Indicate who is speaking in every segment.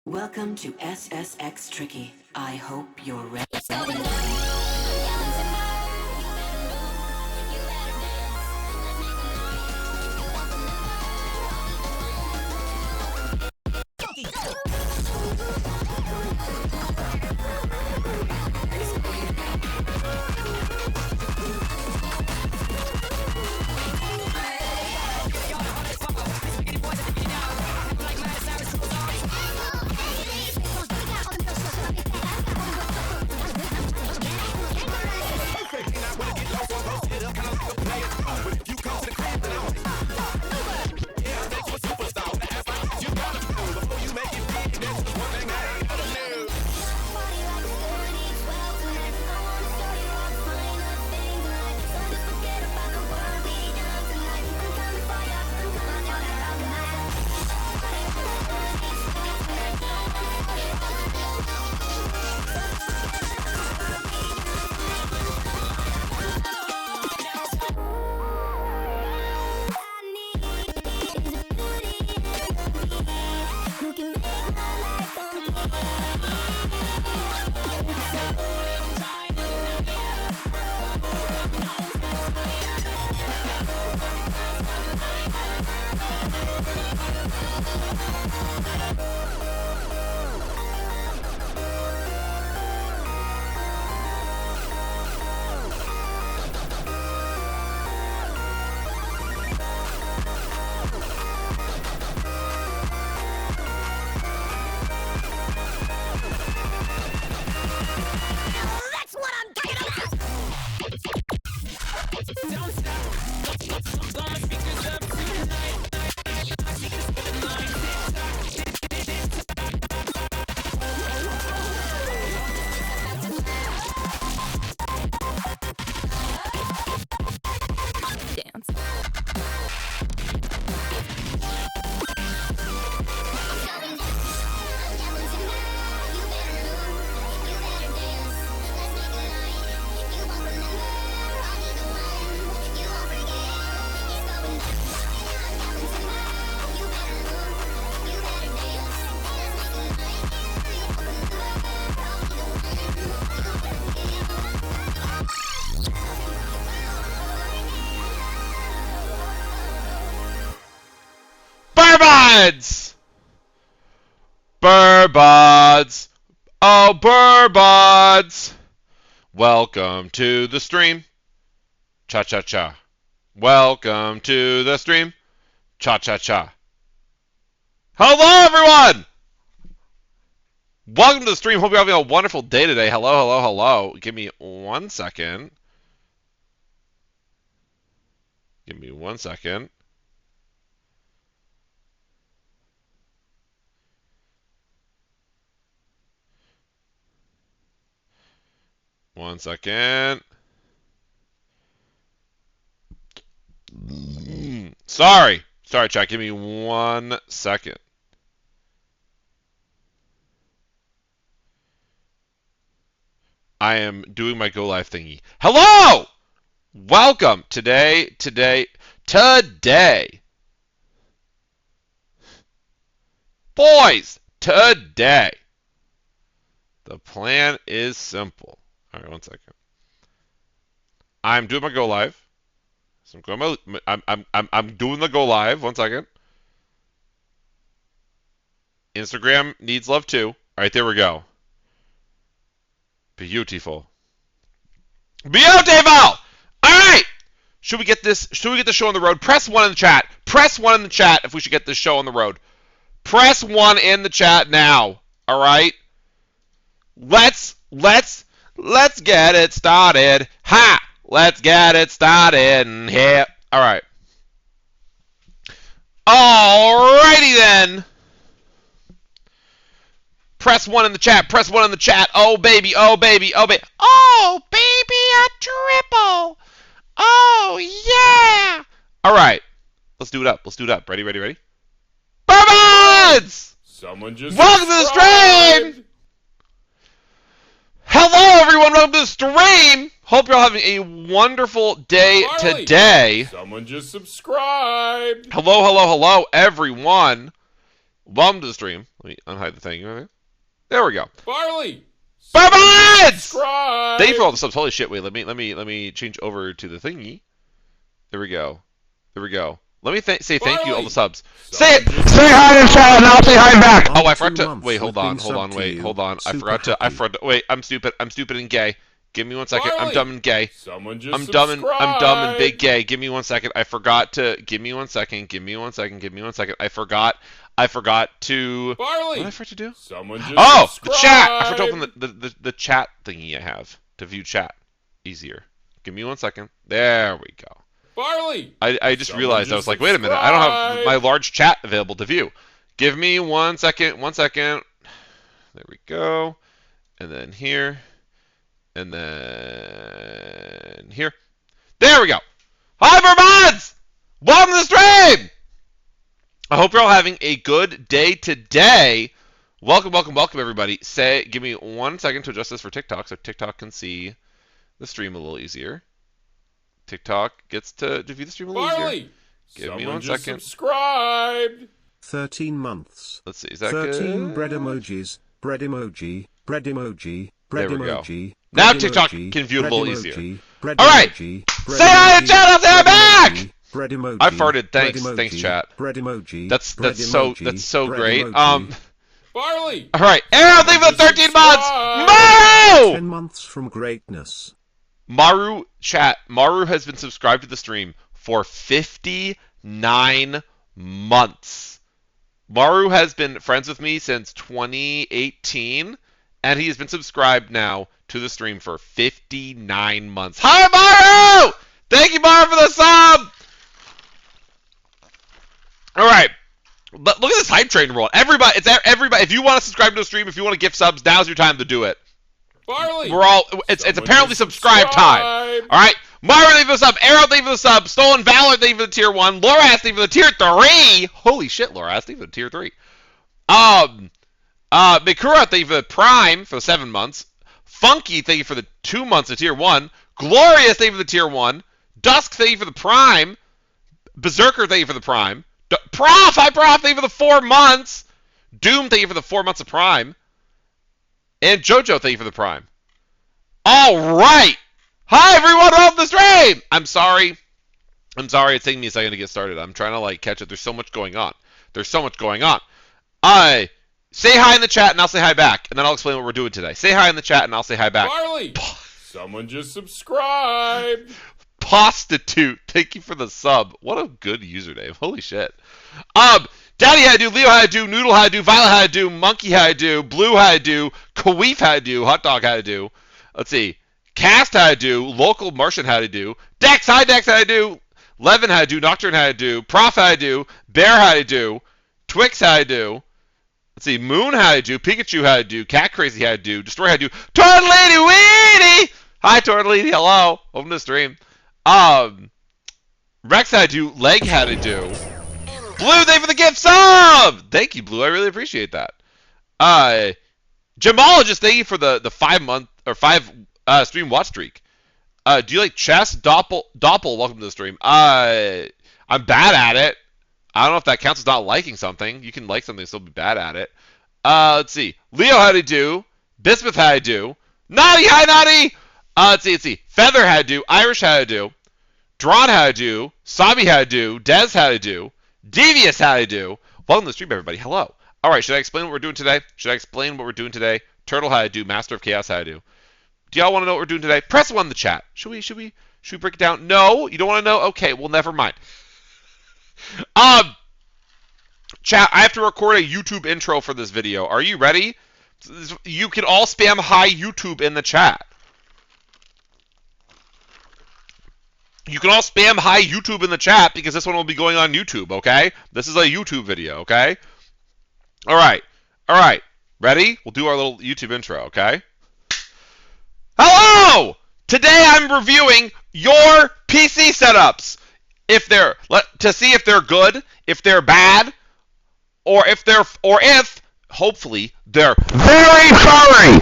Speaker 1: Welcome to SSX Tricky. I hope you're ready.
Speaker 2: Burbuds! Burbuds! Oh, Burbuds! Welcome to the stream. Cha-cha-cha. Welcome to the stream. Cha-cha-cha. Hello, everyone! Welcome to the stream. Hope you're having a wonderful day today. Hello, hello, hello. Give me 1 second. Give me 1 second. One second. Sorry, chat. Give me 1 second. I am doing my go live thingy. Hello! Welcome today. Boys, today. The plan is simple. All right, 1 second. I'm doing my go live. So I'm doing the go live. 1 second. Instagram needs love too. All right, there we go. Beautiful. Beautiful! All right. Should we get the show on the road? Press 1 in the chat. Press 1 in the chat if we should get this show on the road. Press 1 in the chat now. All right. Let's get it started. Ha! Let's get it started here. All right. Alrighty then. Press 1 in the chat. Press 1 in the chat. Oh baby. Oh baby. Oh baby. Oh baby, a triple. Oh yeah. All right. Let's do it up. Let's do it up. Ready? Burbuds!
Speaker 3: Someone just
Speaker 2: welcome to the stream. Hello, everyone. Welcome to the stream. Hope you're all having a wonderful day today.
Speaker 3: Someone just subscribed.
Speaker 2: Hello, everyone. Welcome to the stream. Let me unhide the thing. There we go.
Speaker 3: Barley!
Speaker 2: Bye-bye!
Speaker 3: Subscribe!
Speaker 2: Thank you for all the subs. Holy shit, wait, let me change over to the thingy. There we go. There we go. Let me say thank you all the subs. Say hi in chat and I'll say hi back. Oh, I forgot to wait, hold on. I forgot to wait, I'm stupid and gay. Give me 1 second. I'm dumb and gay. I'm dumb and big gay. Give me 1 second. I forgot to give me 1 second. I forgot to
Speaker 3: Barley!
Speaker 2: What did I forget to do? The
Speaker 3: Subscribe!
Speaker 2: chat! I forgot to open the chat thingy I have to view chat easier. Give me 1 second. There we go.
Speaker 3: Barley!
Speaker 2: I just realized I was like, wait a minute, I don't have my large chat available to view. Give me 1 second. There we go. And then here. And then here. There we go. Hi, Vermonts! Welcome to the stream! I hope you're all having a good day today. Welcome, everybody. Give me 1 second to adjust this for TikTok so TikTok can see the stream a little easier. TikTok gets to view the stream a little easier. Give me 1 second.
Speaker 3: Subscribed.
Speaker 4: 13 months.
Speaker 2: Let's see, is that
Speaker 4: 13
Speaker 2: good?
Speaker 4: bread emojis, bread emoji, bread emoji,
Speaker 2: There
Speaker 4: bread
Speaker 2: we go.
Speaker 4: emoji.
Speaker 2: Now
Speaker 4: bread
Speaker 2: TikTok
Speaker 4: emoji,
Speaker 2: can view it a
Speaker 4: bread
Speaker 2: little
Speaker 4: emoji,
Speaker 2: easier.
Speaker 4: bread
Speaker 2: All right.
Speaker 4: emoji,
Speaker 2: Say
Speaker 4: bread
Speaker 2: hi in
Speaker 4: emoji,
Speaker 2: chat, I'll say I'm
Speaker 4: bread
Speaker 2: back!
Speaker 4: emoji, bread emoji,
Speaker 2: I farted.
Speaker 4: bread
Speaker 2: Thanks,
Speaker 4: emoji,
Speaker 2: chat.
Speaker 4: bread emoji.
Speaker 2: That's
Speaker 4: bread
Speaker 2: so
Speaker 4: emoji, bread
Speaker 2: great.
Speaker 4: emoji.
Speaker 3: Barley!
Speaker 2: All right. Arrow, thank you for the 13 months.
Speaker 3: Subscribe!
Speaker 2: Maru!
Speaker 4: 10 months from greatness.
Speaker 2: Maru has been subscribed to the stream for 59 months. Maru has been friends with me since 2018, and he has been subscribed now to the stream for 59 months. Hi, Maru! Thank you, Maru, for the sub! All right. But look at this hype train roll. Everybody, if you want to subscribe to the stream, if you want to gift subs, now's your time to do it.
Speaker 3: Barley!
Speaker 2: It's apparently subscribe time. All right. Mario, thank you for the sub. Arrow, thank you for the sub. Stolen Valor, thank you for the tier 1. Laura, thank you for the tier 3. Holy shit, Laura, thank you for the tier 3. Mikura, thank you for the Prime for the 7 months. Funky, thank you for the 2 months of tier 1. Glorious, thank you for the tier 1. Dusk, thank you for the Prime. Berserker, thank you for the Prime. Prof, thank you for the 4 months. Doom, thank you for the 4 months of Prime. And Jojo, thank you for the Prime. All right. Hi, everyone. Welcome to the stream. I'm sorry. It's taking me a second to get started. I'm trying to catch it. There's so much going on. Say hi in the chat, and I'll say hi back, and then I'll explain what we're doing today. Say hi in the chat, and I'll say hi back.
Speaker 3: Barley! Someone just subscribed.
Speaker 2: Prostitute, thank you for the sub. What a good username. Holy shit. Daddy how to do, Leo how to do, Noodle how to do, Violet how to do, Monkey how to do, Blue how to do, Kaweef how to do, Hot Dog how to do. Let's see. Cast how to do, Local Martian how to do, Dex, hi Dex how to do, Levin how to do, Nocturne how to do, Prof how to do, Bear how to do, Twix how to do. Let's see. Moon how to do, Pikachu how to do, Cat Crazy how to do, Destroy how to do, Tortellini Weenie! Hi Tortellini, hello. Open the stream. Rex how to do, Leg how to do. Blue, thank you for the gift sub! Thank you, Blue. I really appreciate that. Jamalogist, thank you for the 5 month or 5 stream watch streak. Do you like chess? Doppel, welcome to the stream. I'm bad at it. I don't know if that counts as not liking something. You can like something and still be bad at it. Let's see. Leo, how to do? Bismuth, how to do? Naughty, hi Naughty! Let's see. Feather, how to do? Irish, how to do? Drawn, how to do? Sabi, how to do? Dez, how to do? Devious, how to do? Welcome to the stream, everybody. Hello. All right, should I explain what we're doing today? Turtle, how to do? Master of Chaos, how to do? Do y'all want to know what we're doing today? Press 1 in the chat. Should we break it down? No? You don't want to know? Okay, well, never mind. Chat, I have to record a YouTube intro for this video. Are you ready? You can all spam hi YouTube in the chat. You can all spam hi YouTube in the chat because this one will be going on YouTube, okay? This is a YouTube video, okay? All right. Ready? We'll do our little YouTube intro, okay? Hello! Today I'm reviewing your PC setups. To see if they're good, if they're bad, or if hopefully they're very sorry.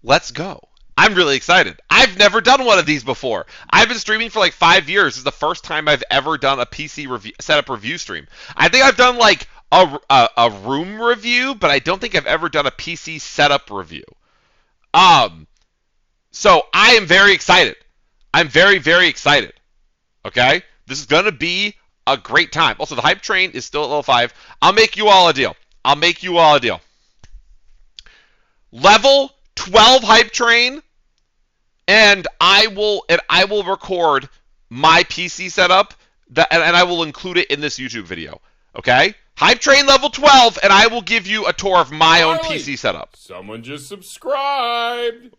Speaker 2: Let's go. I'm really excited. I've never done one of these before. I've been streaming for like 5 years. This is the first time I've ever done a PC setup review stream. I think I've done like a room review, but I don't think I've ever done a PC setup review. So I am very excited. I'm very, very excited. Okay? This is going to be a great time. Also, the hype train is still at level 5. I'll make you all a deal. Level 12 hype train, and I will record my PC setup, and I will include it in this YouTube video. Okay? Hype train level 12, and I will give you a tour of my own PC setup.
Speaker 3: Someone just subscribed.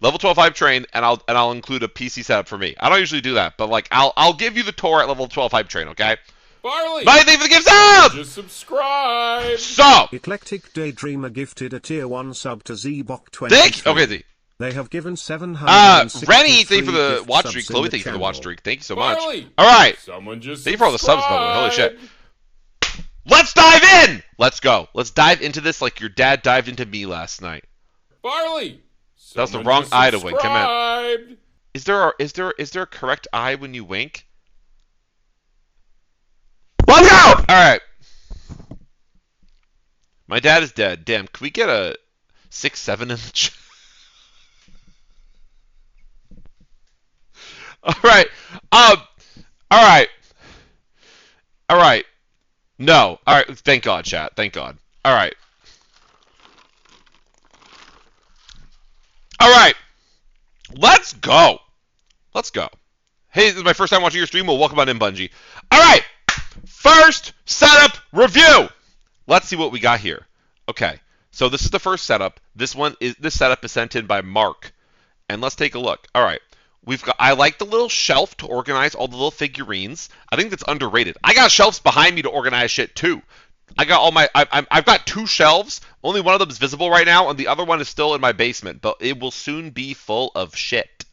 Speaker 2: Level 12 hype train, and I'll include a PC setup for me. I don't usually do that, but like I'll give you the tour at level 12 hype train, okay?
Speaker 3: Barley.
Speaker 2: Bye, thank you for the gift sub!
Speaker 3: Just subscribe.
Speaker 2: So
Speaker 4: Eclectic Daydreamer gifted a tier 1 sub to Zbok23.
Speaker 2: okay, Z.
Speaker 4: They have given 700.
Speaker 2: Rennie, thank you for the watch streak. Chloe, thank you for the watch streak. Thank you so much.
Speaker 3: Barley.
Speaker 2: All right.
Speaker 3: Someone just
Speaker 2: Thank you for all the subs, by the way. Holy shit.
Speaker 3: subscribed.
Speaker 2: Let's dive in! Let's go. Let's dive into this like your dad dived into me last night.
Speaker 3: Barley.
Speaker 2: That was the
Speaker 3: Someone
Speaker 2: wrong
Speaker 3: just
Speaker 2: eye to wink. Come in.
Speaker 3: subscribed.
Speaker 2: Is there a correct eye when you wink? Let's go! Alright. My dad is dead. Damn, can we get a 6-7 in the chat? Alright. Alright. No. Alright, thank God, chat. Thank God. Alright. Alright. Let's go. Let's go. Hey, this is my first time watching your stream. Well, welcome on in, Bungie. Alright. First setup review. Let's see what we got here. Okay. So this is the first setup. This setup is sent in by Mark. And let's take a look. Alright. I like the little shelf to organize all the little figurines. I think that's underrated. I got shelves behind me to organize shit too. I've got 2 shelves. Only one of them is visible right now, and the other one is still in my basement. But it will soon be full of shit.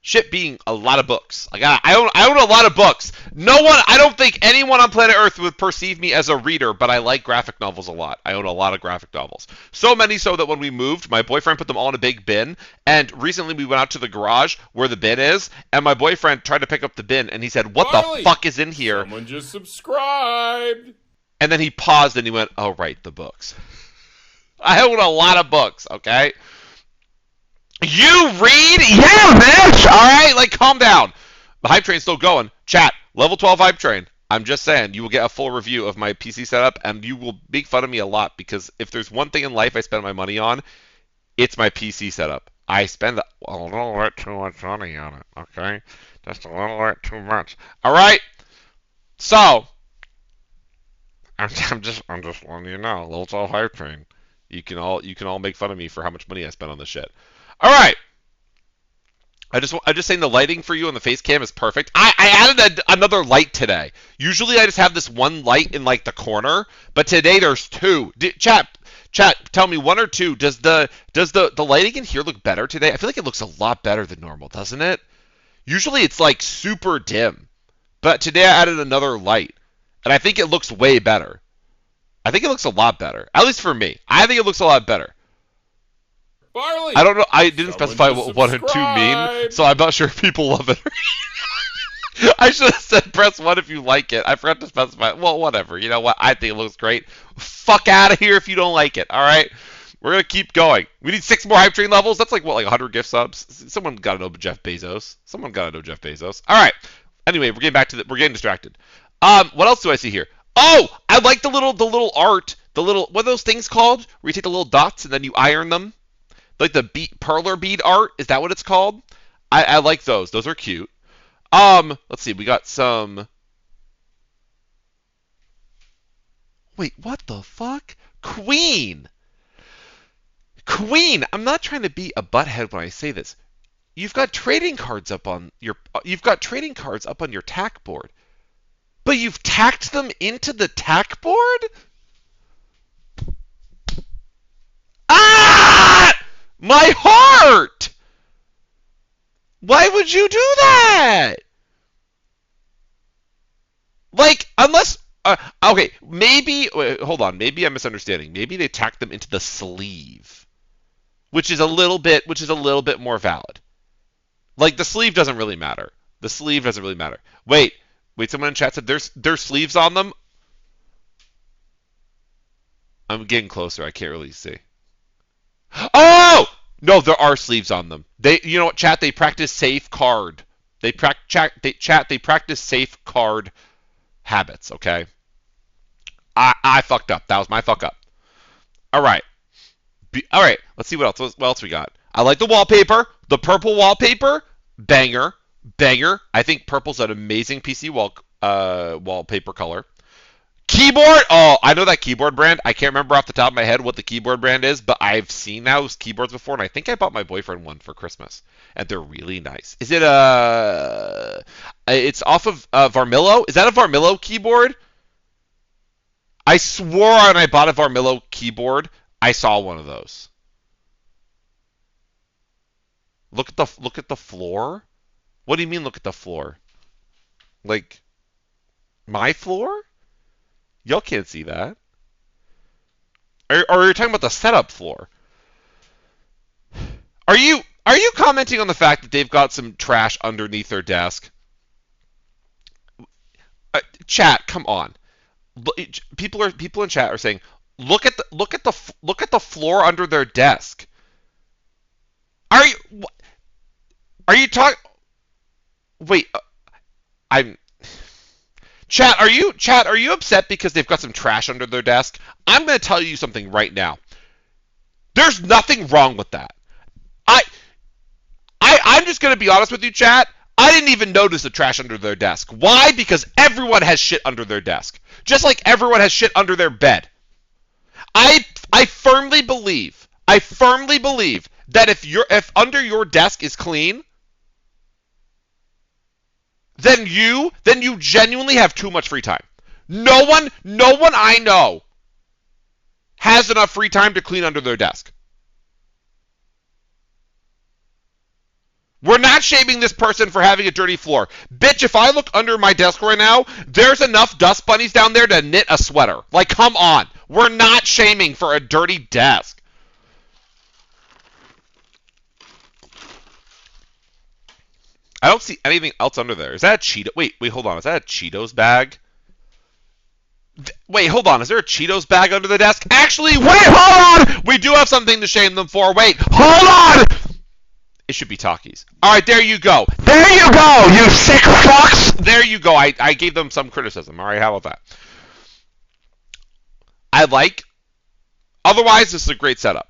Speaker 2: Shit being a lot of books. I own a lot of books. I don't think anyone on planet Earth would perceive me as a reader, but I like graphic novels a lot. I own a lot of graphic novels. So many so that when we moved, my boyfriend put them all in a big bin, and recently we went out to the garage where the bin is, and my boyfriend tried to pick up the bin, and he said, "What
Speaker 3: Barley.
Speaker 2: the fuck is in here?"
Speaker 3: Someone just subscribed.
Speaker 2: And then he paused and he went, "Oh, right, the books." I own a lot of books, okay? You read? Yeah, bitch! Alright, like, calm down. The hype train's still going. Chat, level 12 hype train. I'm just saying, you will get a full review of my PC setup, and you will make fun of me a lot, because if there's one thing in life I spend my money on, it's my PC setup. I spend a little bit too much money on it, okay? Just a little bit too much. Alright? So, I'm just letting you know, level 12 hype train. You can all make fun of me for how much money I spent on this shit. All right. I'm just saying the lighting for you on the face cam is perfect. I added another light today. Usually I just have this one light in like the corner, but today there's 2. Chat, tell me 1 or 2. Does the lighting in here look better today? I feel like it looks a lot better than normal, doesn't it? Usually it's like super dim, but today I added another light, and I think it looks way better. I think it looks a lot better, at least for me. I think it looks a lot better.
Speaker 3: Barley.
Speaker 2: I don't know. I didn't
Speaker 3: Someone
Speaker 2: specify
Speaker 3: just
Speaker 2: what 1 and 2 mean,
Speaker 3: subscribed.
Speaker 2: so I'm not sure if people love it. I should have said press 1 if you like it. I forgot to specify. Well, whatever. You know what? I think it looks great. Fuck out of here if you don't like it. All right? We're going to keep going. We need 6 more hype train levels. That's like, what, like 100 gift subs? Someone got to know Jeff Bezos. All right. Anyway, we're getting distracted. What else do I see here? Oh, I like the little art. What are those things called? Where you take the little dots and then you iron them? Like the perler bead art, is that what it's called? I like those. Those are cute. Let's see. We got some. Wait, what the fuck? Queen. I'm not trying to be a butthead when I say this. You've got trading cards up on your tack board, but you've tacked them into the tack board. Ah! My heart! Why would you do that? Like, unless... okay, maybe... hold on, maybe I'm misunderstanding. Maybe they tacked them into the sleeve, which is a little bit more valid. Like, the sleeve doesn't really matter. Wait, Wait, someone in chat said there's sleeves on them. I'm getting closer. I can't really see. Oh! No, there are sleeves on them. You know what, chat? They practice safe card. They practice safe card habits. Okay. I fucked up. That was my fuck up. All right. All right. Let's see what else we got. I like the wallpaper. The purple wallpaper, banger. I think purple's an amazing PC wallpaper color. Keyboard! Oh, I know that keyboard brand. I can't remember off the top of my head what the keyboard brand is, but I've seen those keyboards before, and I think I bought my boyfriend one for Christmas, and they're really nice. Is it it's off of Varmillo? Is that a Varmillo keyboard? I swore when I bought a Varmillo keyboard, I saw one of those. Look at the floor. What do you mean? Look at the floor. Like my floor? Y'all can't see that. Or you're talking about the setup floor? Are you commenting on the fact that they've got some trash underneath their desk? Chat, come on. People in chat are saying, look at the floor under their desk. Are you talking? Wait, I'm. Chat, are you upset because they've got some trash under their desk? I'm going to tell you something right now. There's nothing wrong with that. I'm just going to be honest with you, chat. I didn't even notice the trash under their desk. Why? Because everyone has shit under their desk. Just like everyone has shit under their bed. I firmly believe that if under your desk is clean, then you genuinely have too much free time. No one I know has enough free time to clean under their desk. We're not shaming this person for having a dirty floor. Bitch, if I look under my desk right now, there's enough dust bunnies down there to knit a sweater. Like, come on. We're not shaming for a dirty desk. I don't see anything else under there. Is that a Cheeto? Wait, hold on. Is that a Cheetos bag? Wait, hold on. Is there a Cheetos bag under the desk? Actually, wait, hold on! We do have something to shame them for. Wait, hold on! It should be Takis. All right, there you go. There you go, you sick fucks! There you go. I gave them some criticism. All right, how about that? Otherwise, this is a great setup.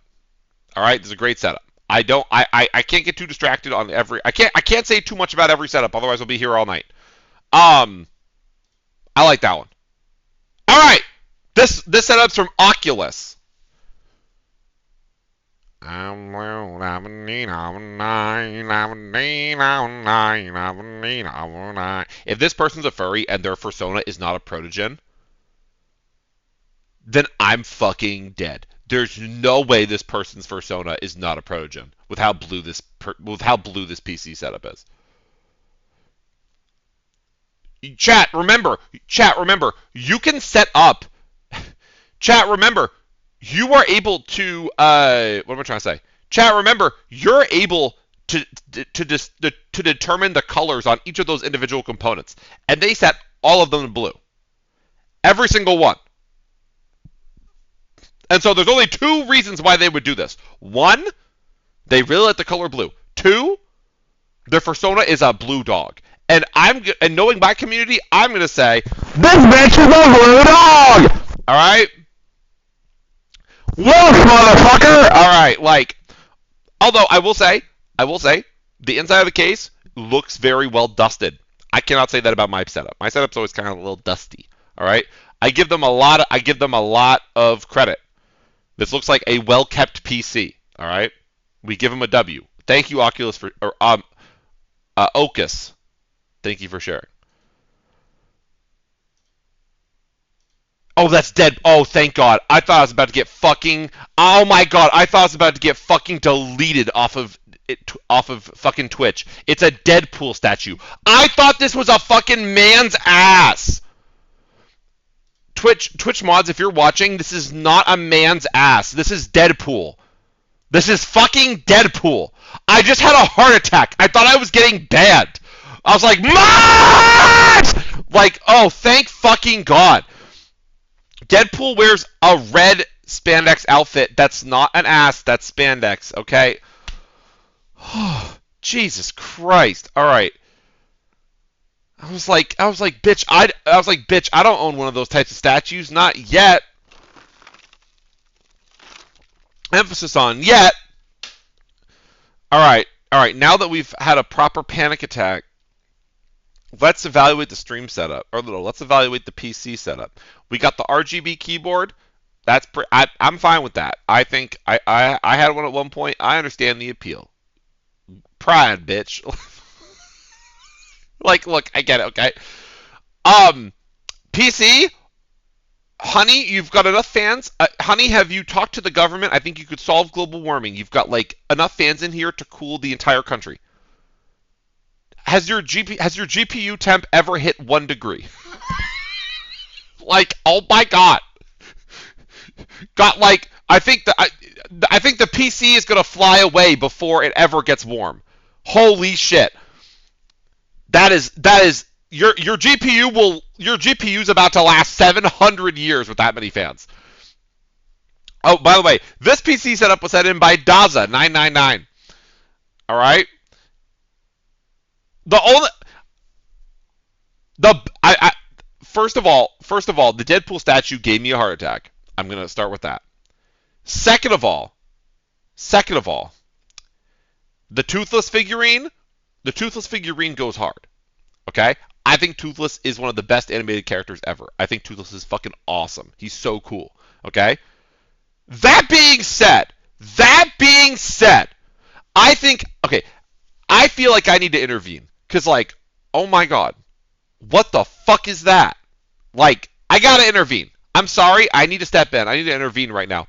Speaker 2: All right, this is a great setup. I can't get too distracted on every. I can't say too much about every setup. Otherwise, I'll be here all night. I like that one. All right, this setup's from Oculus. If this person's a furry and their persona is not a protogen, then I'm fucking dead. There's no way this person's persona is not a protogen with how blue this PC setup is. Chat, remember, you can set up. Chat, remember, you are able to. What am I trying to say? Chat, remember, you're able to determine the colors on each of those individual components, and they set all of them to blue. Every single one. And so there's only two reasons why they would do this. One, they really like the color blue. Two, their persona is a blue dog. And knowing my community, I'm going to say, this bitch is a blue dog! Alright? Wolf, motherfucker! Alright, although I will say, the inside of the case looks very well dusted. I cannot say that about my setup. My setup's always kind of a little dusty. Alright? I give them a lot of credit. This looks like a well-kept PC. Alright? We give them a W. Thank you, Oculus, Ocus. Thank you for sharing. Oh, that's dead. Oh, thank God. I thought I was about to get fucking. Oh my God. I thought I was about to get fucking deleted off of fucking Twitch. It's a Deadpool statue. I thought this was a fucking man's ass. Twitch mods, if you're watching, this is not a man's ass. This is Deadpool. This is fucking Deadpool. I just had a heart attack. I thought I was getting banned. I was like, Max! Like, oh, thank fucking God. Deadpool wears a red spandex outfit that's not an ass, that's spandex, okay? Jesus Christ. All right. I was like, bitch, I don't own one of those types of statues, not yet. Emphasis on yet. All right. Now that we've had a proper panic attack, let's evaluate the stream setup, or let's evaluate the PC setup. We got the RGB keyboard. I'm fine with that. I think I had one at one point. I understand the appeal. Pride, bitch. Like, look, I get it, okay? PC, honey, you've got enough fans. Honey, have you talked to the government? I think you could solve global warming. You've got, like, enough fans in here to cool the entire country. Has your GPU temp ever hit 1 degree? Like, oh my God. Got, like, I think the PC is going to fly away before it ever gets warm. Holy shit. That is your GPU's about to last 700 years with that many fans. Oh, by the way, this PC setup was sent in by Daza999. All right. First of all, the Deadpool statue gave me a heart attack. I'm gonna start with that. Second of all, the Toothless figurine goes hard. Okay? I think Toothless is one of the best animated characters ever. I think Toothless is fucking awesome. He's so cool. Okay? That being said, I feel like I need to intervene. Because, like, oh my God, what the fuck is that? Like, I gotta intervene. I'm sorry, I need to step in. I need to intervene right now.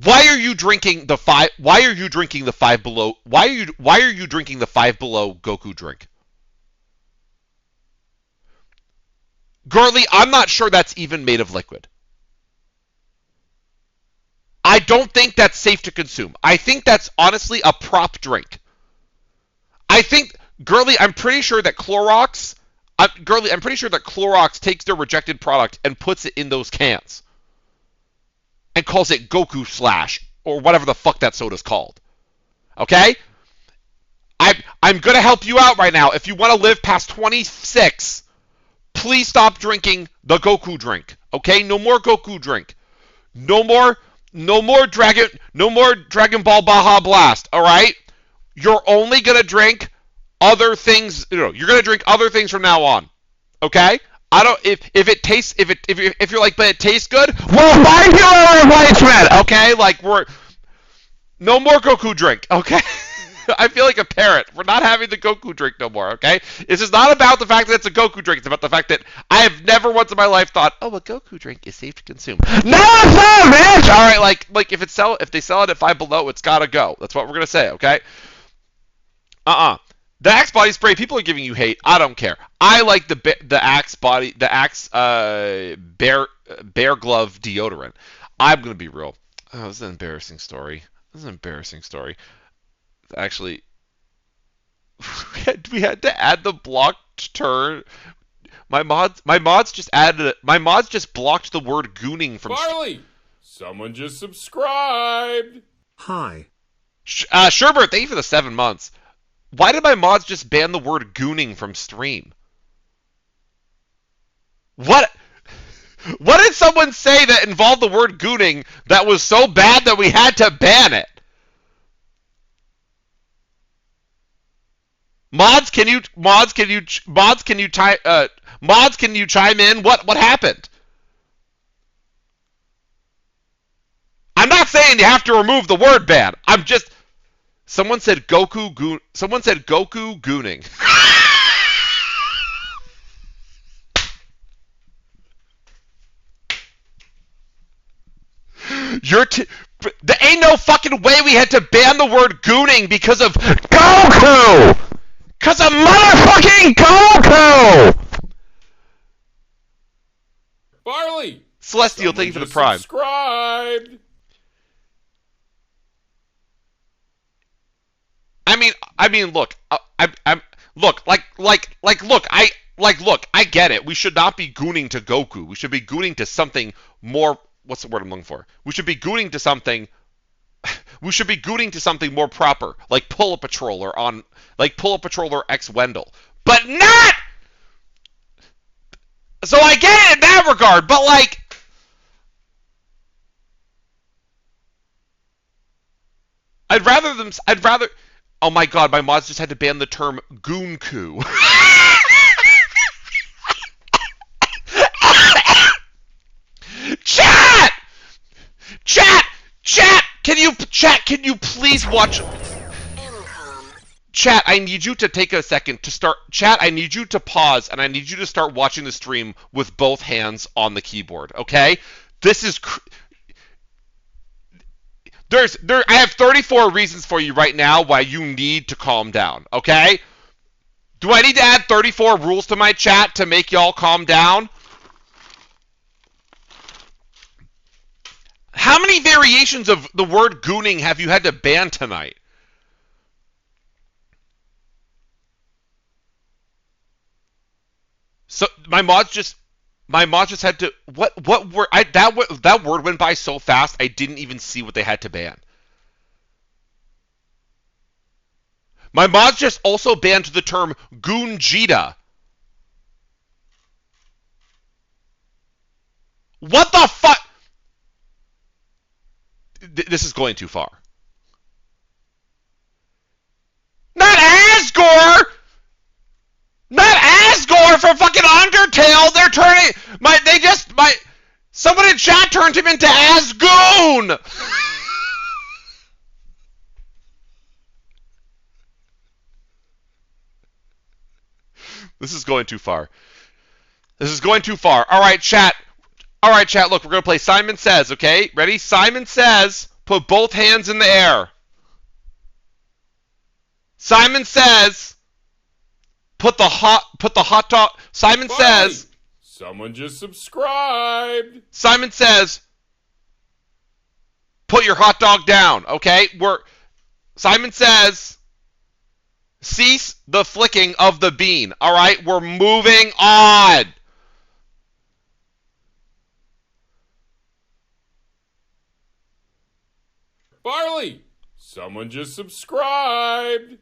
Speaker 2: Why are you drinking the Five Below? Why are you drinking the Five Below Goku drink? Girly, I'm not sure that's even made of liquid. I don't think that's safe to consume. I think that's honestly a prop drink. Girly, I'm pretty sure that Clorox takes their rejected product and puts it in those cans. And calls it Goku Slash, or whatever the fuck that soda's called. Okay? I'm gonna help you out right now. If you want to live past 26, please stop drinking the Goku drink. Okay? No more Goku drink. No more Dragon Ball Baja Blast. All right? You're only gonna drink other things. You're gonna drink other things from now on. Okay? I don't. If you're like, but it tastes good. Well, buy your replacement. Okay, like no more Goku drink. Okay, I feel like a parrot. We're not having the Goku drink no more. Okay, this is not about the fact that it's a Goku drink. It's about the fact that I have never once in my life thought, oh, a Goku drink is safe to consume. No, it's not, bitch. All right, like if they sell it at Five Below, it's gotta go. That's what we're gonna say. Okay. The Axe body spray, people are giving you hate. I don't care. I like the Axe bear glove deodorant. I'm gonna be real. Oh, this is an embarrassing story. Actually, we had to add the blocked turn. My mods just blocked the word gooning from.
Speaker 3: Barley, someone just subscribed.
Speaker 4: Hi.
Speaker 2: Sherbert, thank you for the 7 months. Why did my mods just ban the word gooning from stream? What did someone say that involved the word gooning that was so bad that we had to ban it? Mods, can you chime in? What happened? I'm not saying you have to remove the word ban. I'm just. Someone said Goku gooning. There ain't no fucking way we had to ban the word gooning because of Goku! Because of motherfucking Goku!
Speaker 3: Barley!
Speaker 2: Celestial, thank you for the prime.
Speaker 3: Subscribed!
Speaker 2: I mean, look, look, look, I get it. We should not be gooning to Goku. We should be gooning to something more. What's the word I'm looking for? We should be gooning to something. We should be gooning to something more proper, like Pull a Patroller X Wendell, but not. So I get it in that regard, but like. I'd rather. Oh my god, my mods just had to ban the term Goonku. Chat! Chat! Can you please watch? Chat, I need you to take a second to start. Chat, I need you to pause and I need you to start watching the stream with both hands on the keyboard, okay? This is. I have 34 reasons for you right now why you need to calm down, okay? Do I need to add 34 rules to my chat to make y'all calm down? How many variations of the word gooning have you had to ban tonight? So my mods just had to what word that word went by so fast I didn't even see what they had to ban. My mods just also banned the term Goonjita. What the fuck? This is going too far. Not Asgore! Not Asgore from fucking Undertale! They're turning someone in chat turned him into Asgoon! This is going too far. This is going too far. Alright, chat. Look, we're gonna play Simon Says, okay? Ready? Simon Says, put both hands in the air. Simon Says, put the hot dog. Simon Says.
Speaker 3: Someone just subscribed.
Speaker 2: Simon Says, put your hot dog down, okay? Simon Says, cease the flicking of the bean, alright? We're moving on.
Speaker 3: Barley, someone just subscribed.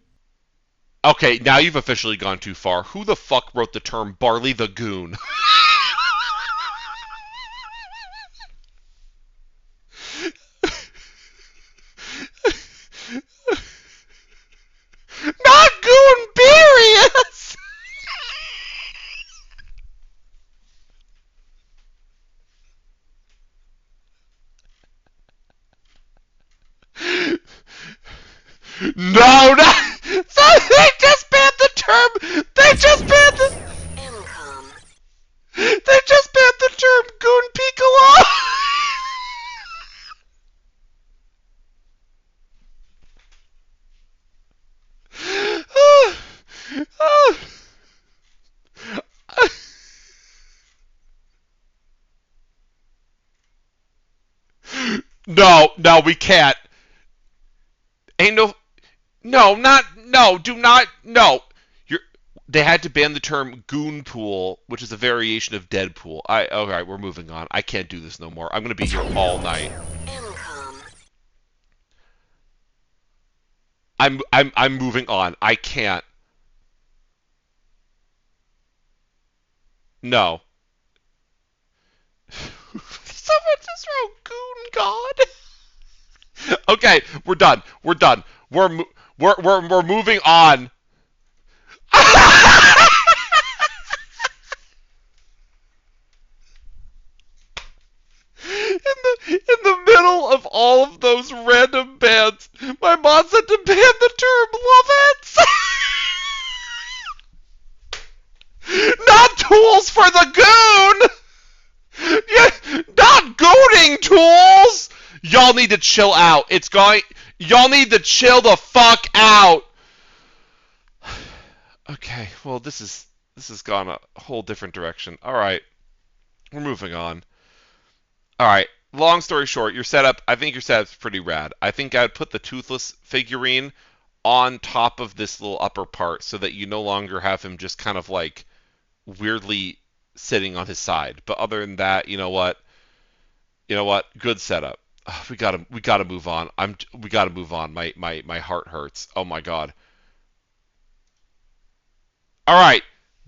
Speaker 2: Okay, now you've officially gone too far. Who the fuck wrote the term Barley the Goon? Not Goonberius! No, no! So they just banned the term! They just banned the term Goon Piccolo! No, we can't. Ain't do not, no. They had to ban the term Goon Pool, which is a variation of Deadpool. Alright, we're moving on. I can't do this no more. I'm gonna be here all night. I'm moving on. I can't. No. Someone just wrote Goon God. Okay, we're done. We're moving on. In the middle of all of those random bans, my mom said to ban the term Lovets. Not tools for the goon. Yeah, not gooning tools. Y'all need to chill out. Y'all need to chill the fuck out. Okay, well this has gone a whole different direction. All right, we're moving on. All right. Long story short, I think your setup's pretty rad. I think I'd put the toothless figurine on top of this little upper part so that you no longer have him just kind of like weirdly sitting on his side. But other than that, you know what? Good setup. We gotta move on. We gotta move on. My heart hurts. Oh my god. All right.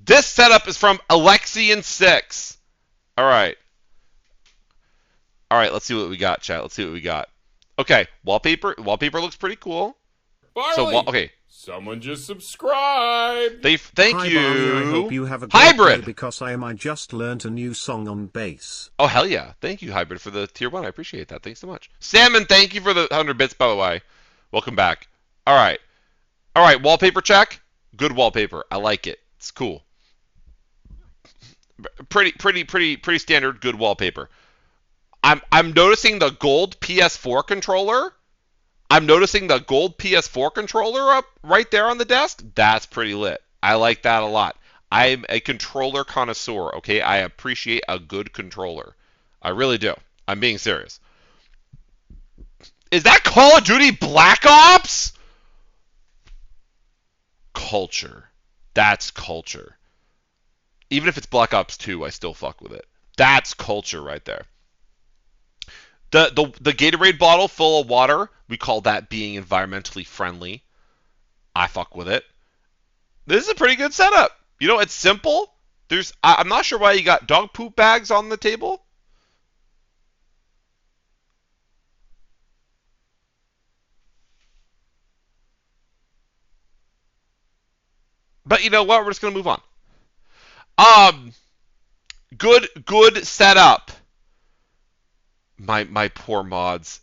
Speaker 2: This setup is from Alexian6. All right. All right, let's see what we got, chat. Let's see what we got. Okay, wallpaper looks pretty cool.
Speaker 3: Barley,
Speaker 2: Okay.
Speaker 3: someone just subscribed.
Speaker 2: Thank
Speaker 4: Hi,
Speaker 2: you.
Speaker 4: Barney, I hope you have a great
Speaker 2: Hybrid.
Speaker 4: day because I just learned a new song on bass.
Speaker 2: Oh hell yeah! Thank you, Hybrid, for the tier 1. I appreciate that. Thanks so much. Salmon, thank you for the 100 bits, by the way. Welcome back. All right. Wallpaper check. Good wallpaper. I like it. It's cool. Pretty standard. Good wallpaper. I'm noticing the gold PS4 controller. I'm noticing the gold PS4 controller up right there on the desk. That's pretty lit. I like that a lot. I'm a controller connoisseur, okay? I appreciate a good controller. I really do. I'm being serious. Is that Call of Duty Black Ops? Culture. That's culture. Even if it's Black Ops 2, I still fuck with it. That's culture right there. The Gatorade bottle full of water, we call that being environmentally friendly. I fuck with it. This is a pretty good setup. You know, it's simple. I'm not sure why you got dog poop bags on the table. But you know what? We're just gonna move on. Good setup. My poor mods.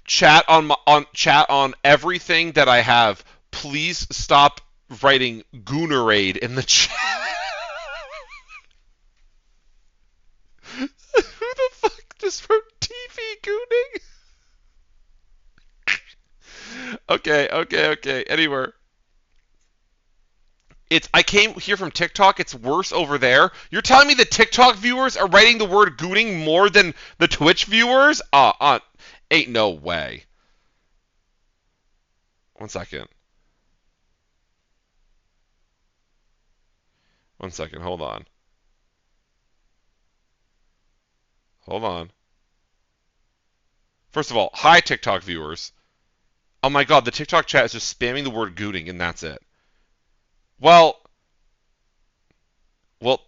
Speaker 2: Chat on everything that I have. Please stop writing Goonerade in the chat. Who the fuck just wrote TV gooning? Okay. Anywhere. I came here from TikTok. It's worse over there. You're telling me the TikTok viewers are writing the word gooning more than the Twitch viewers? Ain't no way. 1 second. 1 second. Hold on. First of all, hi TikTok viewers. Oh my god, the TikTok chat is just spamming the word gooning and that's it. Well,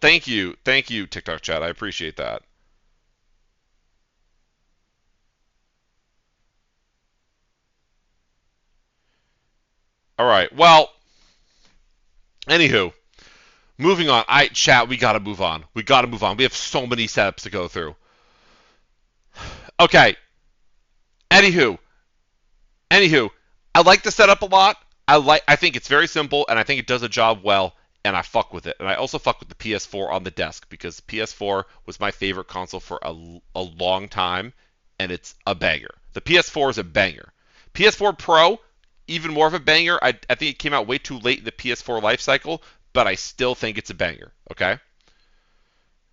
Speaker 2: thank you, TikTok chat. I appreciate that. All right. Well, anywho, moving on. Chat. We gotta move on. We have so many setups to go through. Okay. Anywho, I like the setup a lot. I think it's very simple, and I think it does a job well, and I fuck with it. And I also fuck with the PS4 on the desk, because PS4 was my favorite console for a long time, and it's a banger. The PS4 is a banger. PS4 Pro, even more of a banger. I think it came out way too late in the PS4 life cycle, but I still think it's a banger, okay?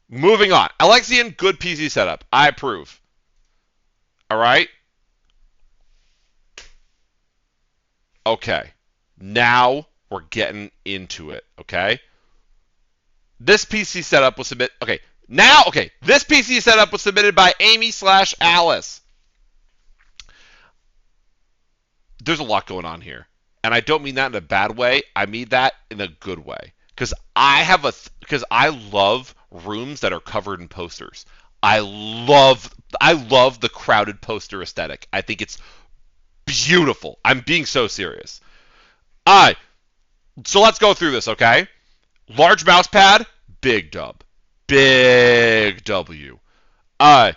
Speaker 2: Moving on. Alexian, good PC setup. I approve. All right? Okay. Now we're getting into it, okay? This PC setup was submitted. This PC setup was submitted by Amy/Alice. There's a lot going on here, and I don't mean that in a bad way. I mean that in a good way, because I love rooms that are covered in posters. I love the crowded poster aesthetic. I think it's beautiful. I'm being so serious. So let's go through this, okay? Large mouse pad, big dub. Big W. I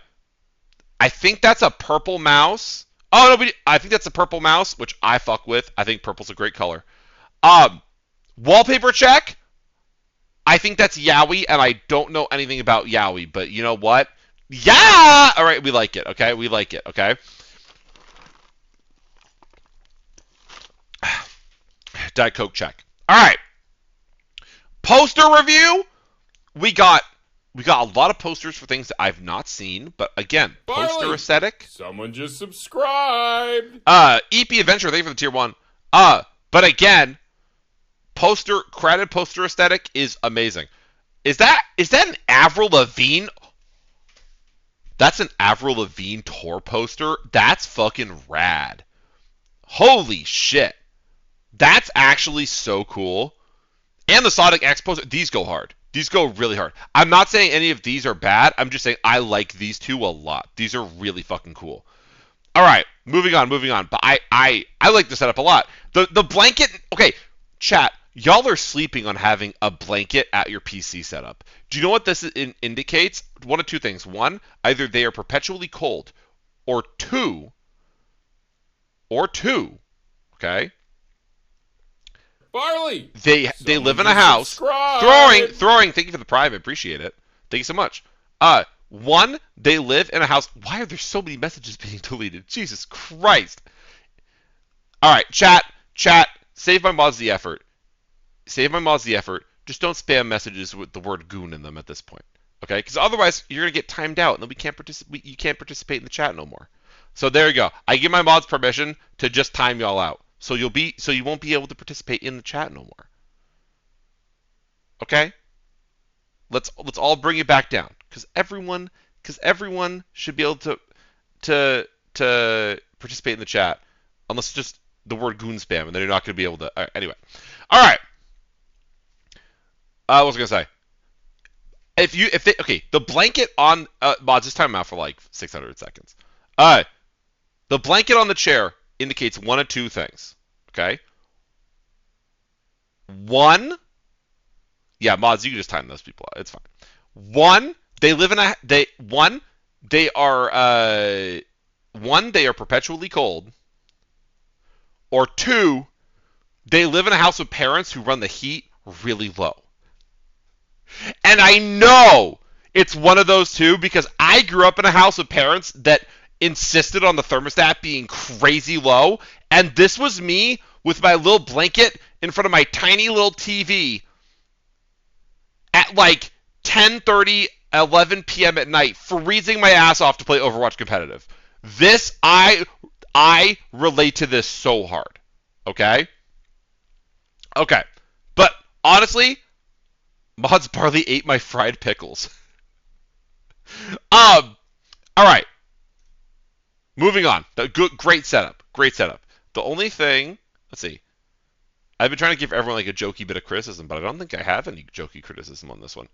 Speaker 2: think that's a purple mouse. Oh, no, I think that's a purple mouse, which I fuck with. I think purple's a great color. Wallpaper check. I think that's Yowie, and I don't know anything about Yowie, but you know what? Yeah! All right, we like it, okay? We like it, okay? Diet Coke check. All right. Poster review. We got We got a lot of posters for things that I've not seen, but again, poster
Speaker 3: Barley,
Speaker 2: aesthetic.
Speaker 3: someone just subscribed.
Speaker 2: EP Adventure, thank you for the tier 1. But again, crowded poster aesthetic is amazing. Is that an Avril Lavigne? That's an Avril Lavigne tour poster. That's fucking rad. Holy shit. That's actually so cool. And the Sonic X poster, these go hard. These go really hard. I'm not saying any of these are bad. I'm just saying I like these two a lot. These are really fucking cool. All right, moving on. But I like the setup a lot. The blanket. Okay, chat. Y'all are sleeping on having a blanket at your PC setup. Do you know what this indicates? One of two things. One, either they are perpetually cold, or two. Okay.
Speaker 3: Barley,
Speaker 2: They live in a house.
Speaker 3: subscribe.
Speaker 2: Throwing. Thank you for the prime. I appreciate it. Thank you so much. One, they live in a house. Why are there so many messages being deleted? Jesus Christ. All right, chat. Save my mods the effort. Just don't spam messages with the word goon in them at this point. Okay? Because otherwise you're gonna get timed out, and then you can't participate in the chat no more. So there you go. I give my mods permission to just time y'all out. So you won't be able to participate in the chat no more. Okay? Let's all bring it back down, because everyone should be able to participate in the chat, unless it's just the word goon spam, and then you're not going to be able to. Anyway, all right. What was I gonna say? Okay, the blanket on mods, just time out for like 600 seconds. The blanket on the chair indicates one of two things. Okay. One. Yeah, mods, you can just time those people out. It's fine. One, they are perpetually cold. Or two, they live in a house with parents who run the heat really low. And I know it's one of those two, because I grew up in a house with parents that insisted on the thermostat being crazy low, and this was me with my little blanket in front of my tiny little TV at like 10:30, 11 p.m. at night, freezing my ass off to play Overwatch competitive. This, I relate to this so hard. Okay? Okay. But honestly, Mods Barley ate my fried pickles. All right. Moving on. Great setup. The only thing, let's see. I've been trying to give everyone like a jokey bit of criticism, but I don't think I have any jokey criticism on this one.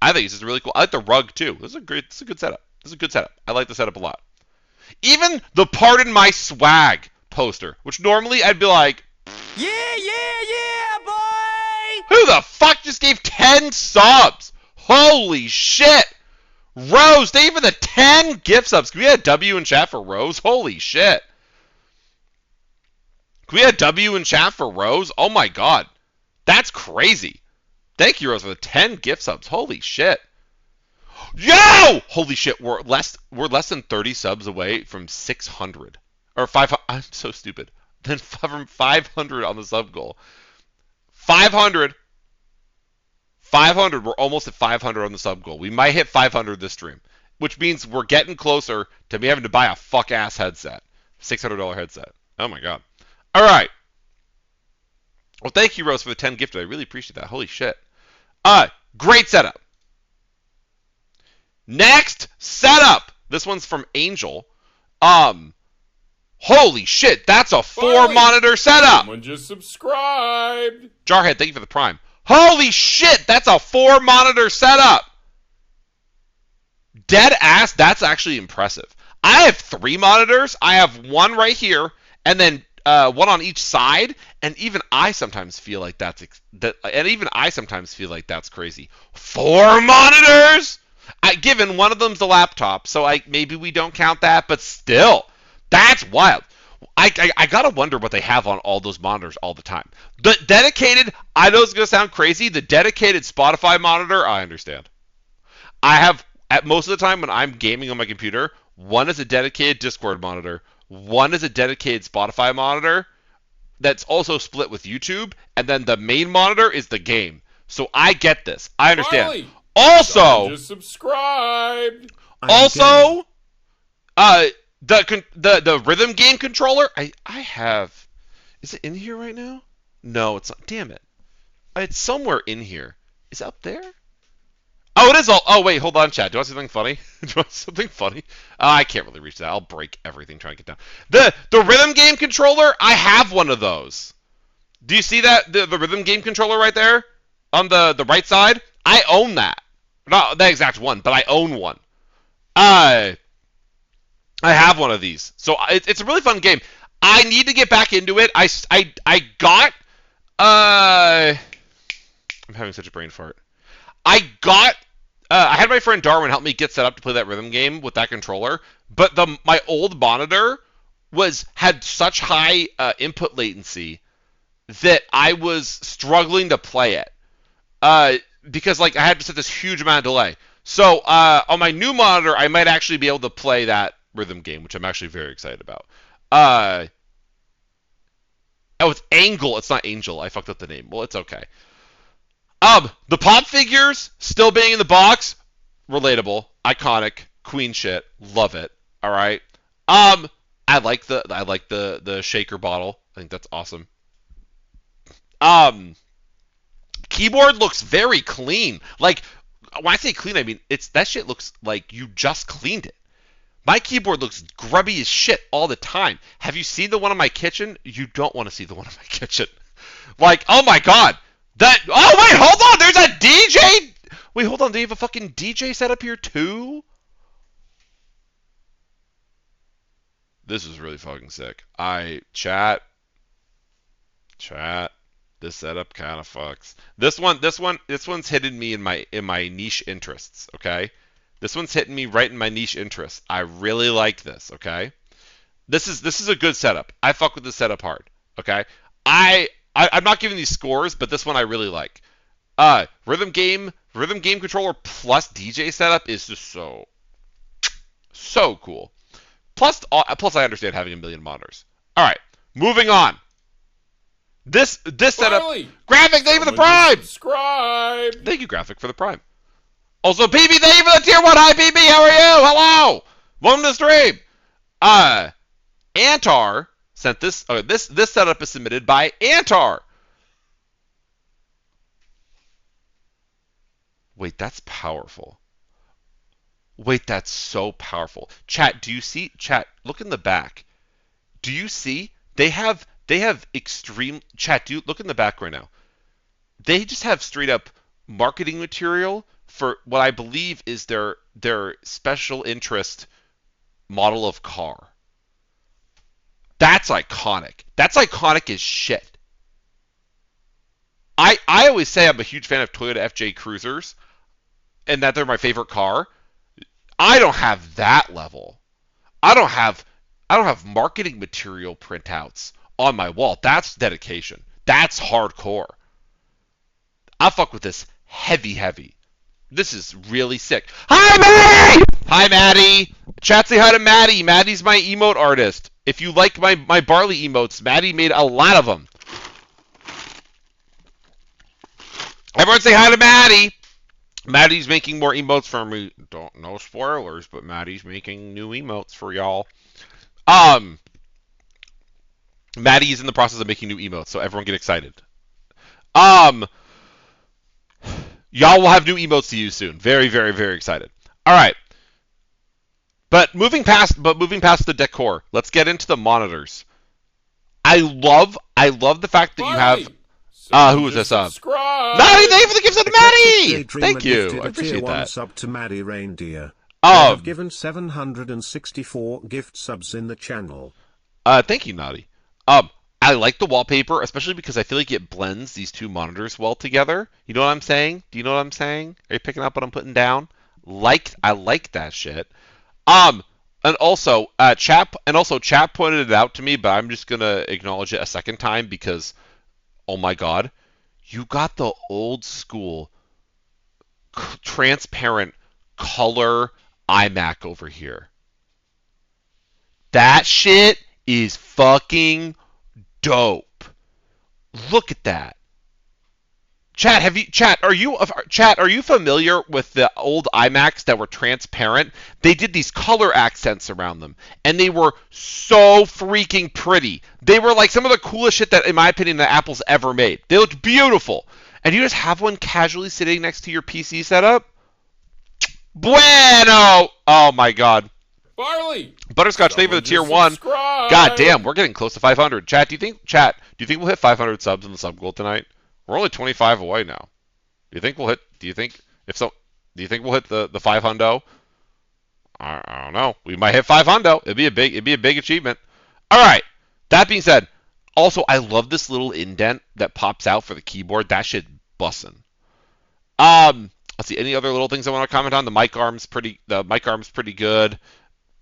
Speaker 2: I think this is really cool. I like the rug too. This is a good setup. I like the setup a lot. Even the Pardon My Swag poster, which normally I'd be like,
Speaker 5: Yeah, boy!
Speaker 2: who the fuck just gave 10 subs? Holy shit! Rose, thank you for the 10 gift subs. Can we get a W in chat for Rose? Holy shit. Can we get a W in chat for Rose? Oh my god. That's crazy. Thank you, Rose, for the 10 gift subs. Holy shit. Yo! Holy shit, we're less than 30 subs away from 600. Or 500. I'm so stupid. Then from 500 on the sub goal. 500. We're almost at 500 on the sub goal. We might hit 500 this stream, which means we're getting closer to me having to buy a fuck ass headset. $600 headset. Oh my god. All right. Well, thank you, Rose, for the 10 gifted. I really appreciate that. Holy shit. Great setup. Next setup. This one's from Angel. Holy shit, that's a 4-monitor setup.
Speaker 3: Someone just subscribed.
Speaker 2: Jarhead, thank you for the prime. Holy shit, that's a 4-monitor setup. Dead ass, that's actually impressive. I have 3 monitors. I have one right here, and then one on each side. And even I sometimes feel like that's crazy. 4 monitors. Given one of them's the laptop, so maybe we don't count that, but still, that's wild. I gotta wonder what they have on all those monitors all the time. The dedicated, I know it's gonna sound crazy, the dedicated Spotify monitor, I understand. I have, at most of the time when I'm gaming on my computer, one is a dedicated Discord monitor, one is a dedicated Spotify monitor that's also split with YouTube, and then the main monitor is the game. So I get this. I understand.
Speaker 3: Marley,
Speaker 2: Also,
Speaker 3: Just subscribed.
Speaker 4: I am gay.
Speaker 2: also, the rhythm game controller. I have. Is it in here right now? No, it's not. Damn it! It's somewhere in here. Is it up there? Oh, it is all. Oh, wait, hold on, Chad. Do you want something funny? Do you want something funny? I can't really reach that. I'll break everything trying to get down. The rhythm game controller. I have one of those. Do you see that the rhythm game controller right there on the right side? I own that. Not the exact one, but I own one. I have one of these, so it's a really fun game. I need to get back into it. I got I'm having such a brain fart. I had my friend Darwin help me get set up to play that rhythm game with that controller, but my old monitor had such high input latency that I was struggling to play it because like I had to set this huge amount of delay. So on my new monitor, I might actually be able to play that rhythm game, which I'm actually very excited about. Oh, it's Angle. It's not Angel. I fucked up the name. Well, it's okay. The pop figures still being in the box, relatable, iconic, queen shit, love it. All right. I like the shaker bottle. I think that's awesome. Keyboard looks very clean. Like when I say clean, I mean that shit looks like you just cleaned it. My keyboard looks grubby as shit all the time. Have you seen the one in my kitchen? You don't want to see the one in my kitchen. Like, oh my god. Oh wait, hold on. There's a DJ. Wait, hold on. Do you have a fucking DJ set up here too? This is really fucking sick. Chat. This setup kind of fucks. This one's hitting me in my niche interests. Okay, this one's hitting me right in my niche interests. I really like this. Okay, this is a good setup. I fuck with this setup hard. Okay, I'm not giving these scores, but this one I really like. Rhythm game controller plus DJ setup is just so cool. Plus I understand having a million monitors. All right, moving on. This setup. Graphic, thank you for the Prime.
Speaker 3: Subscribe.
Speaker 2: Thank you, Graphic, for the Prime. Also, PB, thank you for the Tier 1. Hi, PB, how are you? Hello. Welcome to the stream. Antar sent this. This setup is submitted by Antar. Wait, that's powerful. Wait, that's so powerful. Chat, do you see? Chat, look in the back. Do you see? They have extreme. Chat, look in the back right now. They just have straight up marketing material for what I believe is their special interest model of car. That's iconic. That's iconic as shit. I always say I'm a huge fan of Toyota FJ Cruisers and that they're my favorite car. I don't have that level. I don't have marketing material printouts on my wall. That's dedication. That's hardcore. I fuck with this heavy. This is really sick. Hi, Maddie! Hi, Maddie. Chat, say hi to Maddie. Maddie's my emote artist. If you like my Barley emotes, Maddie made a lot of them. Everyone say hi to Maddie. Maddie's making more emotes for me. No spoilers, but Maddie's making new emotes for y'all. Maddie is in the process of making new emotes, so everyone get excited. Y'all will have new emotes to use soon. Very, very, very excited. All right. But moving past the decor, let's get into the monitors. I love the fact that you have. Who is this?
Speaker 3: Subscribe.
Speaker 2: Maddie, thank you for the gifts to Maddie.
Speaker 4: Dreamer
Speaker 2: Thank you.
Speaker 4: gifted
Speaker 2: I
Speaker 4: a
Speaker 2: appreciate
Speaker 4: tier 1
Speaker 2: that.
Speaker 4: sub to Maddie Reindeer. They have given 764 gift subs in the channel.
Speaker 2: Thank you, Naughty. I like the wallpaper, especially because I feel like it blends these two monitors well together. You know what I'm saying? Do you know what I'm saying? Are you picking up what I'm putting down? I like that shit. And also, Chap pointed it out to me, but I'm just gonna acknowledge it a second time because, oh my god, you got the old school transparent color iMac over here. That shit is fucking dope. Look at that. Chat, are you familiar with the old iMacs that were transparent? They did these color accents around them, and they were so freaking pretty. They were like some of the coolest shit that, in my opinion, that Apple's ever made. They looked beautiful. And you just have one casually sitting next to your PC setup? Bueno! Oh my god.
Speaker 3: Barley!
Speaker 2: Butterscotch, thank you for the tier 1.
Speaker 3: Subscribe.
Speaker 2: God damn, we're getting close to 500. Chat, do you think we'll hit 500 subs in the sub goal tonight? We're only 25 away now. Do you think we'll hit do you think we'll hit the 500? I don't know. We might hit 500. It'd be a big achievement. All right. That being said, also I love this little indent that pops out for the keyboard. That shit bussin'. Let's see, any other little things I want to comment on? The mic arm's pretty good.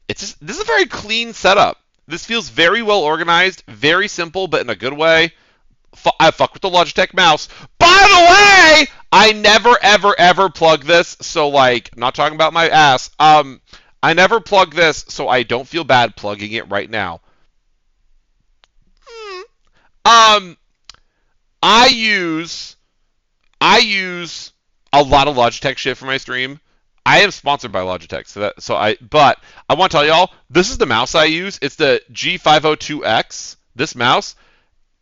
Speaker 2: This is a very clean setup. This feels very well organized, very simple, but in a good way. I fuck with the Logitech mouse. By the way, I never ever plug this, so like, not talking about my ass. I never plug this, so I don't feel bad plugging it right now. I use a lot of Logitech shit for my stream. I am sponsored by Logitech, but I want to tell y'all, this is the mouse I use. It's the G502X, this mouse,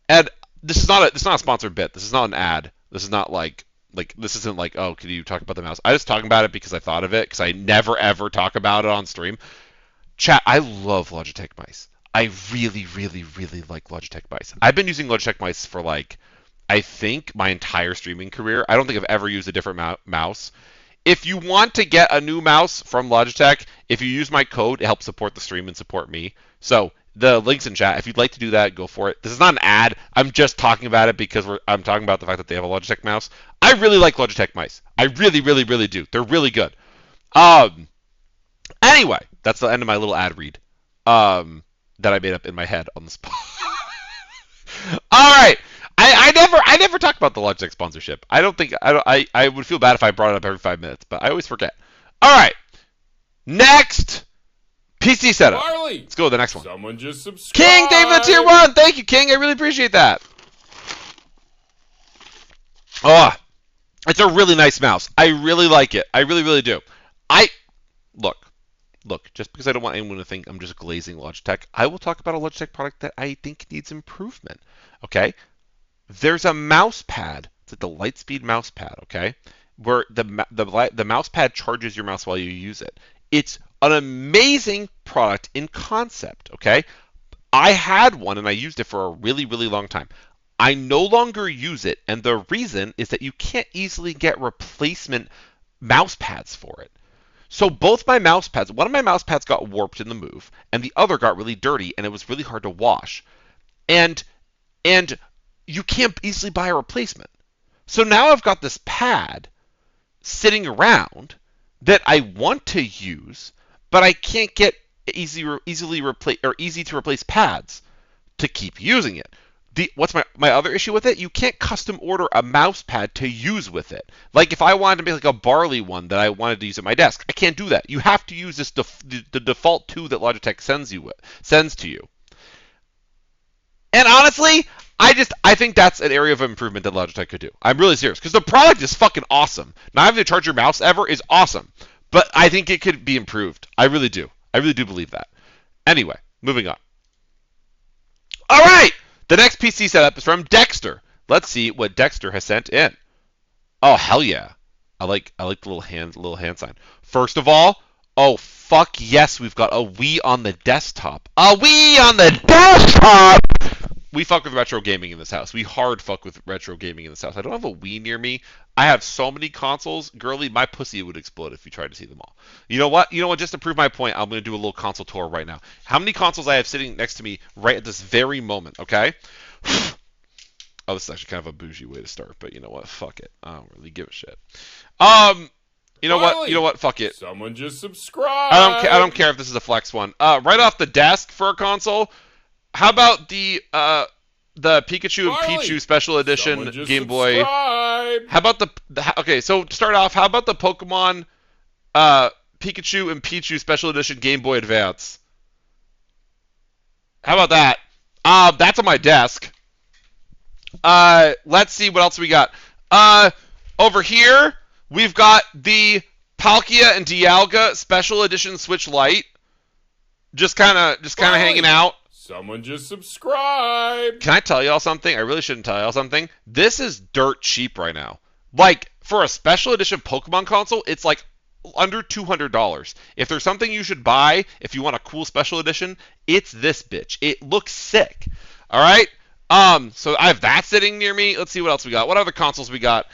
Speaker 2: and this is not a sponsored bit. This is not an ad. This is not like this isn't like, oh, can you talk about the mouse? I just talking about it because I thought of it, because I never ever talk about it on stream. Chat, I love Logitech mice. I really like Logitech mice. I've been using Logitech mice for like, I think my entire streaming career. I don't think I've ever used a different mouse. If you want to get a new mouse from Logitech, if you use my code, it helps support the stream and support me. So the link's in chat. If you'd like to do that, go for it. This is not an ad. I'm just talking about it because I'm talking about the fact that they have a Logitech mouse. I really like Logitech mice. I really do. They're really good. Anyway, that's the end of my little ad read that I made up in my head on the spot. All right. I never talk about the Logitech sponsorship. I would feel bad if I brought it up every 5 minutes, but I always forget. All right. Next PC setup.
Speaker 3: Barley.
Speaker 2: Let's go to the next one.
Speaker 3: Someone just subscribed.
Speaker 2: King, thank you for the tier 1. Thank you, King. I really appreciate that. Oh, it's a really nice mouse. I really like it. I really do. Look, just because I don't want anyone to think I'm just glazing Logitech, I will talk about a Logitech product that I think needs improvement. Okay? There's a mouse pad. It's like the Lightspeed mouse pad, okay? Where the mouse pad charges your mouse while you use it. It's an amazing product in concept, okay? I had one and I used it for a really long time. I no longer use it, and the reason is that you can't easily get replacement mouse pads for it. So both my mouse pads, one of my mouse pads got warped in the move, and the other got really dirty, and it was really hard to wash. And you can't easily buy a replacement. So now I've got this pad sitting around that I want to use, but I can't get easy to replace pads to keep using it. What's my other issue with it? You can't custom order a mouse pad to use with it. Like if I wanted to make like a Barley one that I wanted to use at my desk, I can't do that. You have to use the default 2 that Logitech sends to you. And honestly, I think that's an area of improvement that Logitech could do. I'm really serious because the product is fucking awesome. Not having to charge your mouse ever is awesome, but I think it could be improved. I really do. I really do believe that. Anyway, moving on. All right. The next PC setup is from Dexter. Let's see what Dexter has sent in. Oh hell yeah! I like the little hand sign. First of all, oh fuck yes, we've got a Wii on the desktop. A Wii on the desktop. We fuck with retro gaming in this house. We hard fuck with retro gaming in this house. I don't have a Wii near me. I have so many consoles. Girly, my pussy would explode if you tried to see them all. You know what? Just to prove my point, I'm going to do a little console tour right now. How many consoles I have sitting next to me right at this very moment, okay? Oh, this is actually kind of a bougie way to start, but you know what? Fuck it. I don't really give a shit. You know what? You know what? Fuck it.
Speaker 3: Someone just subscribed.
Speaker 2: I don't care if this is a flex one. Right off the desk for a console, how about the Pikachu and Pichu Special Edition Game Boy?
Speaker 3: Subscribe.
Speaker 2: How about okay, so to start off, how about the Pokemon Pikachu and Pichu Special Edition Game Boy Advance? How about that? That's on my desk. Let's see what else we got. Over here, we've got the Palkia and Dialga Special Edition Switch Lite. Just kind of hanging out.
Speaker 3: Someone just subscribed.
Speaker 2: Can I tell y'all something? I really shouldn't tell y'all something. This is dirt cheap right now. Like, for a special edition Pokemon console, it's like under $200. If there's something you should buy, if you want a cool special edition, it's this bitch. It looks sick. All right? So I have that sitting near me. Let's see what else we got. What other consoles we got?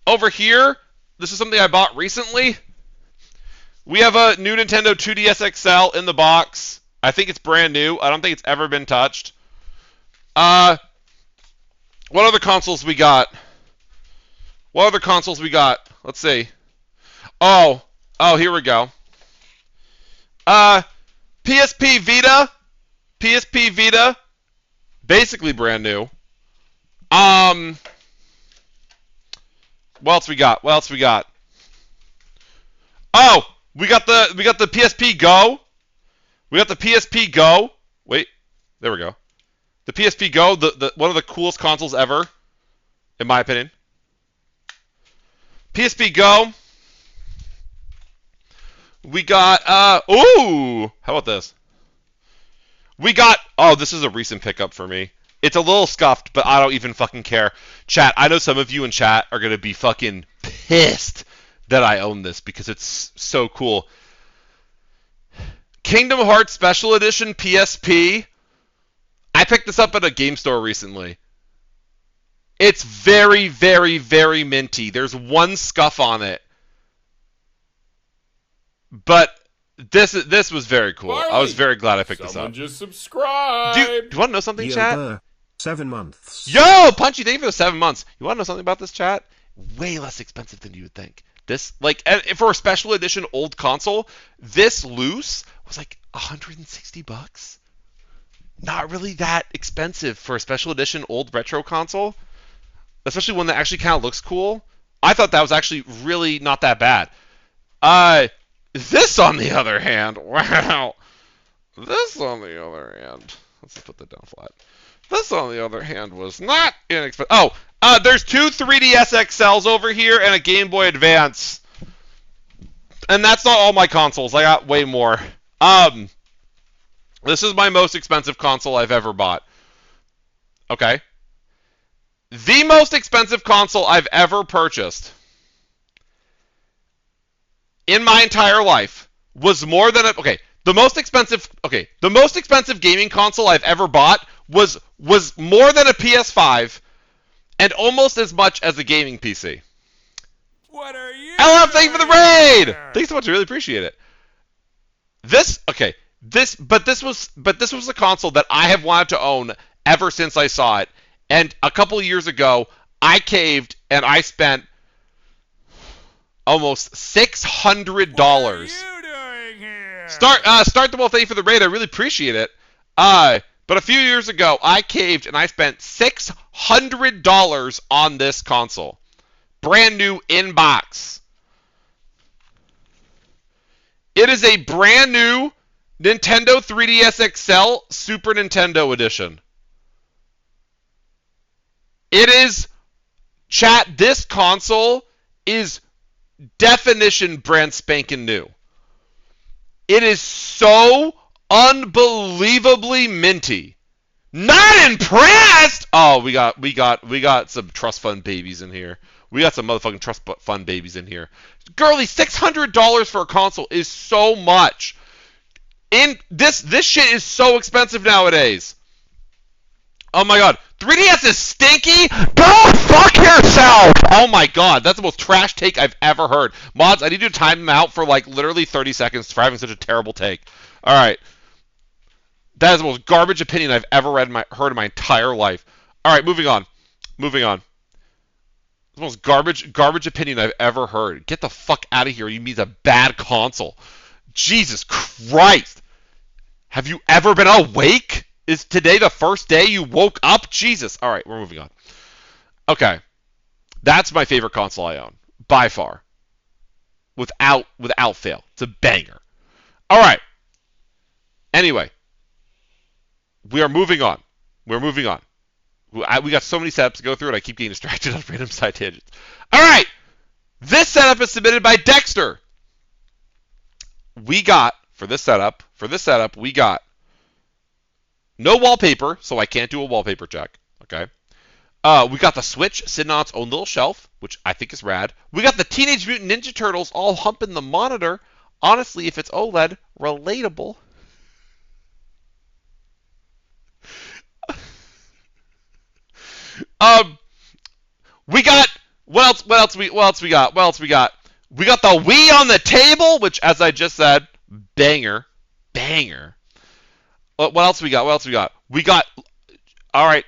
Speaker 2: Over here, this is something I bought recently. We have a new Nintendo 2DS XL in the box. I think it's brand new. I don't think it's ever been touched. What other consoles we got? Let's see. Oh, here we go. PSP Vita. Basically brand new. What else we got? Oh, we got the PSP Go. Wait, there we go. The PSP Go, the one of the coolest consoles ever, in my opinion. PSP Go. We got how about this? This is a recent pickup for me. It's a little scuffed, but I don't even fucking care. Chat, I know some of you in chat are gonna be fucking pissed that I own this because it's so cool. Kingdom Hearts Special Edition PSP. I picked this up at a game store recently. It's very, very, very minty. There's one scuff on it. But this was very cool.
Speaker 3: Barley,
Speaker 2: I was very glad I picked this up.
Speaker 3: Someone just subscribed.
Speaker 2: Dude, do you want to know something, chat?
Speaker 4: 7 months.
Speaker 2: Yo, Punchy, thank you for the 7 months. You want to know something about this, chat? Way less expensive than you would think. This, like, for a special edition old console, this loose was like $160. Not really that expensive for a special edition old retro console, especially one that actually kind of looks cool. I thought that was actually really not that bad. This, on the other hand, wow. This, on the other hand, let's just put that down flat. This, on the other hand, was not inexpensive. Oh, there's 2 3DS XLs over here and a Game Boy Advance. And that's not all my consoles. I got way more. This is my most expensive console I've ever bought. Okay. The most expensive console I've ever purchased in my entire life was more than the most expensive gaming console I've ever bought was more than a PS5 and almost as much as a gaming PC.
Speaker 3: What are you?
Speaker 2: LF, thank you for the raid. Thanks so much. I really appreciate it. This was a console that I have wanted to own ever since I saw it. And a couple of years ago, I caved and I spent almost $600.
Speaker 3: What are you doing here?
Speaker 2: Start the ball. Thank you for the raid. I really appreciate it. But a few years ago, I caved and I spent $600 on this console, brand new in box. It is a brand new Nintendo 3DS XL Super Nintendo Edition. It is, chat, this console is definition brand spanking new. It is so unbelievably minty. Not impressed. Oh, we got some trust fund babies in here. We got some motherfucking trust fund babies in here. Girly, $600 for a console is so much. This shit is so expensive nowadays. Oh my god. 3DS is stinky? Go fuck yourself! Oh my god, that's the most trash take I've ever heard. Mods, I need you to time them out for like literally 30 seconds for having such a terrible take. Alright. That is the most garbage opinion I've ever heard in my entire life. Alright, moving on. The most garbage opinion I've ever heard. Get the fuck out of here. You mean a bad console. Jesus Christ. Have you ever been awake? Is today the first day you woke up? Jesus. All right, we're moving on. Okay. That's my favorite console I own. By far. Without fail. It's a banger. All right. Anyway. We are moving on. We got so many setups to go through, and I keep getting distracted on random side tangents. All right, this setup is submitted by Dexter. We got for this setup, we got no wallpaper, so I can't do a wallpaper check. Okay. We got the Switch sitting on its own little shelf, which I think is rad. We got the Teenage Mutant Ninja Turtles all humping the monitor. Honestly, if it's OLED, relatable. We got what else we got? We got the Wii on the table, which, as I just said, banger. What else we got? We got. All right.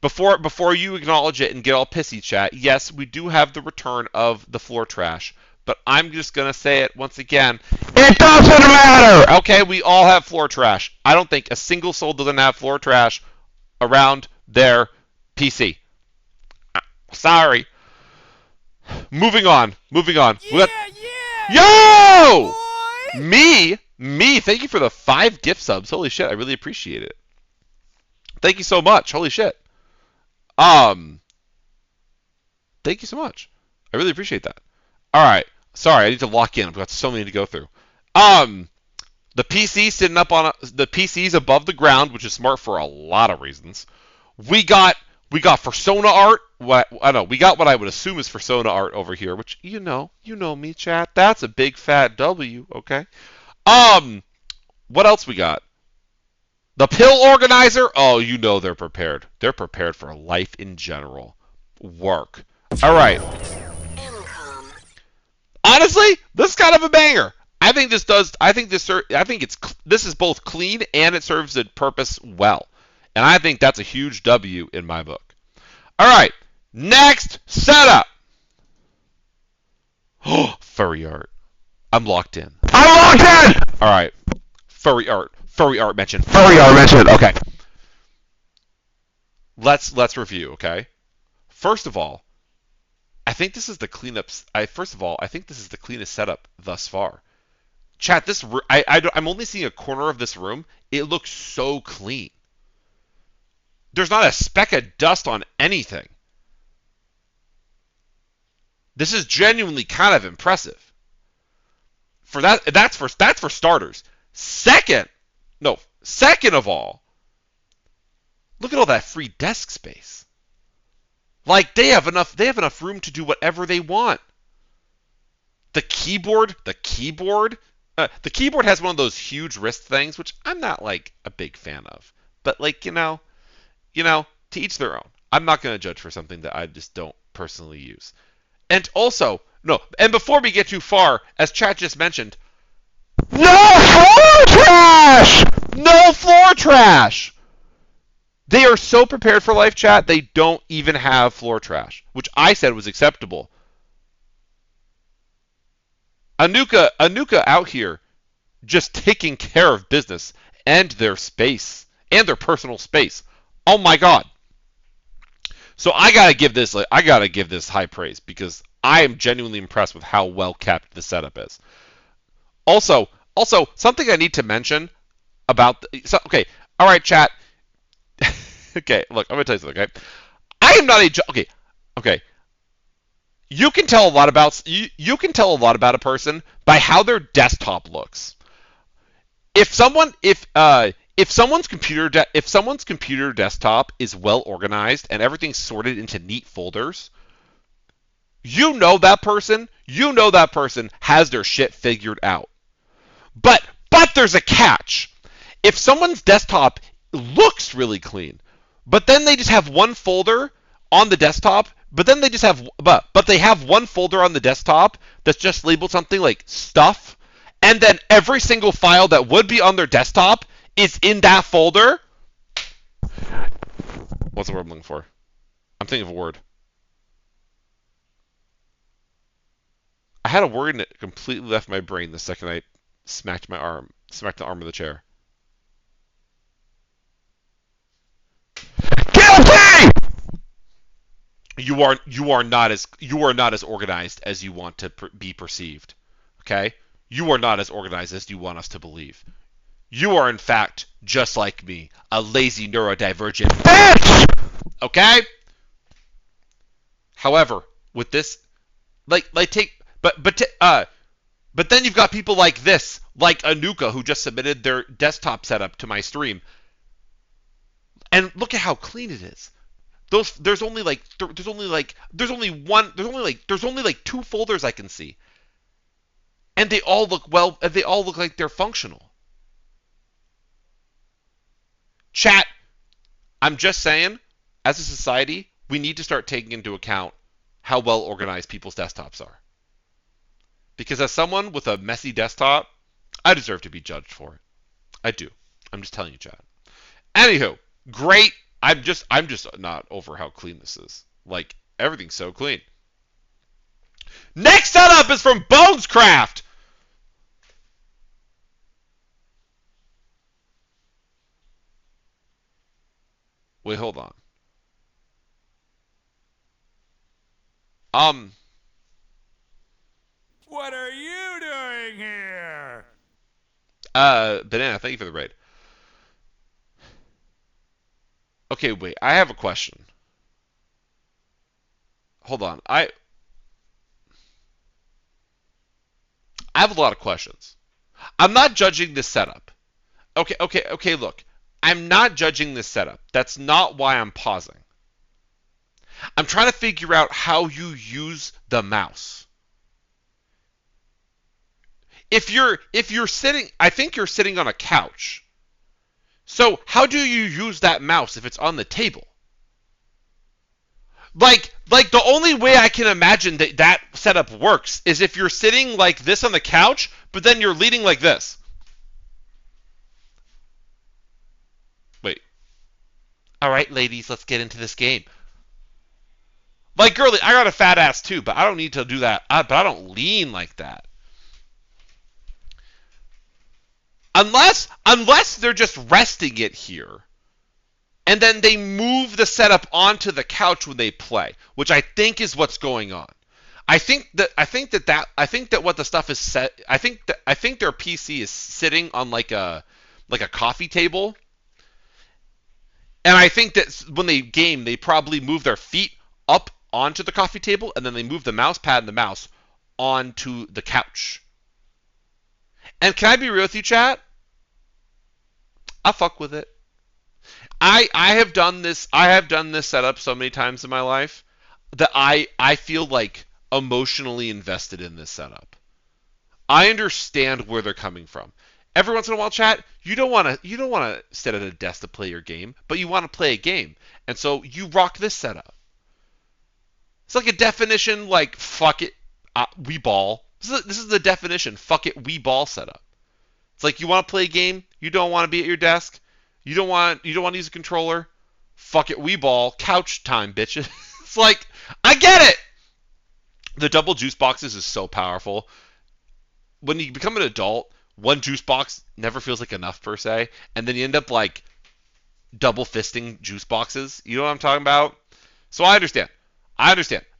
Speaker 2: Before you acknowledge it and get all pissy, chat, yes, we do have the return of the floor trash. But I'm just going to say it once again. It doesn't matter! Okay, we all have floor trash. I don't think a single soul doesn't have floor trash around their PC. Sorry. Moving on.
Speaker 3: Yeah,
Speaker 2: Yo!
Speaker 3: boy!
Speaker 2: Me, thank you for the 5 gift subs. Holy shit, I really appreciate it. Thank you so much. Holy shit. Thank you so much. I really appreciate that. All right. Sorry, I need to lock in. I've got so many to go through. The PC sitting up on the PC's above the ground, which is smart for a lot of reasons. We got Persona art. We got what I would assume is Persona art over here, which you know me, chat. That's a big fat W, okay? What else we got? The pill organizer. Oh, you know they're prepared. They're prepared for life in general. Work. All right. Honestly, this is kind of a banger. I think this is both clean and it serves the purpose well. And I think that's a huge W in my book. All right. Next setup. Oh, furry art. I'm locked in. All right. Furry art mentioned. Okay. Let's review, okay? First of all, I think this is the cleanest setup thus far. Chat, I'm only seeing a corner of this room. It looks so clean. There's not a speck of dust on anything. This is genuinely kind of impressive. That's for starters. Second of all, look at all that free desk space. Like they have enough room to do whatever they want. The keyboard has one of those huge wrist things, which I'm not like a big fan of. But like, you know, to each their own. I'm not going to judge for something that I just don't personally use. And also, before we get too far, as chat just mentioned, no floor trash! They are so prepared for life, chat, they don't even have floor trash, which I said was acceptable. Anuka out here just taking care of business and their space and their personal space. Oh my god. So I gotta give this high praise because I am genuinely impressed with how well kept the setup is. Also, something I need to mention about all right, chat. Okay, look, I'm gonna tell you something. Okay, I am not okay. You can tell a lot about a person by how their desktop looks. If someone's computer desktop is well organized and everything's sorted into neat folders, you know that person has their shit figured out. But there's a catch. If someone's desktop looks really clean, but then they just have one folder on the desktop, but they have one folder on the desktop that's just labeled something like stuff, and then every single file that would be on their desktop is in that folder. What's the word I'm looking for? I'm thinking of a word. I had a word and it completely left my brain the second I smacked the arm of the chair. Guilty! You are not as organized as you want to be perceived. Okay? You are not as organized as you want us to believe. You are, in fact, just like me, a lazy neurodivergent bitch! Okay? However, with this, but then you've got people like this, like Anuka, who just submitted their desktop setup to my stream. And look at how clean it is. There's only like two folders I can see. And they all look like they're functional. Chat, I'm just saying, as a society, we need to start taking into account how well organized people's desktops are. Because as someone with a messy desktop, I deserve to be judged for it. I do. I'm just telling you, chat. Anywho, great. I'm just not over how clean this is. Like, everything's so clean. Next setup is from Bonescraft. Wait, hold on.
Speaker 3: What are you doing here?
Speaker 2: Banana, thank you for the raid. Okay, wait, I have a question. Hold on. I have a lot of questions. I'm not judging this setup. Okay, look. I'm not judging this setup. That's not why I'm pausing. I'm trying to figure out how you use the mouse. If you're sitting, I think you're sitting on a couch. So how do you use that mouse if it's on the table? Like the only way I can imagine that setup works is if you're sitting like this on the couch, but then you're leaning like this. Wait. All right, ladies, let's get into this game. Like, girly, I got a fat ass too, but I don't need to do that. But I don't lean like that. Unless they're just resting it here. And then they move the setup onto the couch when they play, which I think is what's going on. I think that what the stuff is set. I think their PC is sitting on like a coffee table, and I think that when they game, they probably move their feet up onto the coffee table, and then they move the mouse pad and the mouse onto the couch. And can I be real with you, chat? I fuck with it. I have done this setup so many times in my life that I feel like emotionally invested in this setup. I understand where they're coming from. Every once in a while, chat, you don't want to sit at a desk to play your game, but you want to play a game, and so you rock this setup. It's like a definition, like fuck it, we ball. This is the definition, fuck it, we ball setup. It's like you want to play a game, you don't want to be at your desk, you don't want to use a controller. Fuck it, we ball. Couch time, bitches. It's like, I get it. The double juice boxes is so powerful. When you become an adult, one juice box never feels like enough per se, and then you end up like double fisting juice boxes. You know what I'm talking about? So I understand.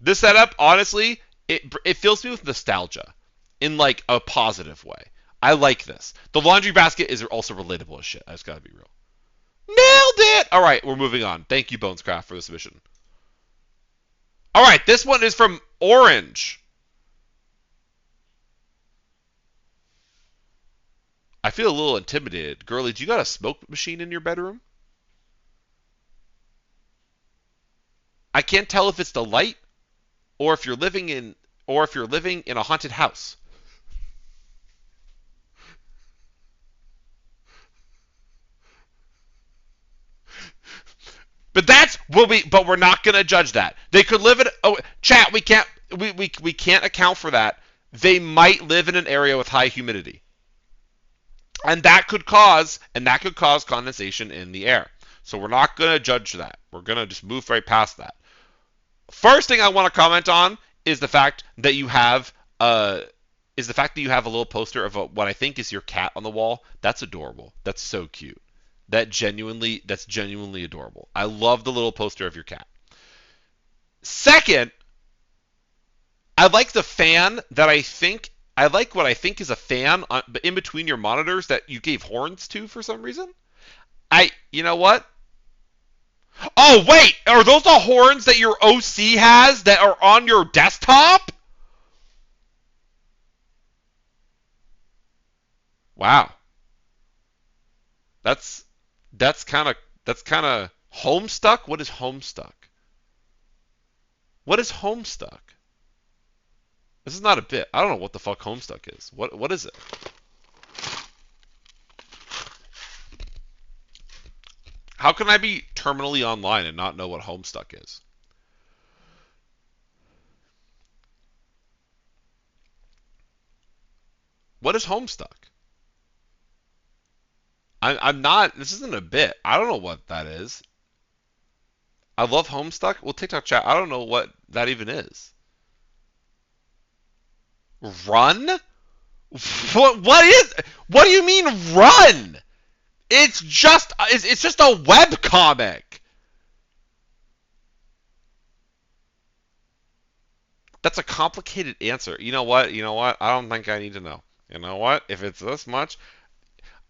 Speaker 2: This setup, honestly, it fills me with nostalgia in like a positive way. I like this. The laundry basket is also relatable as shit. I just gotta be real. Nailed it! All right, we're moving on. Thank you, Bonescraft, for the submission. All right, this one is from Orange. I feel a little intimidated. Girlie, do you got a smoke machine in your bedroom? I can't tell if it's the light or if you're living in a haunted house. But we're not gonna judge that. They could live in chat, we can't account for that. They might live in an area with high humidity. And that could cause condensation in the air. So we're not gonna judge that. We're gonna just move right past that. First thing I want to comment on is the fact that you have a little poster of what I think is your cat on the wall. That's adorable. That's so cute. That's genuinely adorable. I love the little poster of your cat. Second, I like the fan that I think I like what I think is a fan in between your monitors that you gave horns to for some reason. You know what? Oh, wait! Are those the horns that your OC has that are on your desktop? Wow. That's kind of Homestuck? What is Homestuck? What is Homestuck? This is not a bit. I don't know what the fuck Homestuck is. What is it? How can I be terminally online and not know what Homestuck is? What is Homestuck? I'm not. This isn't a bit. I don't know what that is. I love Homestuck. Well, TikTok chat. I don't know what that even is. Run? What do you mean run? It's just a web comic. That's a complicated answer. You know what? I don't think I need to know. You know what? If it's this much,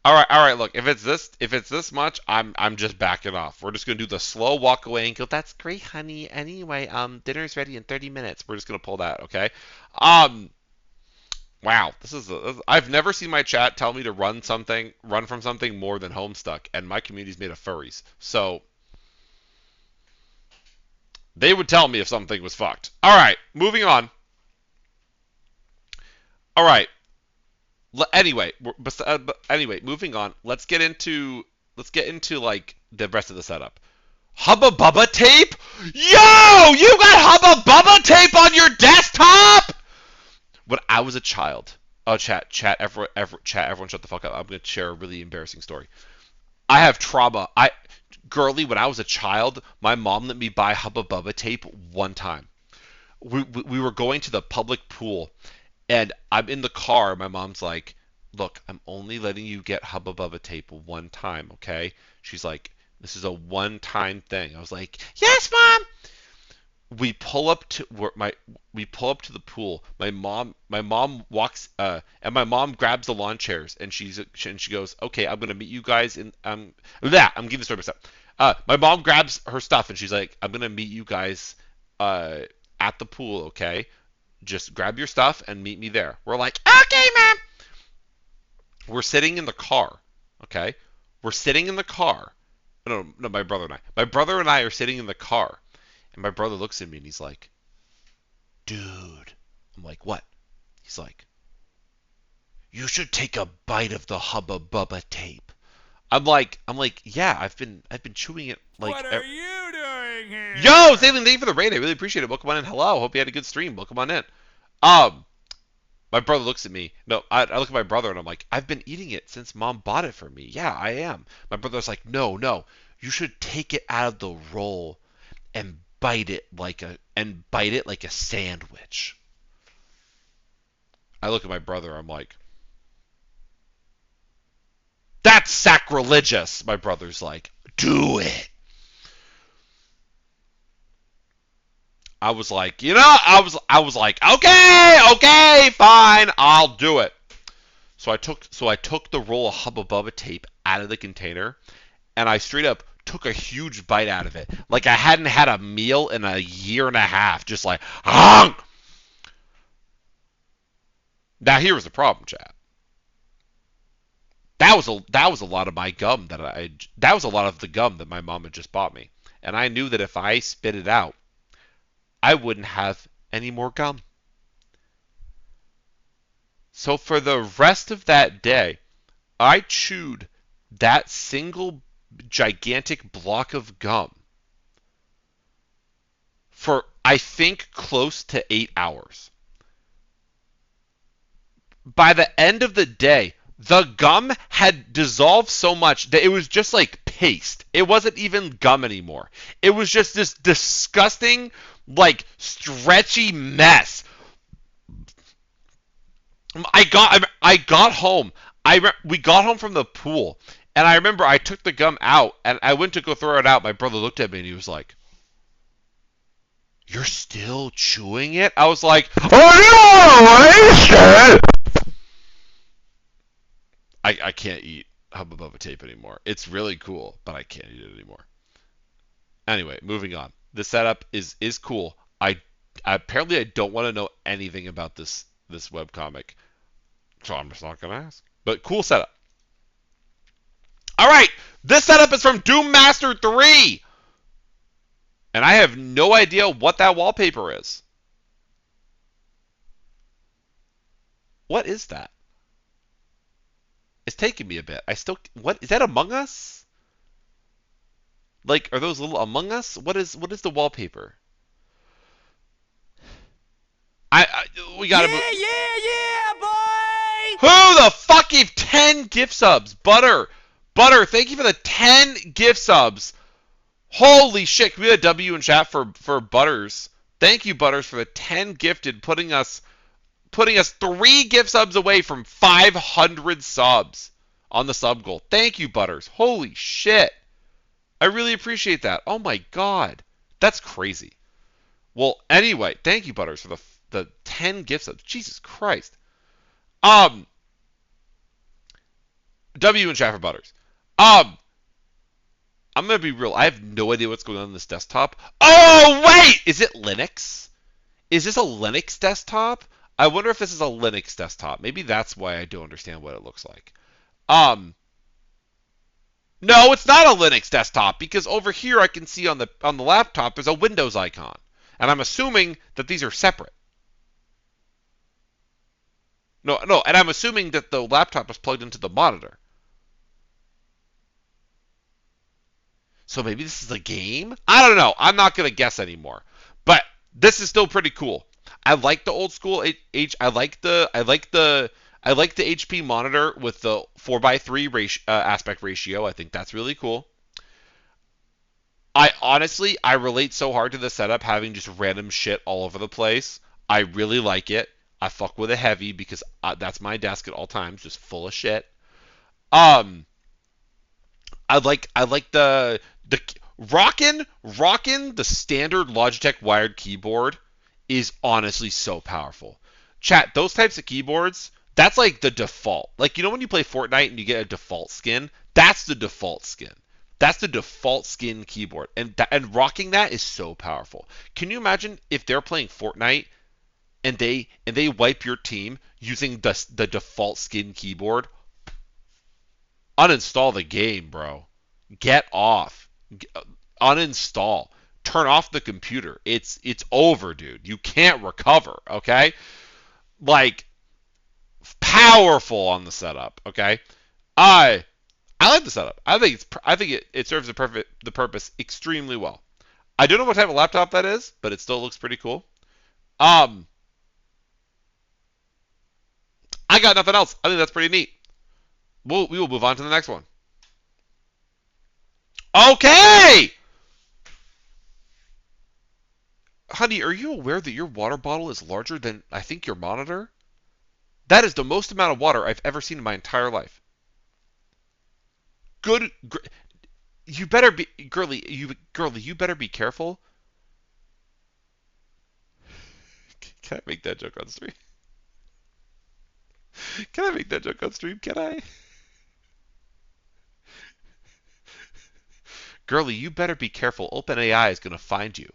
Speaker 2: all right. Look, if it's this much, I'm just backing off. We're just gonna do the slow walk away and go. That's great, honey. Anyway, dinner's ready in 30 minutes. We're just gonna pull that, okay? Wow, I've never seen my chat tell me to run from something more than Homestuck, and my community's made of furries, so they would tell me if something was fucked. All right, moving on. All right. Anyway, moving on. Let's get into like the rest of the setup. Hubba Bubba tape? Yo, you got Hubba Bubba tape on your desktop? When I was a child, chat, everyone shut the fuck up. I'm gonna share a really embarrassing story. I have trauma. When I was a child, my mom let me buy Hubba Bubba tape one time. We were going to the public pool, and I'm in the car. My mom's like, "Look, I'm only letting you get Hubba Bubba tape one time, okay?" She's like, "This is a one-time thing." I was like, "Yes, Mom." We pull up to the pool. My mom walks and my mom grabs the lawn chairs and she goes, "Okay, I'm gonna meet you guys in I'm giving the story myself. My mom grabs her stuff and she's like, "I'm gonna meet you guys at the pool, okay? Just grab your stuff and meet me there." We're like, "Okay, Mom." We're sitting in the car, okay? We're sitting in the car. No, my brother and I. My brother and I are sitting in the car. And my brother looks at me and he's like, "Dude." I'm like, "What?" He's like, "You should take a bite of the Hubba Bubba tape." I'm like, "Yeah, I've been chewing it like."
Speaker 3: What are you doing here?
Speaker 2: Yo, Zaylen, thank you for the raid. I really appreciate it. Welcome on in. Hello. Hope you had a good stream. Welcome on in. My brother looks at me. No, I look at my brother and I'm like, "I've been eating it since Mom bought it for me." "Yeah, I am." My brother's like, No. You should take it out of the roll and bite it like a sandwich." I look at my brother. I'm like, "That's sacrilegious." My brother's like, "Do it." I was like, I was like, okay, fine, I'll do it. So I took the roll of Hubba Bubba tape out of the container, and I straight up took a huge bite out of it, like I hadn't had a meal in a year and a half, just like, honk. Now here was the problem, chat. That was a lot of my gum that was a lot of the gum that my mom had just bought me, and I knew that if I spit it out, I wouldn't have any more gum. So for the rest of that day, I chewed that single gigantic block of gum for, I think, close to 8 hours. By the end of the day, the gum had dissolved so much that it was just like paste. It wasn't even gum anymore. It was just this disgusting, like, stretchy mess. I got home. We got home from the pool, and I remember I took the gum out, and I went to go throw it out. My brother looked at me, and he was like, "You're still chewing it?" I was like, "Oh, you want to waste it?" I can't eat Hubba Bubba tape anymore. It's really cool, but I can't eat it anymore. Anyway, moving on. The setup is cool. Apparently I don't want to know anything about this webcomic, so I'm just not gonna ask. But cool setup. All right, this setup is from Doom Master 3, and I have no idea what that wallpaper is. What is that? It's taking me a bit. What is that, Among Us? Like, are those little Among Us? What is the wallpaper? We gotta move.
Speaker 3: Yeah, boy!
Speaker 2: Who the fuck gave 10 gift subs? Butter, thank you for the 10 gift subs. Holy shit, can we get a W in chat for Butters? Thank you, Butters, for the 10 gifted, putting us 3 gift subs away from 500 subs on the sub goal. Thank you, Butters. Holy shit. I really appreciate that. Oh my god. That's crazy. Well, anyway, thank you, Butters, for the 10 gift subs. Jesus Christ. W in chat for Butters. I'm gonna be real. I have no idea what's going on this desktop. Oh wait, is it Linux? Is this a Linux desktop? I wonder if this is a Linux desktop. Maybe that's why I don't understand what it looks like. No, it's not a Linux desktop because over here I can see on the laptop there's a Windows icon, and I'm assuming that these are separate. No, and I'm assuming that the laptop is plugged into the monitor. So maybe this is a game? I don't know. I'm not going to guess anymore. But this is still pretty cool. I like the old school I like the HP monitor with the 4:3 aspect ratio. I think that's really cool. I relate so hard to the setup, having just random shit all over the place. I really like it. I fuck with it heavy because that's my desk at all times, just full of shit. I like the rockin' the standard Logitech wired keyboard is honestly so powerful. Chat, those types of keyboards, that's like the default. Like, you know when you play Fortnite and you get a default skin? That's the default skin. That's the default skin keyboard. And rocking that is so powerful. Can you imagine if they're playing Fortnite and they wipe your team using the default skin keyboard? Uninstall the game, bro. Get off. Uninstall. Turn off the computer. It's over, dude. You can't recover, okay? Like, powerful on the setup, okay? I like the setup. I think it serves the purpose extremely well. I don't know what type of laptop that is, but it still looks pretty cool. I got nothing else. I think that's pretty neat. We will move on to the next one. Okay! Honey, are you aware that your water bottle is larger than, I think, your monitor? That is the most amount of water I've ever seen in my entire life. You better be, girly, you better be careful. Can I make that joke on stream? Can I make that joke on stream? Can I? Girly, you better be careful. OpenAI is going to find you.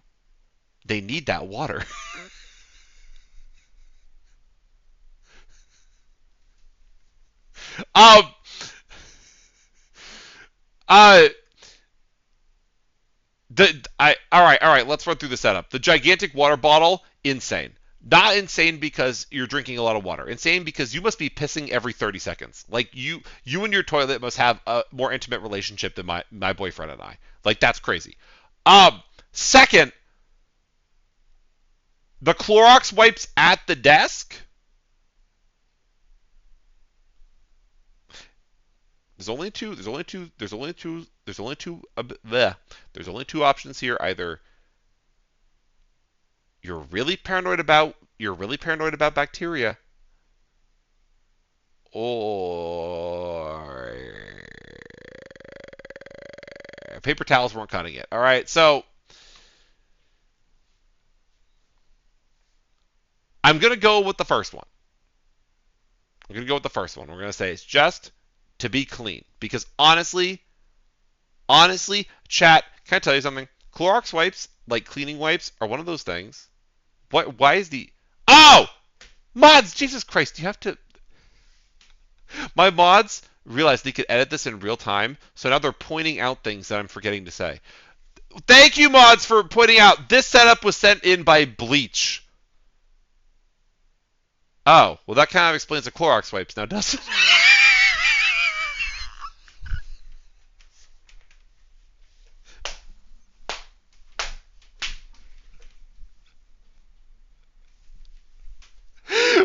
Speaker 2: They need that water. um, uh, all right. Let's run through the setup. The gigantic water bottle, insane. Not insane because you're drinking a lot of water. Insane because you must be pissing every 30 seconds. Like you and your toilet must have a more intimate relationship than my boyfriend and I. Like that's crazy. Second, the Clorox wipes at the desk. There's only two options here. Either you're really paranoid about bacteria, or paper towels weren't cutting it. All right, so I'm gonna go with the first one. We're gonna say it's just to be clean. Because honestly, chat, can I tell you something? Clorox wipes, like cleaning wipes, are one of those things. Why is the... Oh! Mods! Jesus Christ, you have to... My mods realized they could edit this in real time, so now they're pointing out things that I'm forgetting to say. Thank you, mods, for pointing out this setup was sent in by Bleach. Oh, well, that kind of explains the Clorox wipes now, doesn't it?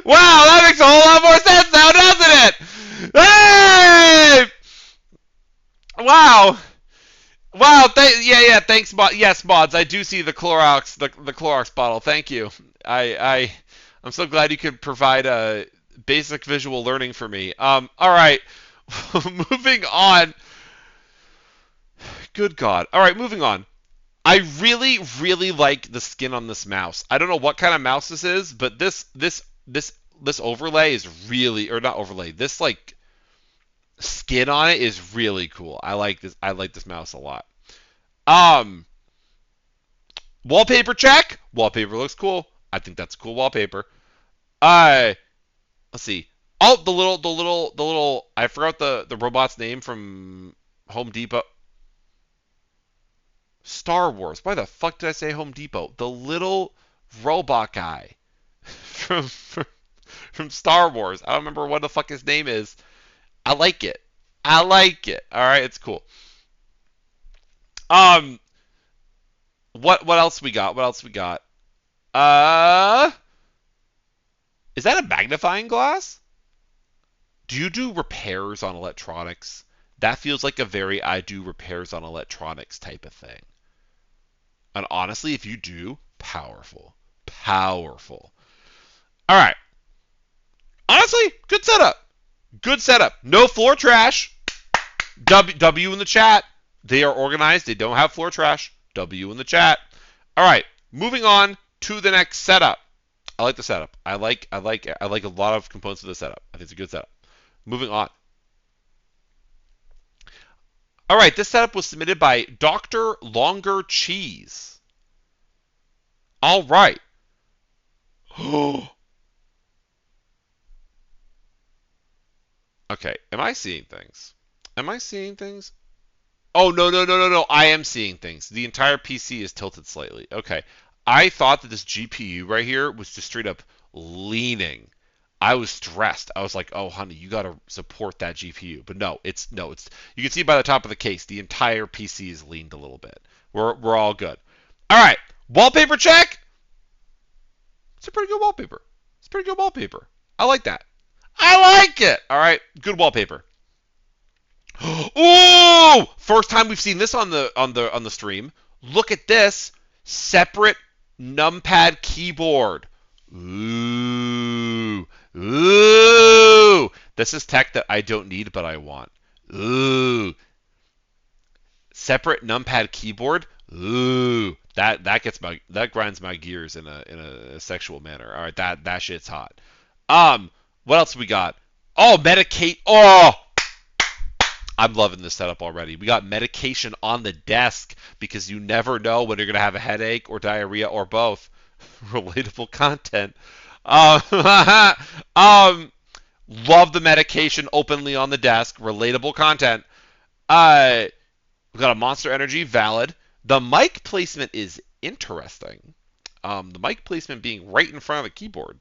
Speaker 2: Wow, that makes a whole lot more sense now, doesn't it? Hey! Wow. Wow, thanks, yes, mods. I do see the Clorox bottle. Thank you. I'm so glad you could provide a basic visual learning for me. All right, moving on. Good God. All right, moving on. I really, really like the skin on this mouse. I don't know what kind of mouse this is, but this overlay is really, or not overlay. This like skin on it is really cool. I like this. I like this mouse a lot. Wallpaper check. Wallpaper looks cool. I think that's cool wallpaper. Let's see. Oh, the little. I forgot the robot's name from Home Depot. Star Wars. Why the fuck did I say Home Depot? The little robot guy from Star Wars. I don't remember what the fuck his name is. I like it. All right, it's cool. What else we got? Is that a magnifying glass? Do you do repairs on electronics? That feels like a very I do repairs on electronics type of thing. And honestly, if you do, powerful. All right. Honestly, good setup. No floor trash. W in the chat. They are organized. They don't have floor trash. W in the chat. All right. Moving on to the next setup. I like the setup. I like a lot of components of the setup. I think it's a good setup. Moving on. All right. This setup was submitted by Dr. Longer Cheese. All right. Okay. Am I seeing things? Oh, no. I am seeing things. The entire PC is tilted slightly. Okay. I thought that this GPU right here was just straight up leaning. I was stressed. I was like, "Oh, honey, you got to support that GPU." But no, it's you can see by the top of the case, the entire PC is leaned a little bit. We're all good. All right. Wallpaper check. It's a pretty good wallpaper. I like that. I like it. All right. Good wallpaper. Ooh! First time we've seen this on the stream. Look at this. Separate numpad keyboard. Ooh. This is tech that I don't need, but I want. Ooh. Separate numpad keyboard. Ooh. That grinds my gears in a sexual manner. All right, that shit's hot. What else we got? Oh, medicate. Oh, I'm loving this setup already. We got medication on the desk because you never know when you're going to have a headache or diarrhea or both. Relatable content. Love the medication openly on the desk. Relatable content. We got a Monster Energy, valid. The mic placement is interesting. The mic placement being right in front of the keyboard.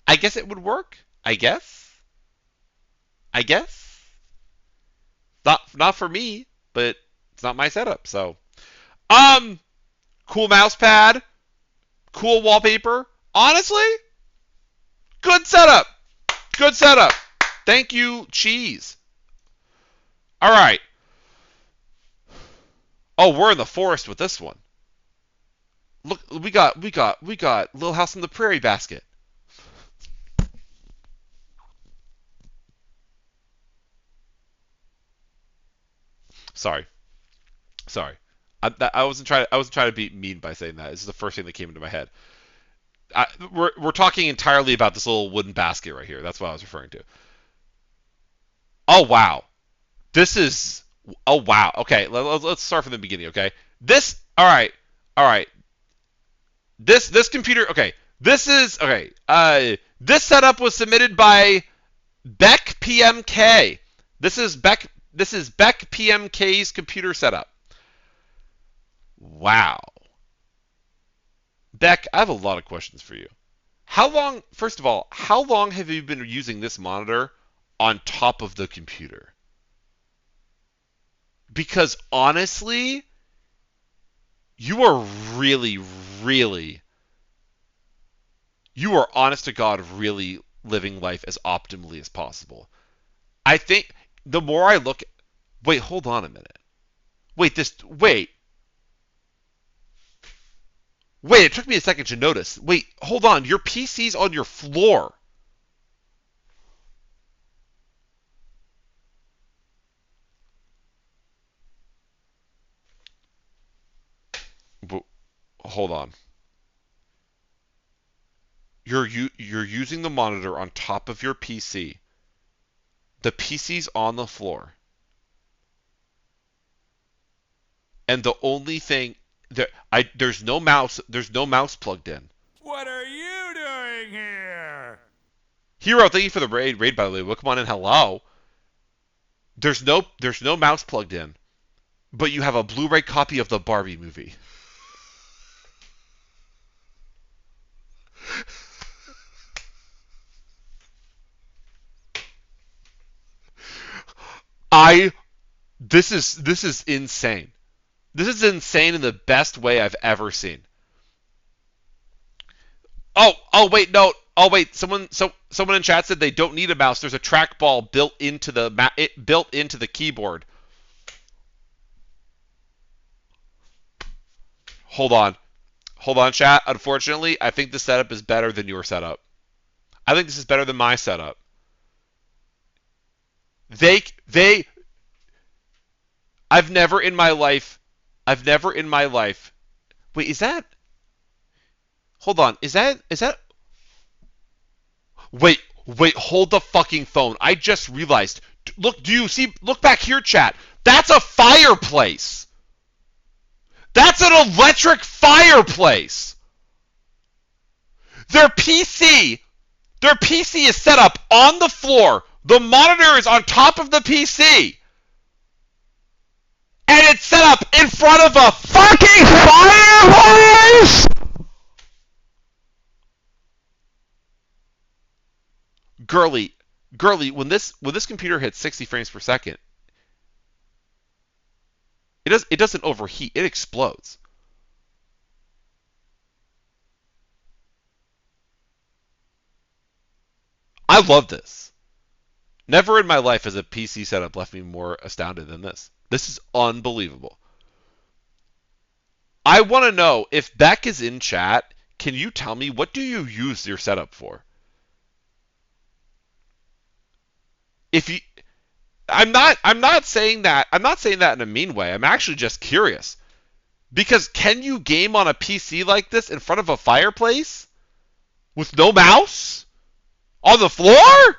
Speaker 2: I guess it would work. I guess. Not for me, but it's not my setup. So, cool mouse pad, cool wallpaper. Honestly, good setup. Thank you, cheese. All right. Oh, we're in the forest with this one. Look, we got Little House on the Prairie basket. Sorry. I wasn't trying to be mean by saying that. This is the first thing that came into my head. we're talking entirely about this little wooden basket right here. That's what I was referring to. Oh wow, this is. Oh wow. Okay, let's start from the beginning. Okay, this. All right. All right. This computer. Okay. This is okay. This setup was submitted by Beck PMK. This is Beck. This is Beck PMK's computer setup. Wow. Beck, I have a lot of questions for you. How long, first of all, how long have you been using this monitor on top of the computer? Because honestly, you are really, really, you are honest to God really living life as optimally as possible. I think the more I look, wait, hold on a minute. Wait, it took me a second to notice. Wait, hold on, your PC's on your floor. Hold on. You're using the monitor on top of your PC. The PC's on the floor. And the only thing there's no mouse plugged in.
Speaker 3: What are you doing here?
Speaker 2: Hero, thank you for the raid by the way. Welcome on in, hello. There's no mouse plugged in. But you have a Blu-ray copy of the Barbie movie. This is insane. This is insane in the best way I've ever seen. Oh wait, no. Oh wait, someone in chat said they don't need a mouse. There's a trackball built into the keyboard. Hold on, chat. Unfortunately, I think the setup is better than your setup. I think this is better than my setup. I've never in my life. Wait, is that? Hold on, is that? Wait, hold the fucking phone. I just realized. Look, do you see? Look back here, chat. That's a fireplace. That's an electric fireplace. Their PC is set up on the floor. The monitor is on top of the PC. And it's set up in front of a fucking fireplace! Girly, when this computer hits 60 frames per second, it doesn't overheat, it explodes. I love this. Never in my life has a PC setup left me more astounded than this. This is unbelievable. I want to know if Beck is in chat, can you tell me what do you use your setup for? I'm not saying that in a mean way. I'm actually just curious. Because can you game on a PC like this in front of a fireplace? With no mouse? On the floor?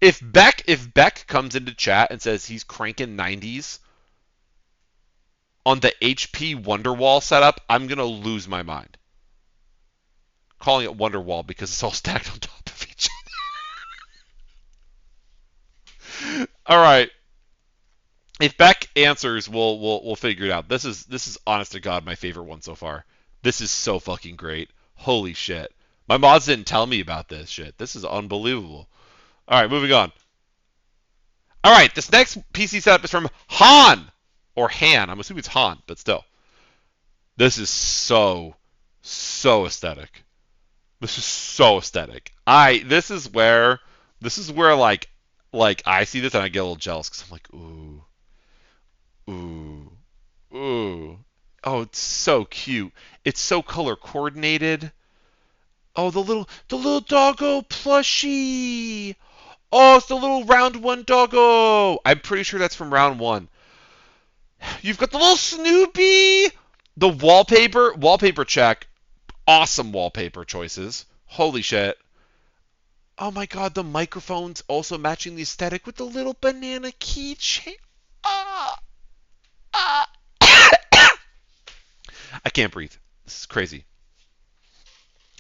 Speaker 2: If Beck comes into chat and says he's cranking 90s on the HP Wonderwall setup, I'm going to lose my mind. Calling it Wonderwall because it's all stacked on top of each other. All right. If Beck answers, we'll figure it out. This is honest to God my favorite one so far. This is so fucking great. Holy shit. My mods didn't tell me about this shit. This is unbelievable. All right, moving on. All right, this next PC setup is from Han or Han. I'm assuming it's Han, but still. This is so aesthetic. This is so aesthetic. This is where like I see this and I get a little jealous because I'm like, ooh. Oh, it's so cute. It's so color coordinated. Oh, the little doggo plushie. Oh, it's the little round one doggo. I'm pretty sure that's from round one. You've got the little Snoopy. The wallpaper check. Awesome wallpaper choices. Holy shit. Oh my god, the microphone's also matching the aesthetic with the little banana keychain. Ah, ah. I can't breathe. This is crazy.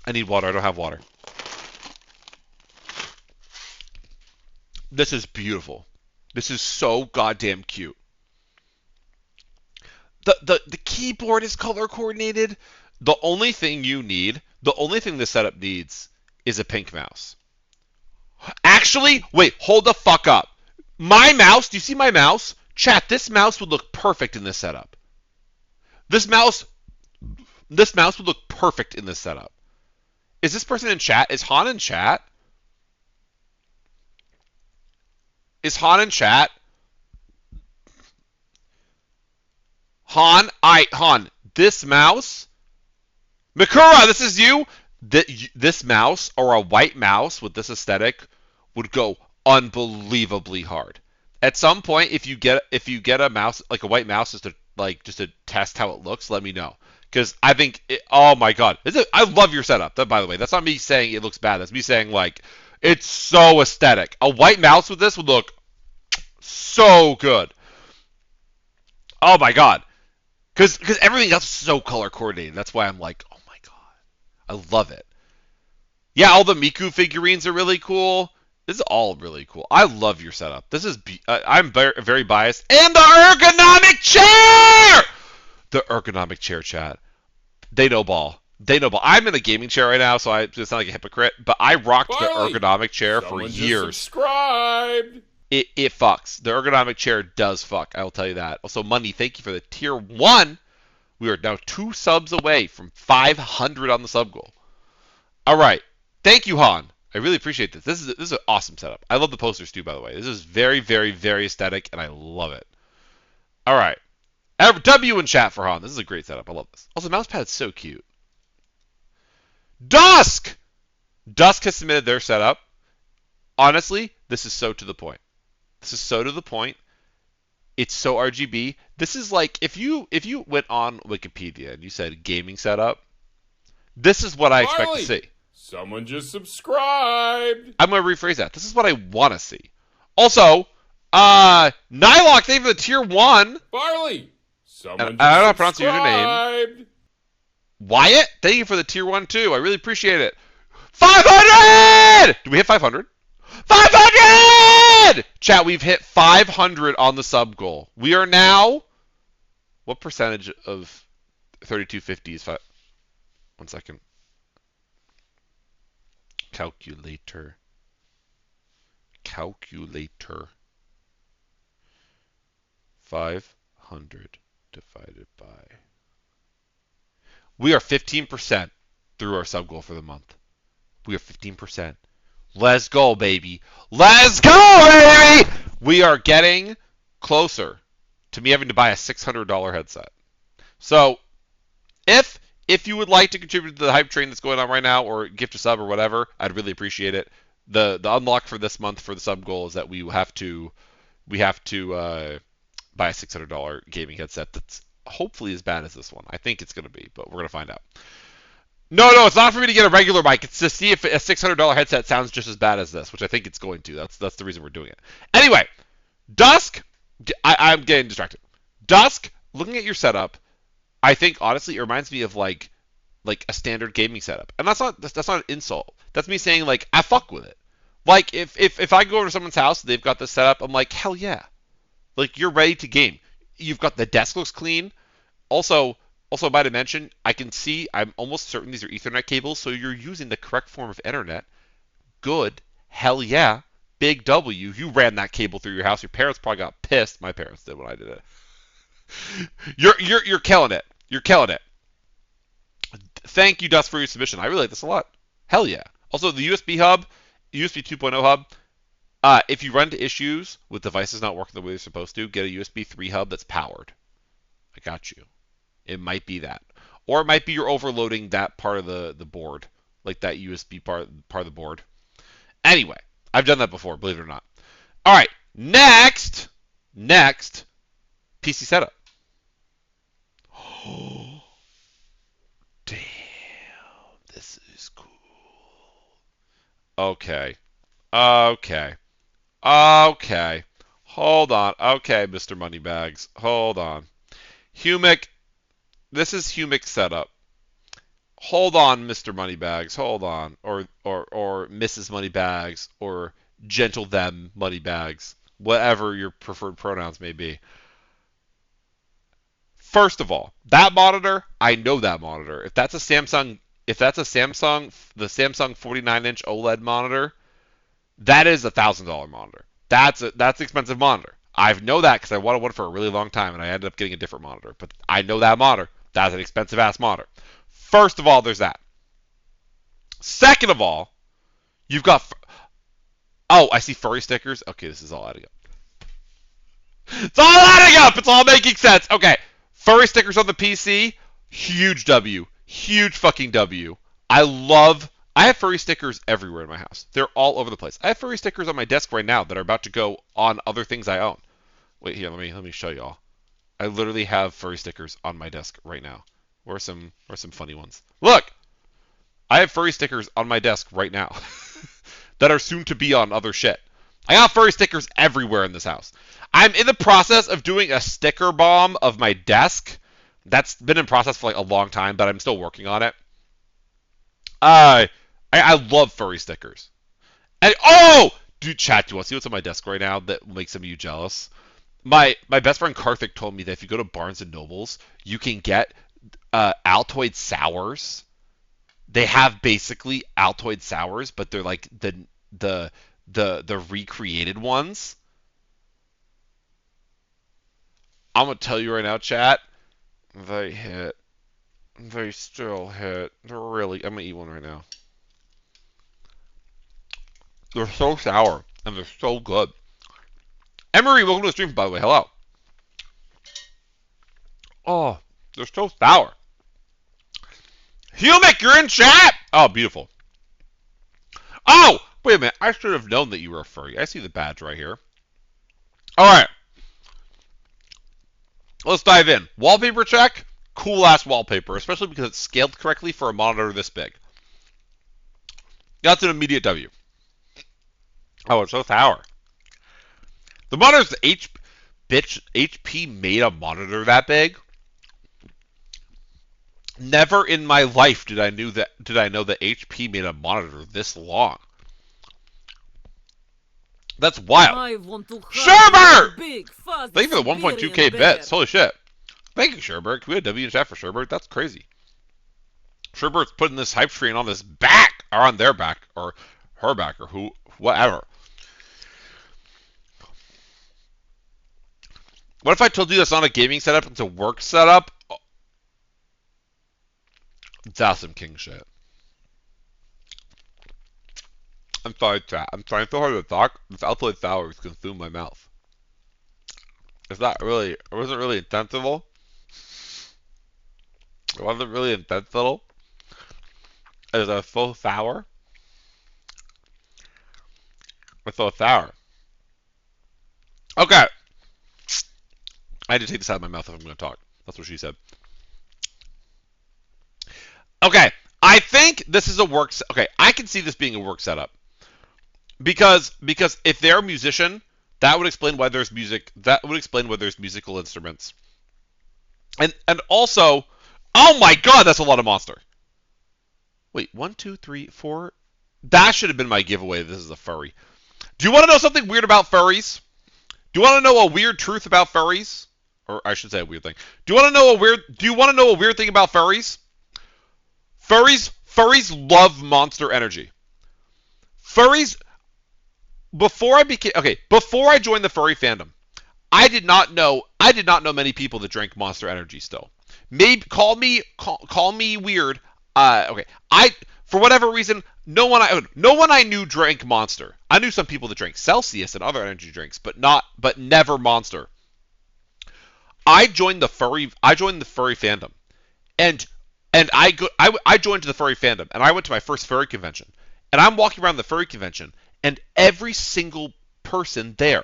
Speaker 2: I need water. I don't have water. This is beautiful. This is so goddamn cute. The keyboard is color coordinated. The only thing this setup needs is a pink mouse. Actually, wait, hold the fuck up. My mouse, do you see my mouse? Chat, this mouse would look perfect in this setup. This mouse would look perfect in this setup. Is this person in chat? Is Han in chat? Is Han in chat? Han, this mouse, Mikura, this is you. This mouse or a white mouse with this aesthetic would go unbelievably hard. At some point, if you get a mouse like a white mouse just to test how it looks, let me know. Because I think, oh my god, I love your setup. By the way, that's not me saying it looks bad. That's me saying like it's so aesthetic. A white mouse with this would look so good. Oh my god. Because everything else is so color coordinated. That's why I'm like, oh my god, I love it. Yeah, all the Miku figurines are really cool. This is all really cool. I love your setup. This is I'm very biased. And the ergonomic chair. The ergonomic chair, chat. They know ball. They know ball. I'm in a gaming chair right now, so it's not like a hypocrite. But I rocked the ergonomic chair for years.
Speaker 3: Subscribed.
Speaker 2: It fucks. The ergonomic chair does fuck. I will tell you that. Also, Money, thank you for the tier 1. We are now 2 subs away from 500 on the sub goal. All right. Thank you, Han. I really appreciate this. This is an awesome setup. I love the posters too, by the way. This is very, very, very aesthetic, and I love it. All right. W in chat for Han. This is a great setup. I love this. Also, the mouse pad is so cute. Dusk! Dusk has submitted their setup. Honestly, this is so to the point. This is so to the point. It's so RGB. This is like if you went on Wikipedia and you said gaming setup, this is what I expect to see.
Speaker 3: Someone just subscribed.
Speaker 2: I'm gonna rephrase that. This is what I want to see. Also, Nylock, thank you for the tier 1.
Speaker 3: Barley. Someone
Speaker 2: I don't know how to
Speaker 3: just
Speaker 2: pronounce your username. Wyatt, thank you for the tier 1 too. I really appreciate it. 500! Did we hit 500? 500! Chat, we've hit 500 on the sub goal. We are now... What percentage of 3250 is 5? 1 second. Calculator. 500 divided by... We are 15% through our sub goal for the month. We are 15%. Let's go, baby. Let's go, baby! We are getting closer to me having to buy a $600 headset. So, if you would like to contribute to the hype train that's going on right now, or gift a sub or whatever, I'd really appreciate it. The unlock for this month for the sub goal is that we have to buy a $600 gaming headset that's hopefully as bad as this one. I think it's going to be, but we're going to find out. No, it's not for me to get a regular mic. It's to see if a $600 headset sounds just as bad as this, which I think it's going to. That's the reason we're doing it. Anyway, Dusk, I'm getting distracted. Dusk, looking at your setup, I think honestly it reminds me of like a standard gaming setup, and that's not an insult. That's me saying like I fuck with it. Like if I go over to someone's house, they've got this setup, I'm like hell yeah, like you're ready to game. You've got the desk looks clean. Also, by dimension, I'm almost certain these are Ethernet cables, so you're using the correct form of internet. Good. Hell yeah. Big W. You ran that cable through your house. Your parents probably got pissed. My parents did when I did it. You're killing it. You're killing it. Thank you, Dust, for your submission. I really like this a lot. Hell yeah. Also, the USB hub, USB 2.0 hub, if you run into issues with devices not working the way they're supposed to, get a USB 3 hub that's powered. I got you. It might be that. Or it might be you're overloading that part of the board, like that USB part of the board. Anyway, I've done that before, believe it or not. All right, next, PC setup. Okay. Okay. Okay. Hold on. Okay, Mr. Moneybags. Hold on. Humic. This is Humic setup. Hold on, Mr. Moneybags. Hold on. Or Mrs. Moneybags. Or Gentle Them Moneybags. Whatever your preferred pronouns may be. First of all, that monitor, I know that monitor. If that's a Samsung, the Samsung 49-inch OLED monitor, that is $1,000 monitor. That's an expensive monitor. I know that because I wanted one for a really long time, and I ended up getting a different monitor. But I know that monitor. That's an expensive ass monitor. First of all, there's that. Second of all, you've got. Oh, I see furry stickers. Okay, this is all adding up. It's all adding up. It's all making sense. Okay, furry stickers on the PC. Huge W. Huge fucking W. I have furry stickers everywhere in my house. They're all over the place. I have furry stickers on my desk right now that are about to go on other things I own. Wait here, let me show y'all. I literally have furry stickers on my desk right now. Or some funny ones. Look! I have furry stickers on my desk right now that are soon to be on other shit. I got furry stickers everywhere in this house. I'm in the process of doing a sticker bomb of my desk. That's been in process for like a long time, but I'm still working on it. I love furry stickers. And oh, dude, chat. Do you want to see what's on my desk right now that makes some of you jealous? My best friend Karthik told me that if you go to Barnes and Nobles, you can get Altoid sours. They have basically Altoid sours, but they're like the recreated ones. I'm gonna tell you right now, chat. They hit. They still hit. They're really. I'm gonna eat one right now. They're so sour, and they're so good. Emery, welcome to the stream, by the way. Hello. Oh, they're so sour. Humic, you're in chat! Oh, beautiful. Oh, wait a minute. I should have known that you were a furry. I see the badge right here. Alright. Let's dive in. Wallpaper check. Cool-ass wallpaper, especially because it's scaled correctly for a monitor this big. That's an immediate W. Oh, it's so sour. The monitor's HP made a monitor that big. Never in my life did I know that HP made a monitor this long. That's wild. Sherbert! Thank you for the 1.2k bits. Holy shit. Thank you, Sherbert. Can we have W in chat for Sherbert? That's crazy. Sherbert's putting this hype train on this back, or on their back, or her back, or whatever. What if I told you that's not a gaming setup, it's a work setup? That's some king shit. I'm sorry, chat. I'm trying so hard to talk. This Altoid sour is consuming my mouth. It wasn't really intentional. It wasn't really intentional. It was so sour. It's so sour. Okay. I had to take this out of my mouth if I'm going to talk. That's what she said. Okay. I think this is a work. Okay, I can see this being a work setup. Because if they're a musician, that would explain why there's music. That would explain why there's musical instruments. And also, oh my god, that's a lot of monster. Wait, 1, 2, 3, 4. That should have been my giveaway. This is a furry. Do you want to know something weird about furries? Do you want to know a weird truth about furries? Or I should say a weird thing. Do you want to know a weird thing about furries? Furries love Monster Energy. Furries. Before I joined the furry fandom, I did not know many people that drank Monster Energy still. Maybe call me weird. Okay. For whatever reason, no one I knew drank Monster. I knew some people that drank Celsius and other energy drinks, but never Monster. I joined the furry fandom. And I joined the furry fandom, and I went to my first furry convention. And I'm walking around the furry convention, and every single person there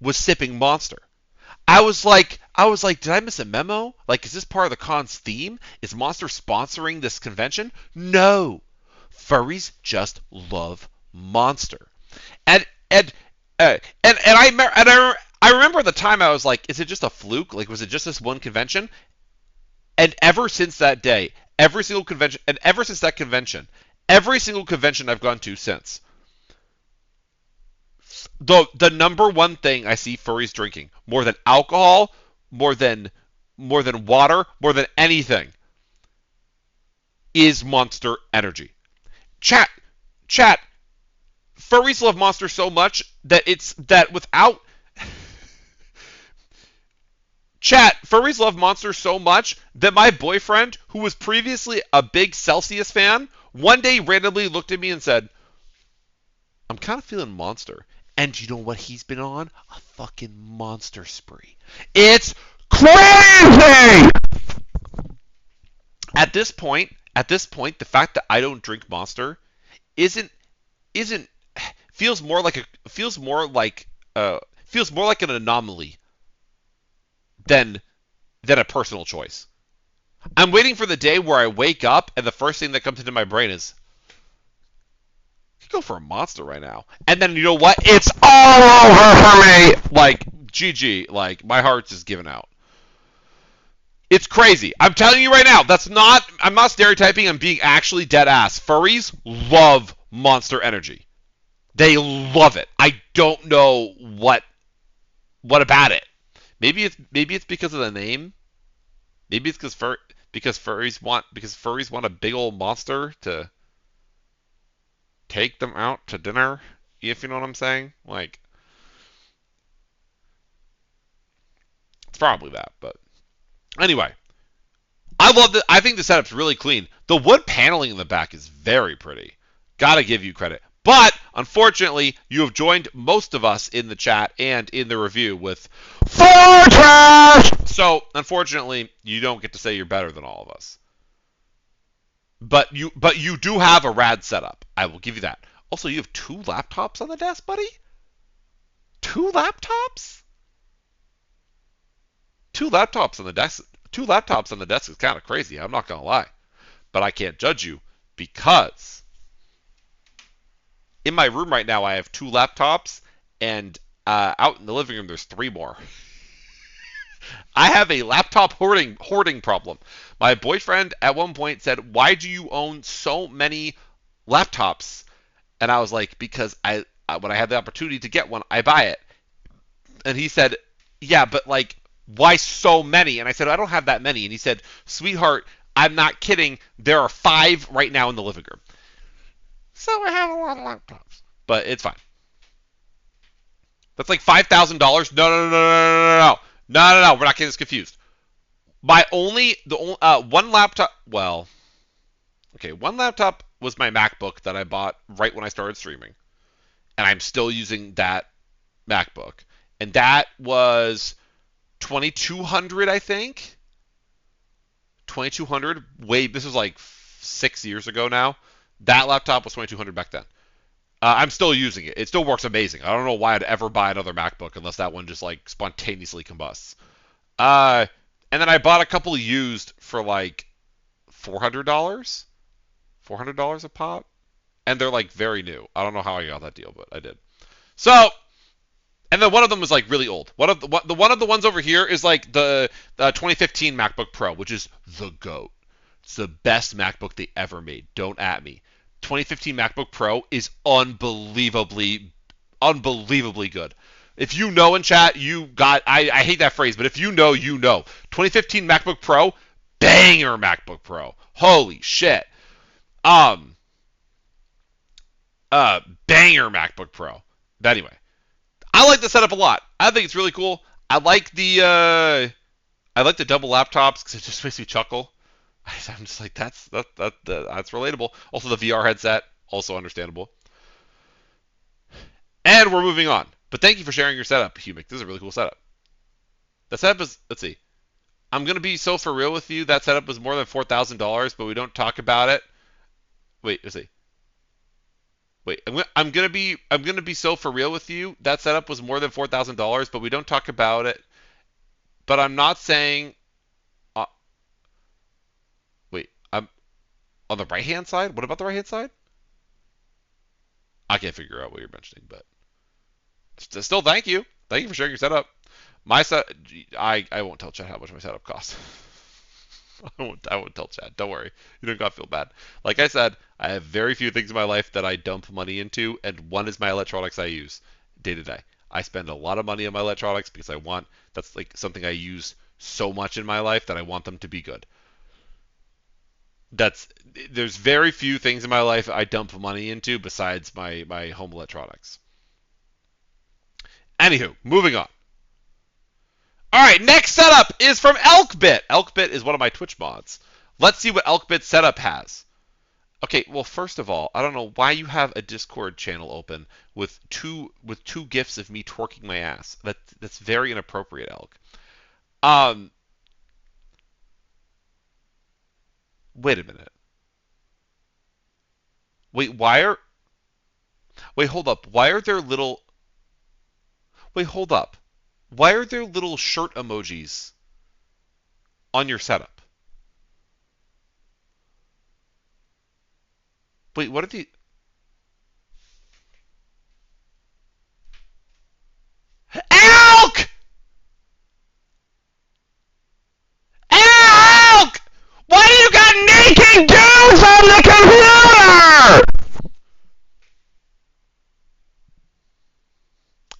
Speaker 2: was sipping Monster. I was like, did I miss a memo? Like, is this part of the con's theme? Is Monster sponsoring this convention? No. Furries just love monster. And I remember at the time I was like, is it just a fluke? Like, was it just this one convention? And ever since that day, every single convention, and ever since that convention, every single convention I've gone to since, the number one thing I see furries drinking more than alcohol, more than water, more than anything, is Monster Energy. Chat, chat. Furries love Monster so much that without chat, furries love Monster so much that my boyfriend, who was previously a big Celsius fan, one day randomly looked at me and said, "I'm kind of feeling Monster." And you know what he's been on? A fucking Monster spree. It's crazy! At this point, the fact that I don't drink Monster isn't feels more like an anomaly than a personal choice. I'm waiting for the day where I wake up and the first thing that comes into my brain is, I could go for a Monster right now. And then you know what? It's all over for me. Like, GG. Like, my heart's just giving out. It's crazy. I'm telling you right now, I'm not stereotyping, I'm being actually dead ass. Furries love Monster Energy. They love it. I don't know what about it. Maybe it's because of the name. Maybe it's because furries want a big old monster to take them out to dinner, if you know what I'm saying. Like, it's probably that, but anyway, I love it. I think the setup's really clean. The wood paneling in the back is very pretty. Gotta give you credit. But, unfortunately, you have joined most of us in the chat and in the review with fur trash! So, unfortunately, you don't get to say you're better than all of us. But you do have a rad setup. I will give you that. Also, you have 2 laptops on the desk, buddy? 2 laptops? 2 laptops on the desk. 2 laptops on the desk is kind of crazy. I'm not gonna lie. But I can't judge you because in my room right now, I have 2 laptops, and out in the living room, there's 3 more. I have a laptop hoarding problem. My boyfriend at one point said, "Why do you own so many laptops?" And I was like, "Because when I have the opportunity to get one, I buy it." And he said, "Yeah, but like, why so many?" And I said, "I don't have that many." And he said, "Sweetheart, I'm not kidding. There are 5 right now in the living room." So I have a lot of laptops, but it's fine. That's like $5,000. No. We're not getting this confused. One laptop. Well, okay, one laptop was my MacBook that I bought right when I started streaming, and I'm still using that MacBook, and that was 2,200, I think. 2,200. This was like 6 years ago now. That laptop was 2,200 back then. I'm still using it. It still works amazing. I don't know why I'd ever buy another MacBook unless that one just like spontaneously combusts. And then I bought a couple used for like $400, $400 a pop, and they're like very new. I don't know how I got that deal, but I did. So, and then one of them was like really old. One of the ones over here is like the 2015 MacBook Pro, which is the GOAT. It's the best MacBook they ever made. Don't at me. 2015 MacBook Pro is unbelievably good. If you know in chat, you got, I hate that phrase, but if you know, you know. 2015 MacBook Pro, banger MacBook Pro. Holy shit. Banger MacBook Pro. But anyway, I like the setup a lot. I think it's really cool. I like the double laptops because it just makes me chuckle. I'm just like, that's relatable. Also, the VR headset, also understandable. And we're moving on. But thank you for sharing your setup, Humic. This is a really cool setup. The setup is, let's see. I'm gonna be so for real with you. That setup was more than $4,000, but we don't talk about it. Wait, let's see. Wait, I'm gonna be so for real with you. That setup was more than $4,000, but we don't talk about it. But I'm not saying. Wait, I'm on the right hand side. What about the right hand side? I can't figure out what you're mentioning, but still, thank you. Thank you for sharing your setup. My set, I won't tell chat how much my setup costs. I won't tell chat. Don't worry. You don't gotta feel bad. Like I said, I have very few things in my life that I dump money into, and one is my electronics I use day to day. I spend a lot of money on my electronics because that's like something I use so much in my life that I want them to be good. There's very few things in my life I dump money into besides my home electronics. Anywho, moving on. All right, next setup is from Elkbit. Elkbit is one of my Twitch mods. Let's see what Elkbit's setup has. Okay, well, first of all, I don't know why you have a Discord channel open with two gifs of me twerking my ass. That's very inappropriate, Elk. Wait a minute. Wait, hold up. Why are there little... Wait, hold up. Why are there little shirt emojis on your setup? Wait, what are the... Elk! Elk! Why do you got naked dudes on the computer?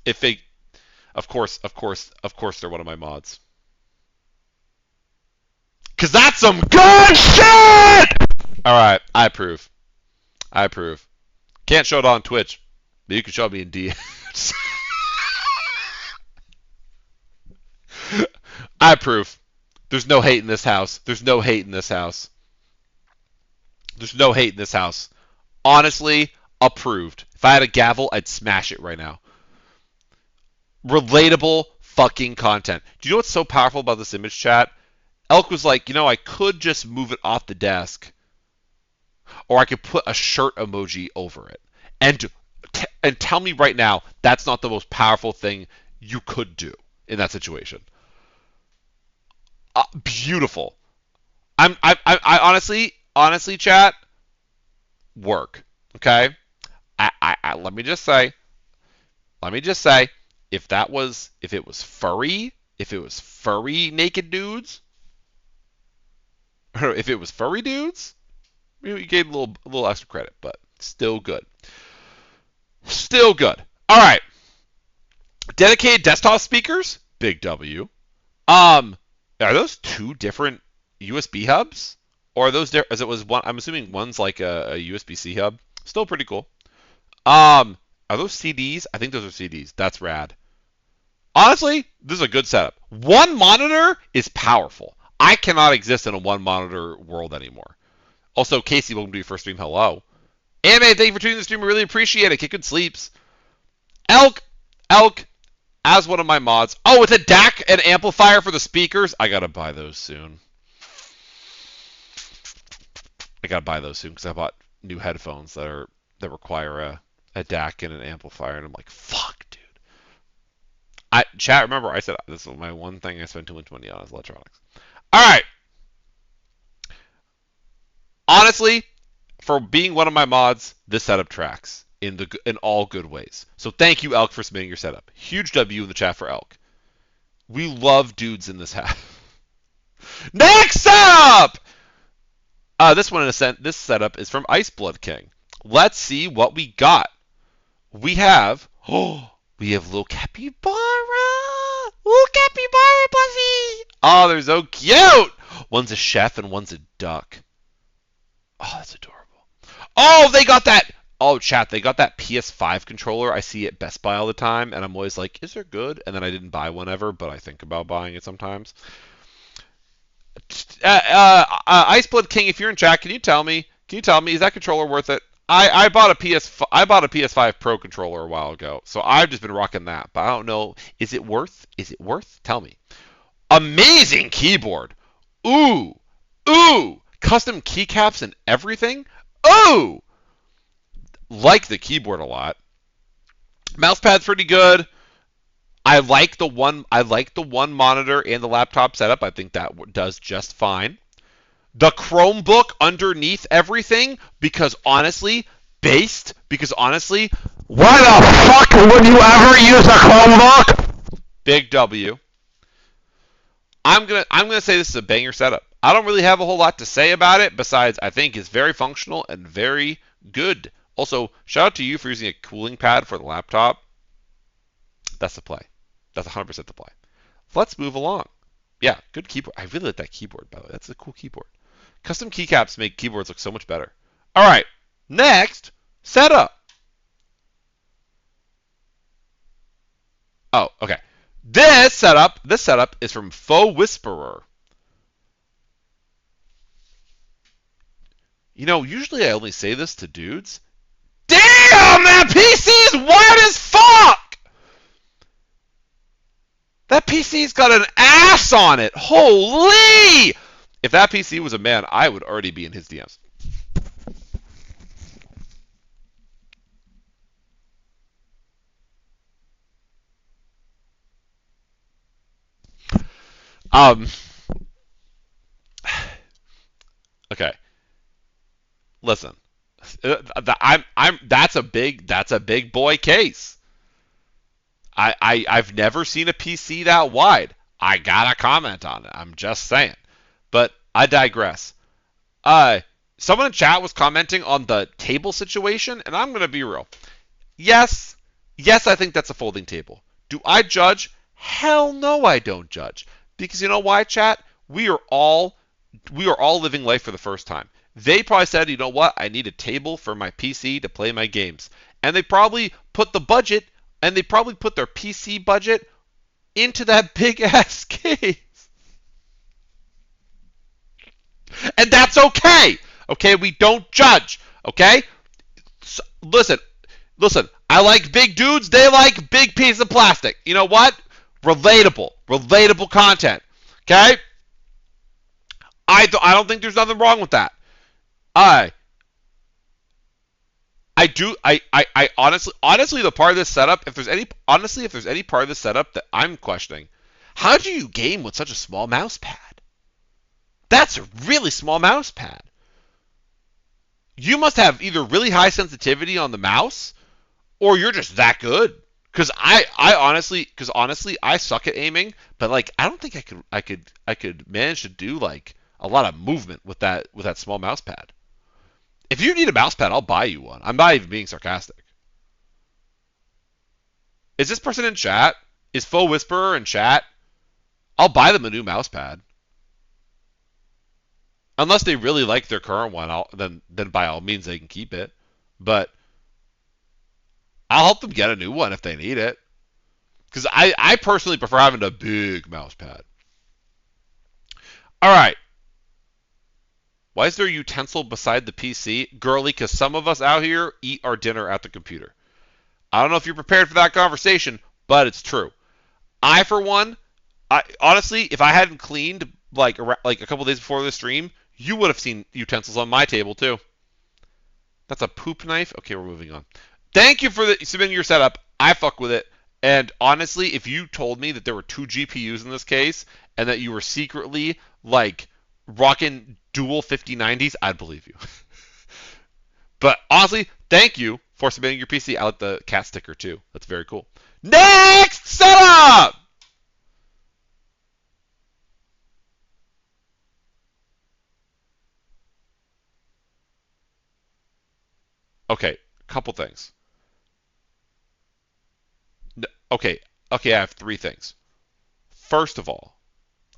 Speaker 2: If they... Of course, they're one of my mods. Because that's some good shit! Alright, I approve. Can't show it on Twitch, but you can show me in DMs. I approve. There's no hate in this house. Honestly, approved. If I had a gavel, I'd smash it right now. Relatable fucking content. Do you know what's so powerful about this image chat? Elk was like, I could just move it off the desk, or I could put a shirt emoji over it. And tell me right now, that's not the most powerful thing you could do in that situation. Beautiful. I honestly, chat, work. Okay. Let me just say, if it was furry naked dudes, if it was furry dudes, you gave a little extra credit, but still good. All right. Dedicated desktop speakers, big W. Are those two different USB hubs, or are those as it was one? I'm assuming one's like a USB-C hub. Still pretty cool. Are those CDs? I think those are CDs. That's rad. Honestly, this is a good setup. One monitor is powerful. I cannot exist in a one monitor world anymore. Also, Casey, welcome to your first stream. Hello. Anime, thank you for tuning in the stream. I really appreciate it. Kick good sleeps. Elk, as one of my mods. Oh, it's a DAC and amplifier for the speakers. I gotta buy those soon. Because I bought new headphones that require a DAC and an amplifier, and I'm like, fuck, dude. Chat, remember, I said this is my one thing I spend too much money on is electronics. All right. Honestly, for being one of my mods, this setup tracks in all good ways. So thank you, Elk, for submitting your setup. Huge W in the chat for Elk. We love dudes in this hat. Next up! This setup is from Iceblood King. Let's see what we got. We have little capybara. Little capybara pussy. Oh, they're so cute. One's a chef and one's a duck. Oh, that's adorable. Oh, they got that. Oh, chat, they got that PS5 controller I see at Best Buy all the time, and I'm always like, is it good? And then I didn't buy one ever, but I think about buying it sometimes. Iceblood King, if you're in chat, can you tell me, is that controller worth it? I bought a PS5 Pro controller a while ago, so I've just been rocking that, but I don't know, is it worth? Tell me. Amazing keyboard. Ooh, custom keycaps and everything. Ooh, like the keyboard a lot. Mousepad's pretty good. I like the one monitor and the laptop setup. I think that does just fine. The Chromebook underneath everything, because honestly, based because honestly, why the fuck would you ever use a Chromebook? Big W. I'm gonna say this is a banger setup. I don't really have a whole lot to say about it besides I think it's very functional and very good. Also, shout out to you for using a cooling pad for the laptop. That's the play. That's 100% the play. Let's move along. Yeah, good keyboard. I really like that keyboard, by the way. That's a cool keyboard. Custom keycaps make keyboards look so much better. All right, next, setup. Oh, okay. This setup is from Faux Whisperer. You know, usually I only say this to dudes. Damn, that PC is wired as fuck! That PC's got an ass on it. Holy! If that PC was a man, I would already be in his DMs. Okay. Listen. That's a big boy case. I've never seen a PC that wide. I gotta comment on it. I'm just saying. But I digress. Someone in chat was commenting on the table situation, and I'm gonna be real. Yes, I think that's a folding table. Do I judge? Hell no, I don't judge. Because you know why, chat? We are all living life for the first time. They probably said, you know what? I need a table for my PC to play my games. And they probably put their PC budget into that big ass case. And that's okay. Okay, we don't judge. Okay? So, listen. I like big dudes. They like big pieces of plastic. You know what? Relatable content. Okay? I don't think there's nothing wrong with that. I honestly the part of this setup, if there's any part of this setup that I'm questioning, how do you game with such a small mouse pad? That's a really small mouse pad. You must have either really high sensitivity on the mouse, or you're just that good. Because honestly, I suck at aiming, but like I don't think I could manage to do like a lot of movement with that small mouse pad. If you need a mouse pad, I'll buy you one. I'm not even being sarcastic. Is this person in chat? Is Faux Whisperer in chat? I'll buy them a new mouse pad. Unless they really like their current one, then by all means they can keep it. But I'll help them get a new one if they need it. Because I personally prefer having a big mouse pad. All right. Why is there a utensil beside the PC? Girly, because some of us out here eat our dinner at the computer. I don't know if you're prepared for that conversation, but it's true. I, for one, honestly, if I hadn't cleaned like a couple days before the stream, you would have seen utensils on my table too. That's a poop knife? Okay, we're moving on. Thank you for submitting your setup. I fuck with it. And honestly, if you told me that there were 2 GPUs in this case and that you were secretly like rocking dual 5090s, I'd believe you. But honestly, thank you for submitting your PC. I like the cat sticker too. That's very cool. Next setup! Okay, couple things. Okay, I have 3 things. First of all,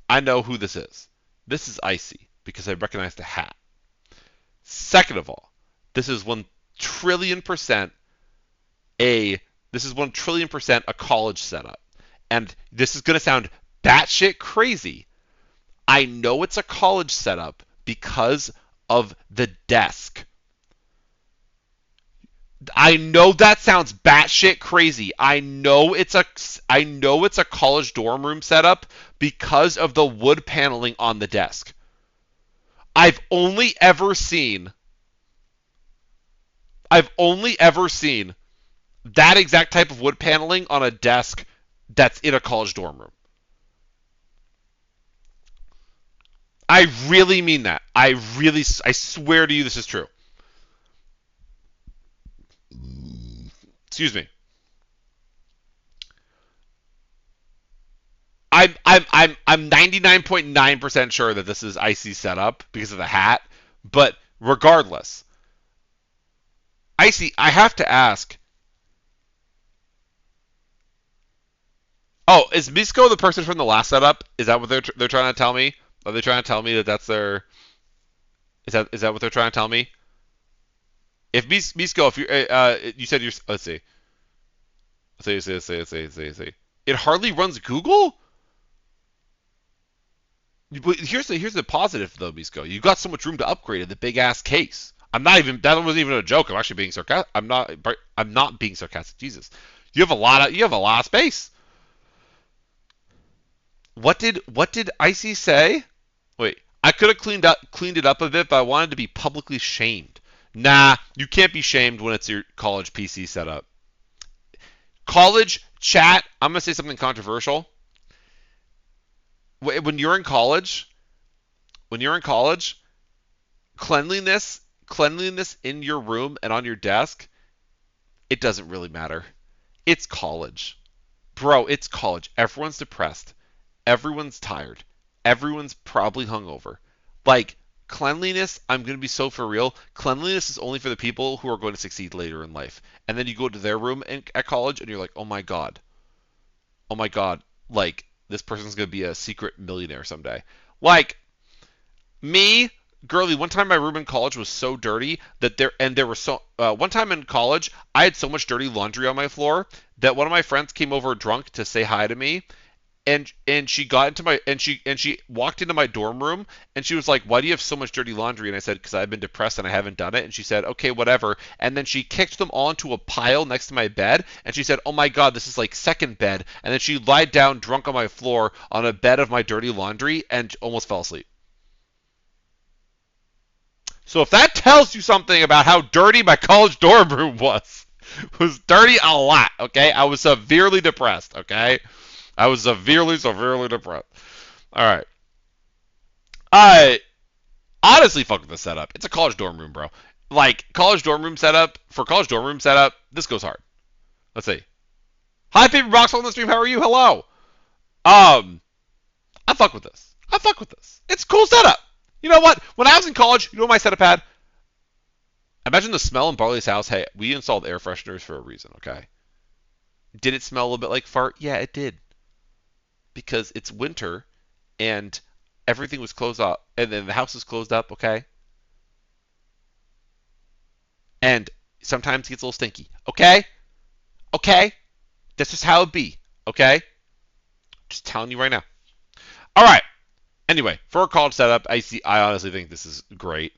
Speaker 2: I know who this is. This is Icy because I recognize the hat. Second of all, this is 1 trillion percent a college setup. And this is going to sound batshit crazy. I know it's a college setup because of the desk. I know that sounds batshit crazy. I know it's a college dorm room setup because of the wood paneling on the desk. I've only ever seen that exact type of wood paneling on a desk that's in a college dorm room. I really mean that. I swear to you this is true. Excuse me. I'm 99.9% sure that this is Icy's setup because of the hat, but regardless, Icy, I have to ask. Oh, is Misko the person from the last setup? Is that what they're trying to tell me? Are they trying to tell me that that's their? Is that what they're trying to tell me? If Misko, if you said you're, let's see. Let's see. It hardly runs Google. But here's the positive though, Misko. You've got so much room to upgrade in the big ass case. That wasn't even a joke. I'm actually being sarcastic. I'm not being sarcastic. Jesus, you have a lot of space. What did Icy say? Wait, I could have cleaned it up a bit, but I wanted to be publicly shamed. Nah, you can't be shamed when it's your college PC setup. College chat. I'm gonna say something controversial. When you're in college, cleanliness in your room and on your desk, it doesn't really matter. It's college. Bro, it's college. Everyone's depressed. Everyone's tired. Everyone's probably hungover. Like, cleanliness, I'm going to be so for real. Cleanliness is only for the people who are going to succeed later in life. And then you go to their room at college and you're like, oh my God. Oh my God. Like, this person's going to be a secret millionaire someday. Like, me, girly, one time my room in college was so dirty that there were one time in college, I had so much dirty laundry on my floor that one of my friends came over drunk to say hi to me. And she got into my and she walked into my dorm room and she was like, "Why do you have so much dirty laundry?" And I said, "Because I've been depressed and I haven't done it." And she said, "Okay, whatever." And then she kicked them all into a pile next to my bed and she said, "Oh my God, this is like second bed." And then she lied down drunk on my floor on a bed of my dirty laundry and almost fell asleep. So if that tells you something about how dirty my college dorm room was dirty a lot. Okay, I was severely depressed. Okay. I was severely depressed. All right. I honestly fuck with the setup. It's a college dorm room, bro. Like, college dorm room setup, this goes hard. Let's see. Hi, Paper Box on the stream. How are you? Hello. I fuck with this. It's a cool setup. You know what? When I was in college, you know what my setup had? Imagine the smell in Barley's house. Hey, we installed air fresheners for a reason, okay? Did it smell a little bit like fart? Yeah, it did. Because it's winter and everything was closed up and then the house is closed up, okay? And sometimes it gets a little stinky, okay? Okay? That's just how it be, okay? Just telling you right now. All right. Anyway, for a college setup, I honestly think this is great.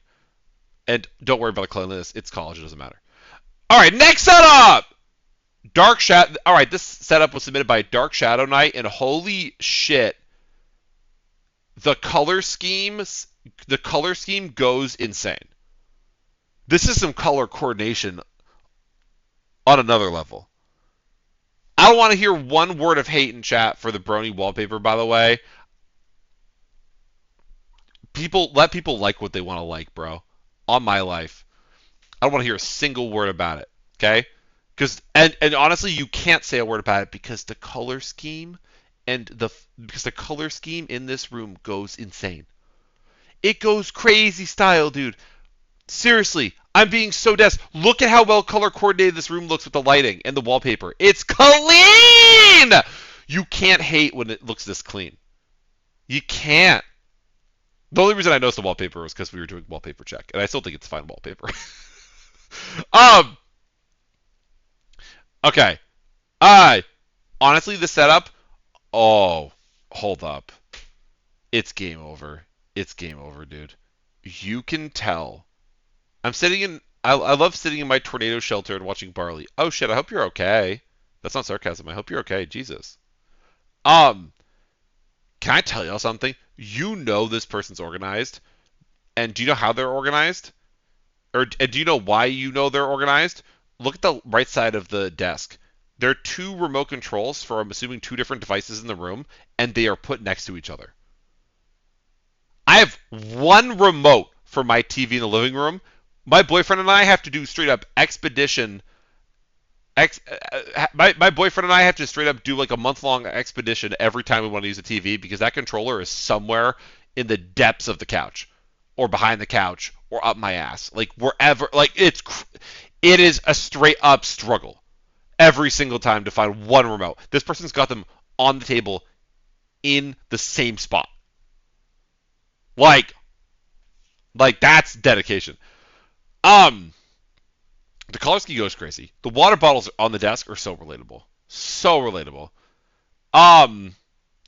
Speaker 2: And don't worry about the cleanliness. It's college. It doesn't matter. All right, next setup! Dark Shadow. All right, this setup was submitted by Dark Shadow Knight, and holy shit, the color scheme goes insane. This is some color coordination on another level. I don't want to hear one word of hate in chat for the Brony wallpaper, by the way. Let people like what they want to like, bro. On my life. I don't want to hear a single word about it, okay? And honestly, you can't say a word about it because the color scheme in this room goes insane. It goes crazy style, dude. Seriously, I'm being so dense. Look at how well color coordinated this room looks with the lighting and the wallpaper. It's clean! You can't hate when it looks this clean. You can't. The only reason I noticed the wallpaper was because we were doing wallpaper check, and I still think it's fine wallpaper. Okay. Honestly, the setup. Oh, hold up. It's game over. It's game over, dude. You can tell. I love sitting in my tornado shelter and watching Barley. Oh shit! I hope you're okay. That's not sarcasm. I hope you're okay. Jesus. Can I tell y'all something? You know this person's organized, and do you know how they're organized? And do you know why you know they're organized? Look at the right side of the desk. There are two remote controls for, I'm assuming, two different devices in the room, and they are put next to each other. I have one remote for my TV in the living room. My boyfriend and I have to do straight up expedition My boyfriend and I have to straight up do like a month-long expedition every time we want to use a TV because that controller is somewhere in the depths of the couch, or behind the couch, or up my ass, like wherever. Like it is a straight up struggle every single time to find one remote. This person's got them on the table in the same spot. Like that's dedication. The color scheme goes crazy. The water bottles on the desk are so relatable. So relatable.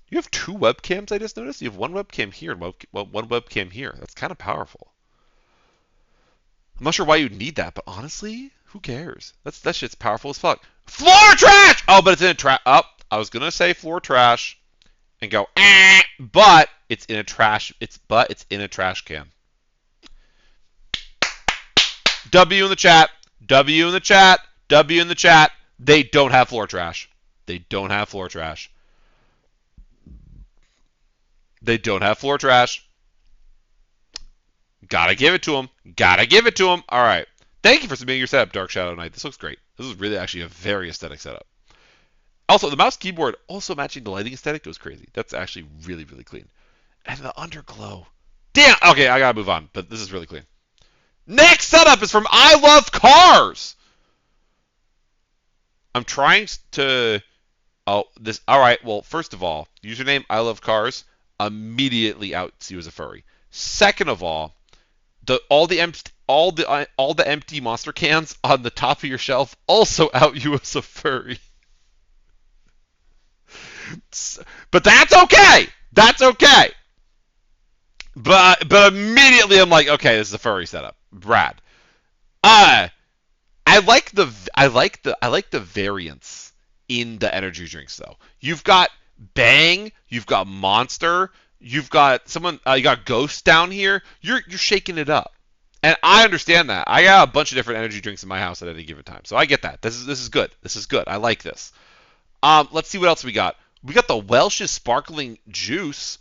Speaker 2: You have 2 webcams, I just noticed. You have 1 webcam here and 1 webcam here. That's kind of powerful. I'm not sure why you'd need that, but honestly, who cares? That shit's powerful as fuck. Floor trash! Oh, but it's in a trash. Oh, I was gonna say floor trash and go, but it's in a trash. It's in a trash can. W in the chat. W in the chat. W in the chat. They don't have floor trash. They don't have floor trash. They don't have floor trash. Gotta give it to them. Gotta give it to them. All right. Thank you for submitting your setup, Dark Shadow Knight. This looks great. This is really actually a very aesthetic setup. Also, the mouse keyboard also matching the lighting aesthetic goes crazy. That's actually really, really clean. And the underglow. Damn. Okay, I gotta move on, but this is really clean. Next setup is from I Love Cars. I'm trying to. Oh, this. All right. Well, first of all, username I Love Cars immediately outs you as a furry. Second of all, all the empty monster cans on the top of your shelf also out you as a furry. But that's okay. That's okay. But immediately I'm like, okay, this is a furry setup. Brad. I like the variance in the energy drinks though. You've got Bang, you've got Monster, you've got you got Ghost down here. You're shaking it up. And I understand that. I got a bunch of different energy drinks in my house at any given time. So I get that. This is good. This is good. I like this. Let's see what else we got. We got the Welch's sparkling juice.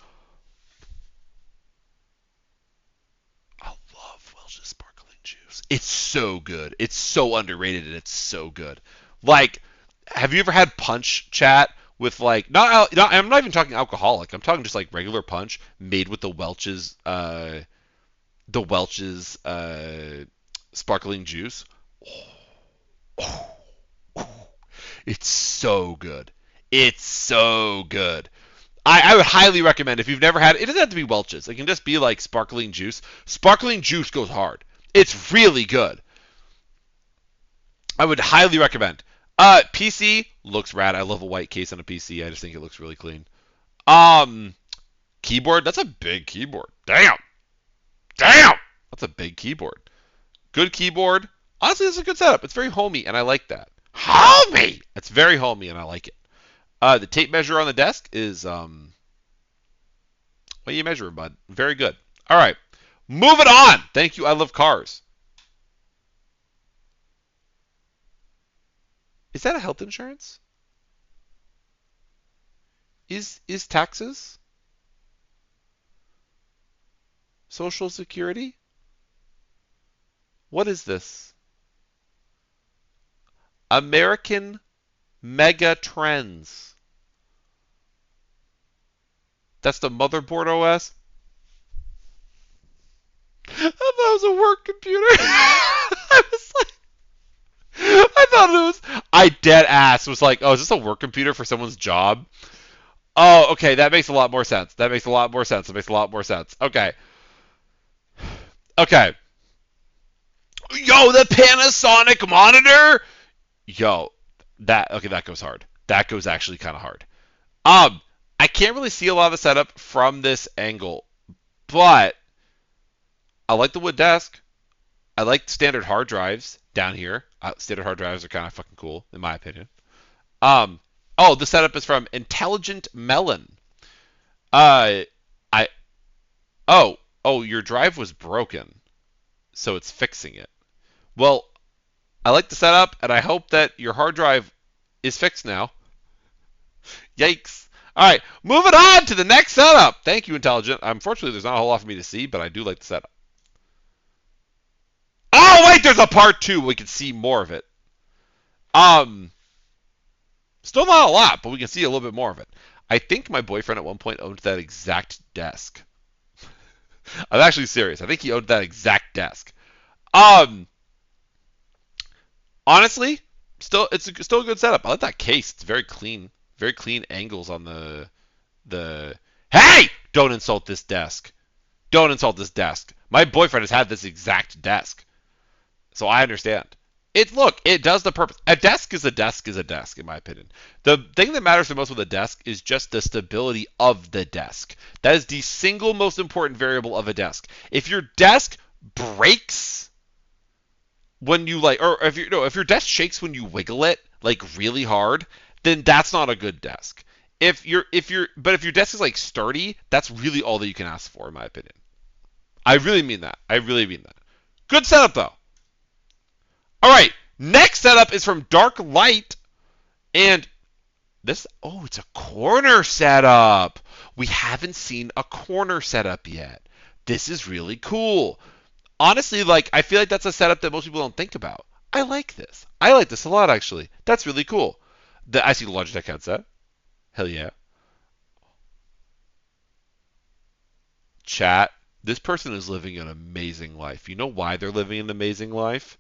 Speaker 2: I love Welch's sparkling juice. It's so good. It's so underrated and it's so good. Like, have you ever had punch, chat, with like not I'm not even talking alcoholic. I'm talking just like regular punch made with the Welch's sparkling juice. It's so good. It's so good. I would highly recommend if you've never had it. It doesn't have to be Welch's. It can just be like sparkling juice. Sparkling juice goes hard. It's really good. I would highly recommend. PC looks rad. I love a white case on a PC. I just think it looks really clean. Keyboard. That's a big keyboard. Damn. That's a big keyboard. Good keyboard. Honestly, this is a good setup. It's very homey, and I like that. Homey! It's very homey, and I like it. The tape measure on the desk is, what are you measuring, bud? Very good. All right. Moving on. Thank you. I love cars. Is that a health insurance? Is taxes? Social Security? What is this? American Mega Trends. That's the motherboard OS? I thought it was a work computer. I was like, I thought it was. I dead ass was like, oh, is this a work computer for someone's job? Oh, okay, that makes a lot more sense. Okay. Okay. Yo, the Panasonic monitor. Yo, that goes hard. That goes actually kind of hard. I can't really see a lot of the setup from this angle, but I like the wood desk. I like standard hard drives down here. Standard hard drives are kind of fucking cool, in my opinion. The setup is from Intelligent Melon. Your drive was broken, so it's fixing it. Well, I like the setup, and I hope that your hard drive is fixed now. Yikes. All right, moving on to the next setup. Thank you, Intelligent. Unfortunately, there's not a whole lot for me to see, but I do like the setup. Oh, wait, there's a part 2. We can see more of it. Um, Still not a lot, but we can see a little bit more of it. I think my boyfriend at one point owned that exact desk. I'm actually serious. I think he owned that exact desk. Um, Honestly, still a good setup. I like that case. It's very clean angles on the. Hey! Don't insult this desk. Don't insult this desk. My boyfriend has had this exact desk, so I understand. It does the purpose. A desk is a desk is a desk, in my opinion. The thing that matters the most with a desk is just the stability of the desk. That is the single most important variable of a desk. If your desk breaks when you like, or if your desk shakes when you wiggle it like really hard, then that's not a good desk. But if your desk is like sturdy, that's really all that you can ask for, in my opinion. I really mean that. I really mean that. Good setup though. All right, next setup is from Dark Light, and it's a corner setup. We haven't seen a corner setup yet. This is really cool. Honestly, like I feel like that's a setup that most people don't think about. I like this. I like this a lot, actually. That's really cool. I see the Logitech headset. Hell yeah. Chat. This person is living an amazing life. You know why they're living an amazing life?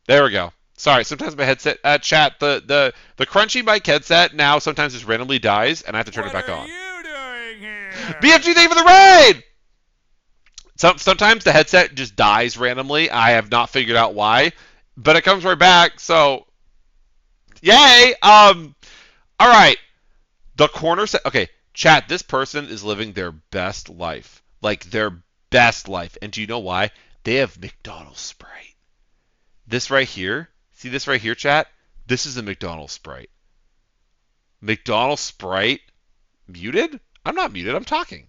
Speaker 2: There we go. Sorry, sometimes my headset chat the crunchy mic headset now sometimes just randomly dies and I have to turn it back on.
Speaker 3: What are you doing here?
Speaker 2: BFG, thank you for the raid. Sometimes the headset just dies randomly. I have not figured out why, but it comes right back. So, yay! All right. The corner set. Okay, chat. This person is living their best life, like their best life. And do you know why? They have McDonald's Sprite. This right here. See this right here, chat? This is a McDonald's Sprite. McDonald's Sprite. Muted? I'm not muted. I'm talking.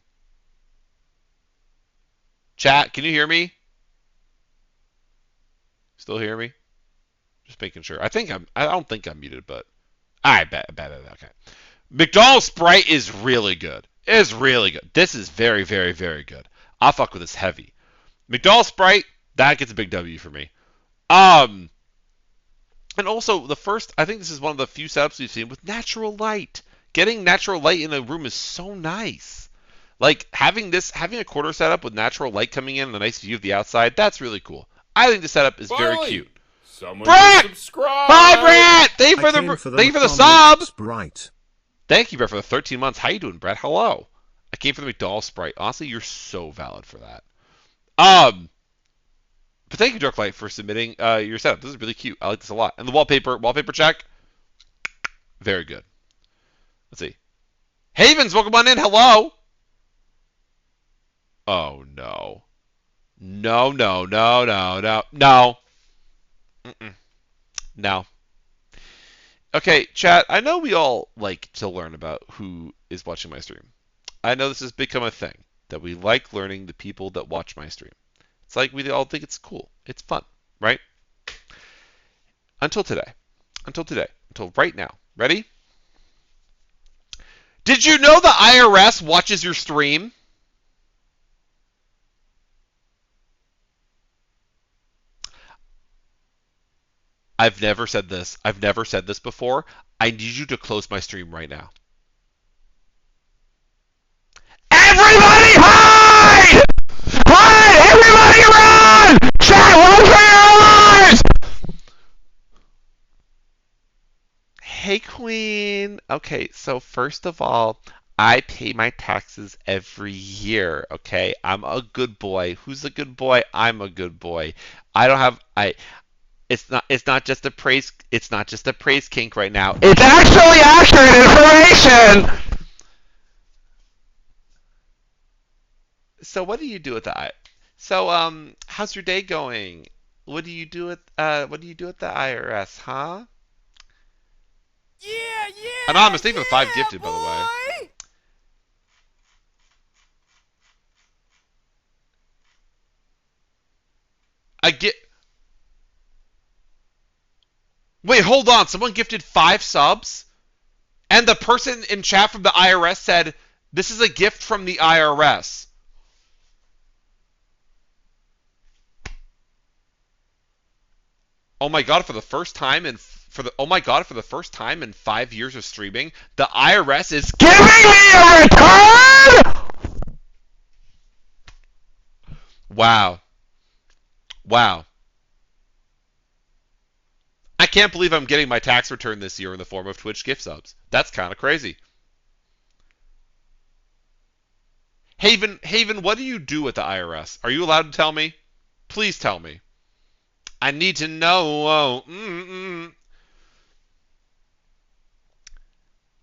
Speaker 2: Chat, can you hear me? Still hear me? Just making sure. I don't think I'm muted, but I bet. Okay. McDonald's Sprite is really good. It is really good. This is very, very, very good. I'll fuck with this heavy. McDonald's Sprite, that gets a big W for me. And also I think this is one of the few setups we've seen with natural light. Getting natural light in a room is so nice. Like having a corner setup with natural light coming in and a nice view of the outside, that's really cool. I think the setup is very cute.
Speaker 3: Someone
Speaker 2: Brett!
Speaker 3: subscribe.
Speaker 2: Hi, Brett! Thank you for the sub.
Speaker 4: Sprite.
Speaker 2: Thank you, Brett, for the 13 months. How you doing, Brett? Hello. I came for the McDonald's Sprite. Honestly, you're so valid for that. But thank you, Darklight, for submitting your setup. This is really cute. I like this a lot. And the wallpaper check, very good. Let's see. Havens, welcome on in. Hello. Oh no. No. No. Okay, chat, I know we all like to learn about who is watching my stream. I know this has become a thing, that we like learning the people that watch my stream. It's like we all think it's cool. It's fun, right? Until today. Until right now. Ready? Did you know the IRS watches your stream? I've never said this. I've never said this before. I need you to close my stream right now. Everybody hide! Hide! Everybody run! Chat, run for your lives! Hey, Queen. Okay, so first of all, I pay my taxes every year, okay? I'm a good boy. Who's a good boy? I'm a good boy. I don't have it's not just a praise kink right now. It's actually accurate information. So what do you do with the how's your day going? What do you do at the IRS, huh?
Speaker 3: Yeah.
Speaker 2: Anonymous, thank you for the 5 gifted, by the way. I get Wait, hold on. Someone gifted 5 subs? And the person in chat from the IRS said, this is a gift from the IRS. Oh my god, for the first time in 5 years of streaming, the IRS is giving me a return! Wow. Wow. I can't believe I'm getting my tax return this year in the form of Twitch gift subs. That's kind of crazy. Haven, what do you do with the IRS? Are you allowed to tell me? Please tell me. I need to know.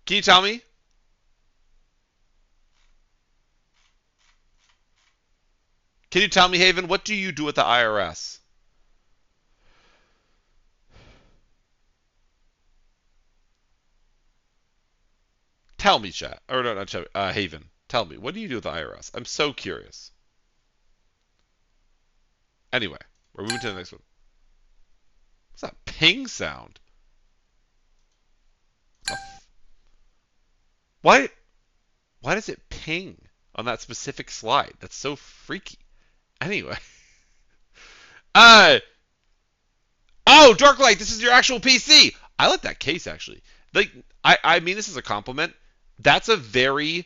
Speaker 2: Can you tell me? Can you tell me, Haven, what do you do with the IRS? Tell me, chat. Or no, not chat. Haven. Tell me, what do you do with the IRS? I'm so curious. Anyway, we're moving to the next one. What's that ping sound? Why does it ping on that specific slide? That's so freaky. Anyway. Oh, Darklight, this is your actual PC. I like that case actually. Like I mean this is a compliment. That's a very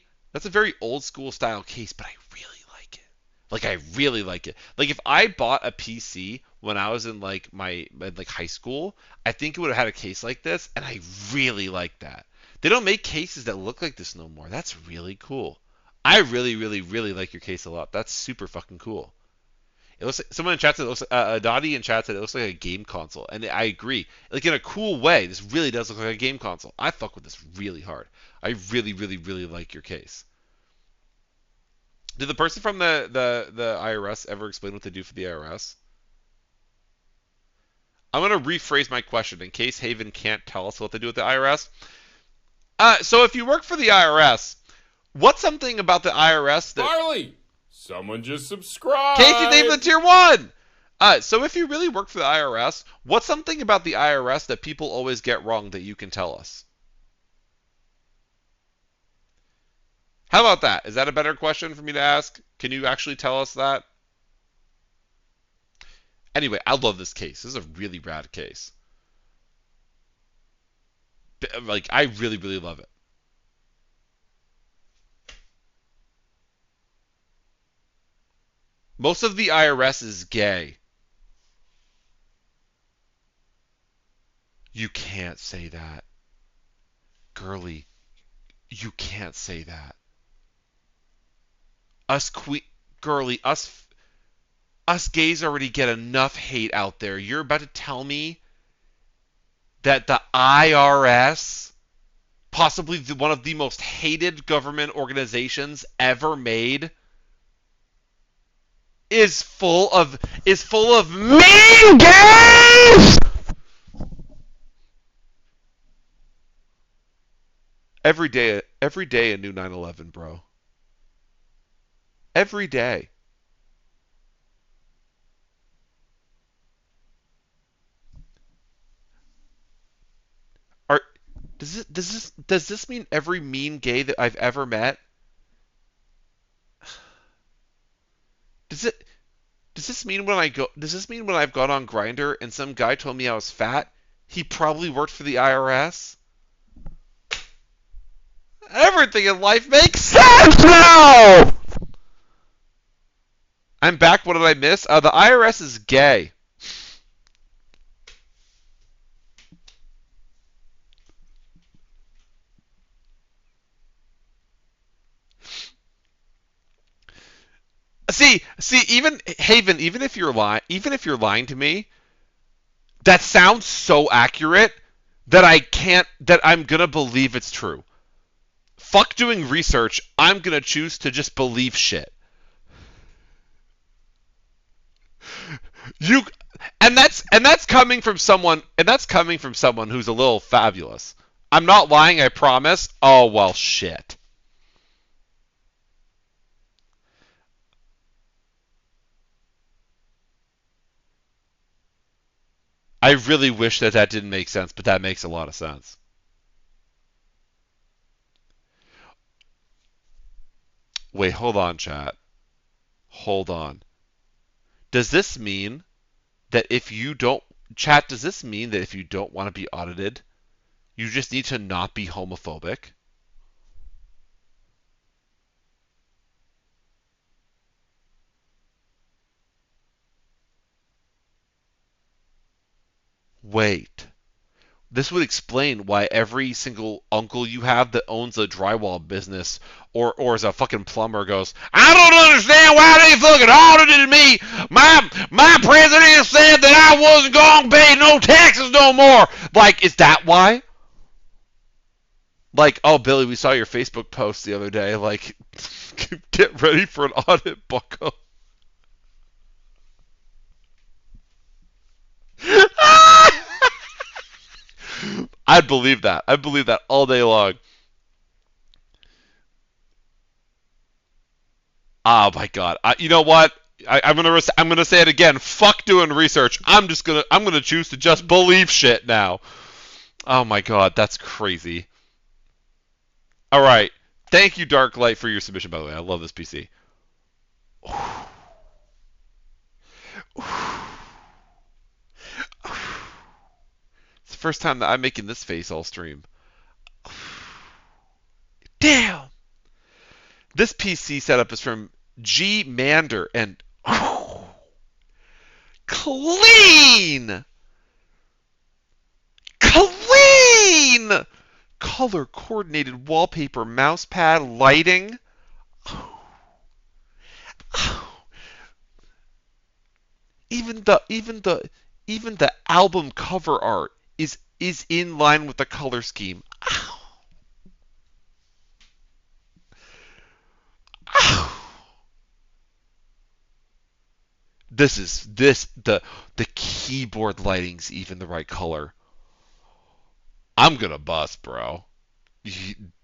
Speaker 2: old school style case, but I really like it. Like I really like it. Like if I bought a PC when I was in like my like high school, I think it would have had a case like this, and I really like that. They don't make cases that look like this no more. That's really cool. I really, really, really like your case a lot. That's super fucking cool. It looks like someone in chat said it looks Dottie in chat said it looks like a game console, and I agree. Like in a cool way, this really does look like a game console. I fuck with this really hard. I really, really, really like your case. Did the person from the IRS ever explain what they do for the IRS? I'm gonna rephrase my question in case Haven can't tell us what they do with the IRS. So if you work for the IRS, what's something about the IRS that
Speaker 3: Farley! Someone just subscribed!
Speaker 2: Casey named the tier 1! So if you really work for the IRS, what's something about the IRS that people always get wrong that you can tell us? How about that? Is that a better question for me to ask? Can you actually tell us that? Anyway, I love this case. This is a really rad case. Like, I really, really love it. Most of the IRS is gay. You can't say that. Girly, you can't say that. Girly, us gays already get enough hate out there. You're about to tell me that the IRS, possibly one of the most hated government organizations ever made, is full of mean gays? Every day a new 9/11, bro. Every day. Are does this mean every mean gay that I've ever met? Does this mean does this mean when I've gone on Grindr and some guy told me I was fat, he probably worked for the IRS? Everything in life makes sense now! I'm back. What did I miss? The IRS is gay. See, even Haven, even if you're lying to me, that sounds so accurate that I'm gonna believe it's true. Fuck doing research. I'm gonna choose to just believe shit. You and that's coming from someone who's a little fabulous. I'm not lying, I promise. Oh well, shit. I really wish that that didn't make sense, but that makes a lot of sense. Wait, hold on, chat. Hold on. Does this mean that if you don't, chat, does this mean that if you don't want to be audited, you just need to not be homophobic? Wait. This would explain why every single uncle you have that owns a drywall business or is a fucking plumber goes, I don't understand why they fucking audited me. My president said that I wasn't going to pay no taxes no more. Like, is that why? Like, oh, Billy, we saw your Facebook post the other day. Like, get ready for an audit, bucko. I'd believe that. I'd believe that all day long. Oh my god. You know what? I'm gonna say it again. Fuck doing research. I'm gonna choose to just believe shit now. Oh my god, that's crazy. All right. Thank you, Dark Light, for your submission. By the way, I love this PC. It's the first time that I'm making this face all stream. Damn. This PC setup is from G Mander and clean, clean, color coordinated wallpaper, mouse pad, lighting. Even the album cover art is in line with the color scheme. The keyboard lighting's even the right color. I'm gonna bust, bro.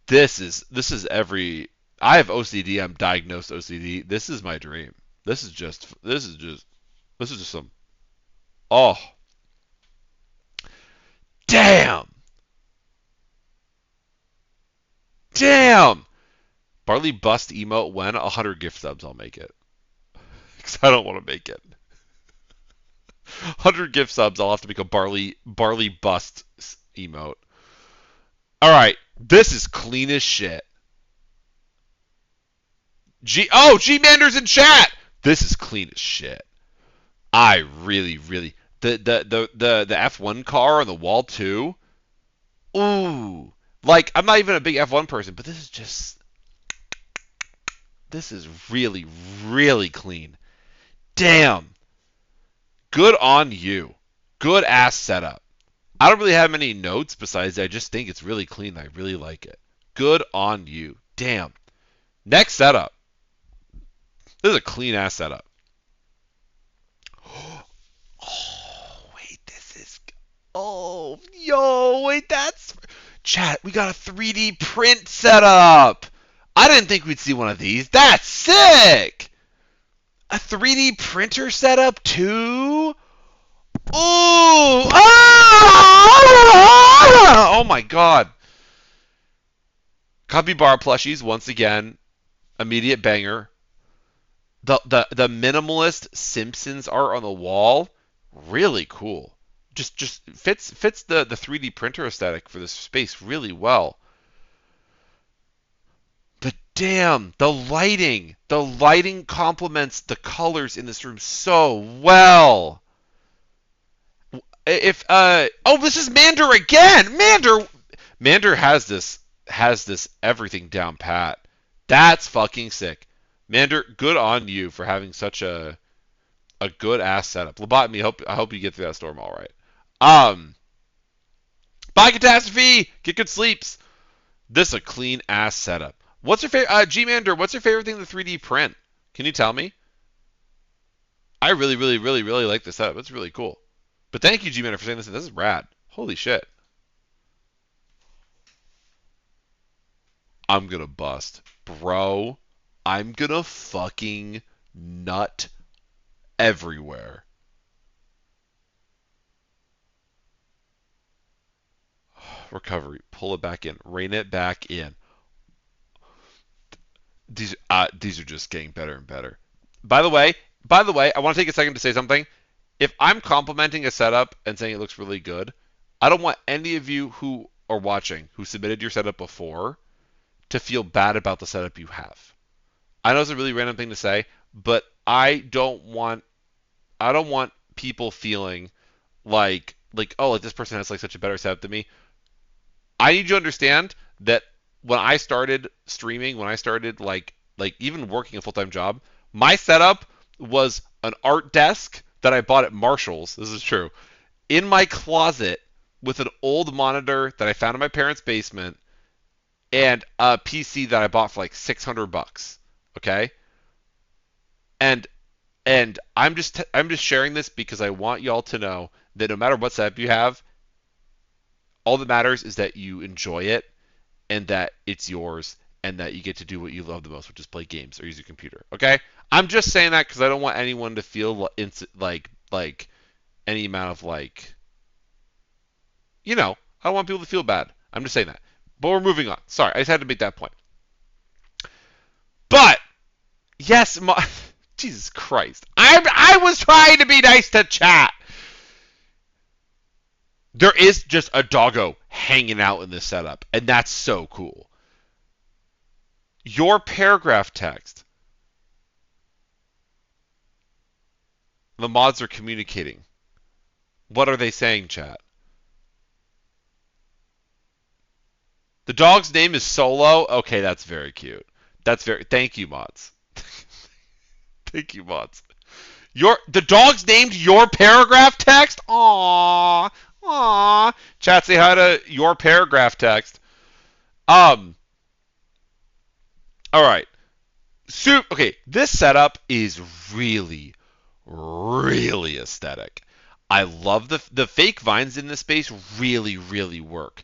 Speaker 2: This is every. I have OCD. I'm diagnosed OCD. This is my dream. This is just some. Oh, damn, damn. Barley bust emote when 100 gift subs. I'll make it because I don't want to make it. 100 gift subs. I'll have to make a barley bust emote. All right, this is clean as shit. G Mander's in chat. This is clean as shit. I really the F1 car on the wall too. Ooh, like I'm not even a big F1 person, but this is really clean. Damn. Good on you. Good ass setup. I don't really have many notes besides I just think it's really clean. I really like it. Good on you. Damn. Next setup. This is a clean ass setup. Oh, wait, this is. Oh, yo, wait, that's. Chat, we got a 3D print setup. I didn't think we'd see one of these. That's sick. A 3D printer setup too? Ooh! Ah! Oh my god. Capybara plushies, once again, immediate banger. The minimalist Simpsons art on the wall, really cool. Just fits the 3D printer aesthetic for this space really well. But damn, the lighting complements the colors in this room so well. If oh, this is Mander again. Mander has this everything down pat. That's fucking sick. Mander, good on you for having such a good ass setup. Lobotomy, I hope you get through that storm all right. Bye Catastrophe. Get good sleeps. This is a clean ass setup. What's your favorite G Mander? What's your favorite thing to 3D print? Can you tell me? I really like this setup. It's really cool. But thank you, G-Man, for saying this. This is rad. Holy shit. I'm gonna bust. Bro, I'm gonna fucking nut everywhere. recovery. Pull it back in. Rein it back in. These are just getting better and better. By the way, I want to take a second to say something. If I'm complimenting a setup and saying it looks really good, I don't want any of you who are watching who submitted your setup before to feel bad about the setup you have. I know it's a really random thing to say, but I don't want people feeling like oh, like this person has like such a better setup than me. I need you to understand that when I started streaming, when I started like even working a full-time job, my setup was an art desk that I bought at Marshall's. This is true. In my closet with an old monitor that I found in my parents' basement and a PC that I bought for like $600. Okay? And I'm just sharing this because I want y'all to know that no matter what setup you have, all that matters is that you enjoy it and that it's yours and that you get to do what you love the most, which is play games or use your computer. Okay? I'm just saying that because I don't want anyone to feel like any amount of like, I don't want people to feel bad. I'm just saying that. But we're moving on. Sorry, I just had to make that point. But yes, Jesus Christ, I was trying to be nice to chat. There is just a doggo hanging out in this setup, and that's so cool. Your paragraph text. The mods are communicating. What are they saying, chat? The dog's name is Solo. Okay, that's very cute. Thank you, mods. Thank you, mods. The dog's named your paragraph text? Aww. Aww. Chat, say hi to your paragraph text. Alright. Okay, this setup is really, really aesthetic. I love the fake vines in this space really, really work.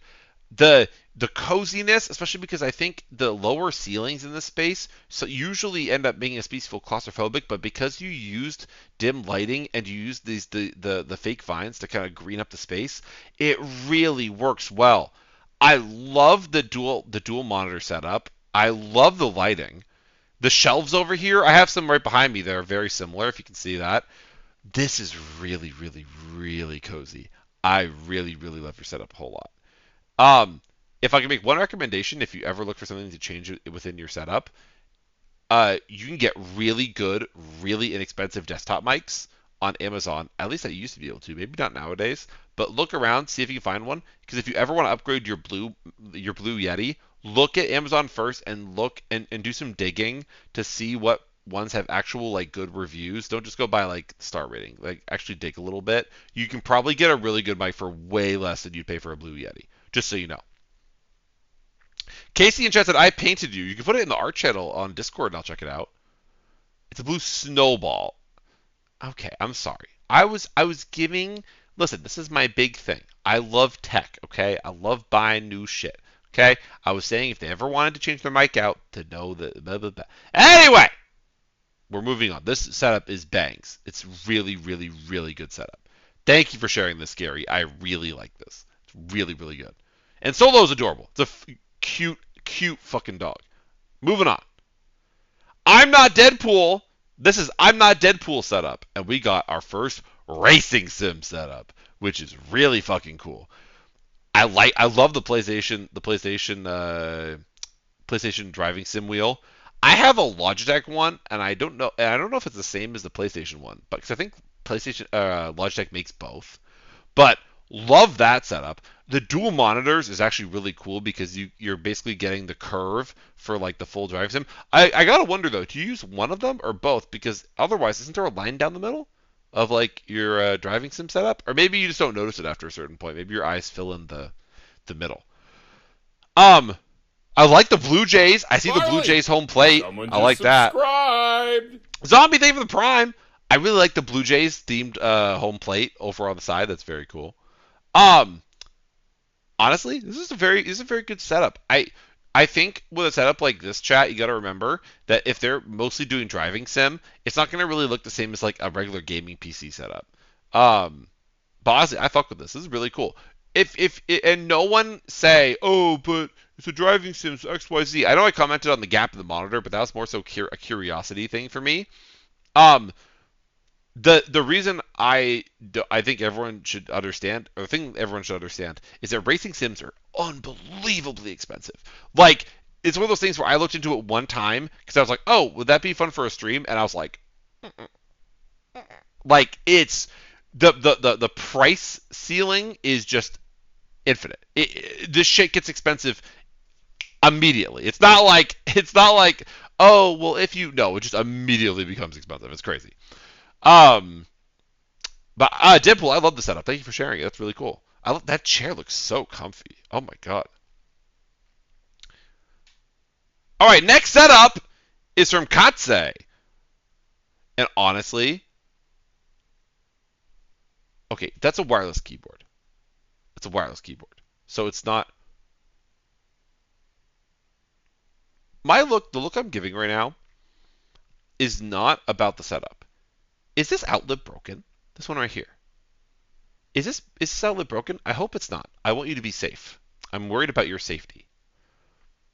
Speaker 2: The coziness, especially because I think the lower ceilings in this space so usually end up making a space feel claustrophobic, but because you used dim lighting and you used the fake vines to kind of green up the space, it really works well. I love the dual monitor setup. I love the lighting. The shelves over here, I have some right behind me that are very similar, if you can see that. This is really, really, really cozy. I really, really love your setup a whole lot. If I can make one recommendation, if you ever look for something to change within your setup, you can get really good, really inexpensive desktop mics on Amazon. At least I used to be able to. Maybe not nowadays. But look around, see if you can find one. Because if you ever want to upgrade your Blue Yeti, look at Amazon first and look and do some digging to see what ones have actual like good reviews. Don't just go by like star rating. Like actually dig a little bit. You can probably get a really good mic for way less than you'd pay for a Blue Yeti. Just so you know. Casey in chat said, I painted you. You can put it in the art channel on Discord and I'll check it out. It's a blue snowball. Okay, I'm sorry. I was giving... Listen, this is my big thing. I love tech, okay? I love buying new shit, okay? I was saying if they ever wanted to change their mic out, to know that... Blah, blah, blah. Anyway! We're moving on. This setup is bangs. It's really, really, really good setup. Thank you for sharing this, Gary. I really like this. It's really, really good. And Solo's adorable. It's a cute fucking dog. Moving on. I'm Not Deadpool. This is I'm Not Deadpool setup. And we got our first racing sim setup, which is really fucking cool. I love the PlayStation driving sim wheel. I have a Logitech one, and I don't know if it's the same as the PlayStation one, but because I think Logitech makes both. But love that setup. The dual monitors is actually really cool because you're basically getting the curve for like the full driving sim. I gotta wonder though, do you use one of them or both? Because otherwise, isn't there a line down the middle of like your driving sim setup? Or maybe you just don't notice it after a certain point. Maybe your eyes fill in the middle. I like the Blue Jays. I see the Blue Jays home plate. I like that. Zombie, thank you for the Prime. I really like the Blue Jays themed home plate over on the side. That's very cool. Honestly, this is a very good setup. I think with a setup like this, chat, you got to remember that if they're mostly doing driving sim, it's not going to really look the same as like a regular gaming PC setup. But honestly, I fuck with this. This is really cool. if and no one say, oh, but it's a driving sim, so XYZ. I know I commented on the gap in the monitor, but that was more so a curiosity thing for me. Um, the reason I think everyone should understand, or the thing everyone should understand, is that racing sims are unbelievably expensive. Like, it's one of those things where I looked into it one time because I was like, oh, would that be fun for a stream? And I was like, it's the price ceiling is just infinite. This shit gets expensive immediately. It's not like oh well if you no, it just immediately becomes expensive. It's crazy. Um, but Deadpool, I love the setup. Thank you for sharing it. That's really cool. I love that chair. Looks so comfy. Oh my god. All right, next setup is from Katse, and honestly, okay, that's a wireless keyboard. It's a wireless keyboard, so it's not the look I'm giving right now is not about the setup. Is this outlet broken? This one right here. Is this outlet broken? I hope it's not. I want you to be safe. I'm worried about your safety.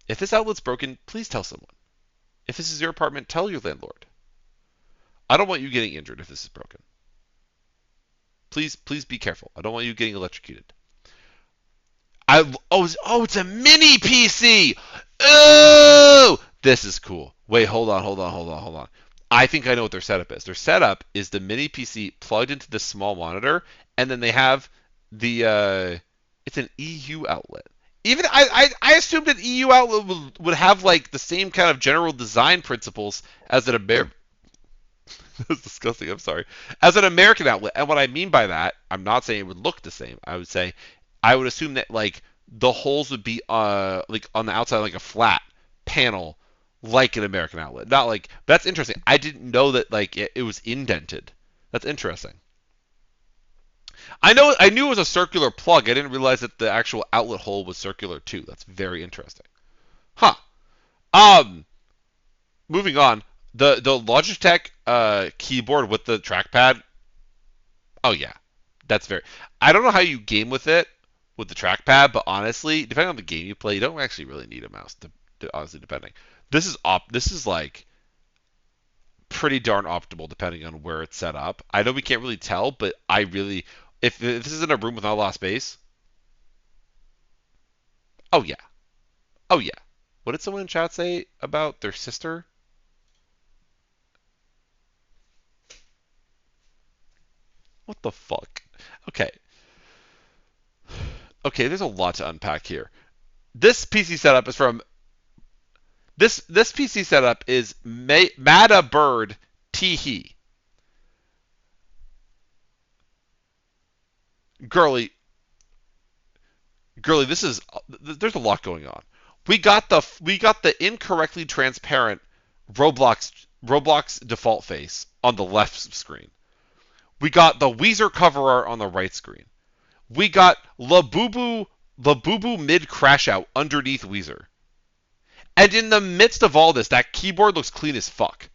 Speaker 2: If this outlet's broken, please tell someone. If this is your apartment, tell your landlord. I don't want you getting injured if this is broken. Please be careful. I don't want you getting electrocuted. It's a mini PC. Oh, this is cool. Wait, hold on. I think I know what their setup is. Their setup is the mini PC plugged into this small monitor, and then they have the it's an EU outlet. Even I assumed an EU outlet would have like the same kind of general design principles as an American. That's disgusting. I'm sorry. As an American outlet, and what I mean by that, I'm not saying it would look the same. I would assume that like the holes would be like on the outside like a flat panel like an American outlet. Not like that's interesting. I didn't know that like it was indented. That's interesting. I knew it was a circular plug. I didn't realize that the actual outlet hole was circular too. That's very interesting. Huh. Um moving on. The Logitech keyboard with the trackpad. Oh yeah. That's very I don't know how you game with it with the trackpad, but honestly, depending on the game you play, you don't actually really need a mouse honestly depending. This is like pretty darn optimal depending on where it's set up. I know we can't really tell, but I really if this is in a room with not a lot of space. Oh yeah. Oh yeah. What did someone in chat say about their sister? What the fuck? Okay. Okay, there's a lot to unpack here. This PC setup is from this PC setup is Mada Bird Teehee. Girly, this is there's a lot going on. We got the incorrectly transparent Roblox default face on the left screen. We got the Weezer cover art on the right screen. We got Labubu mid crash out underneath Weezer. And in the midst of all this, that keyboard looks clean as fuck.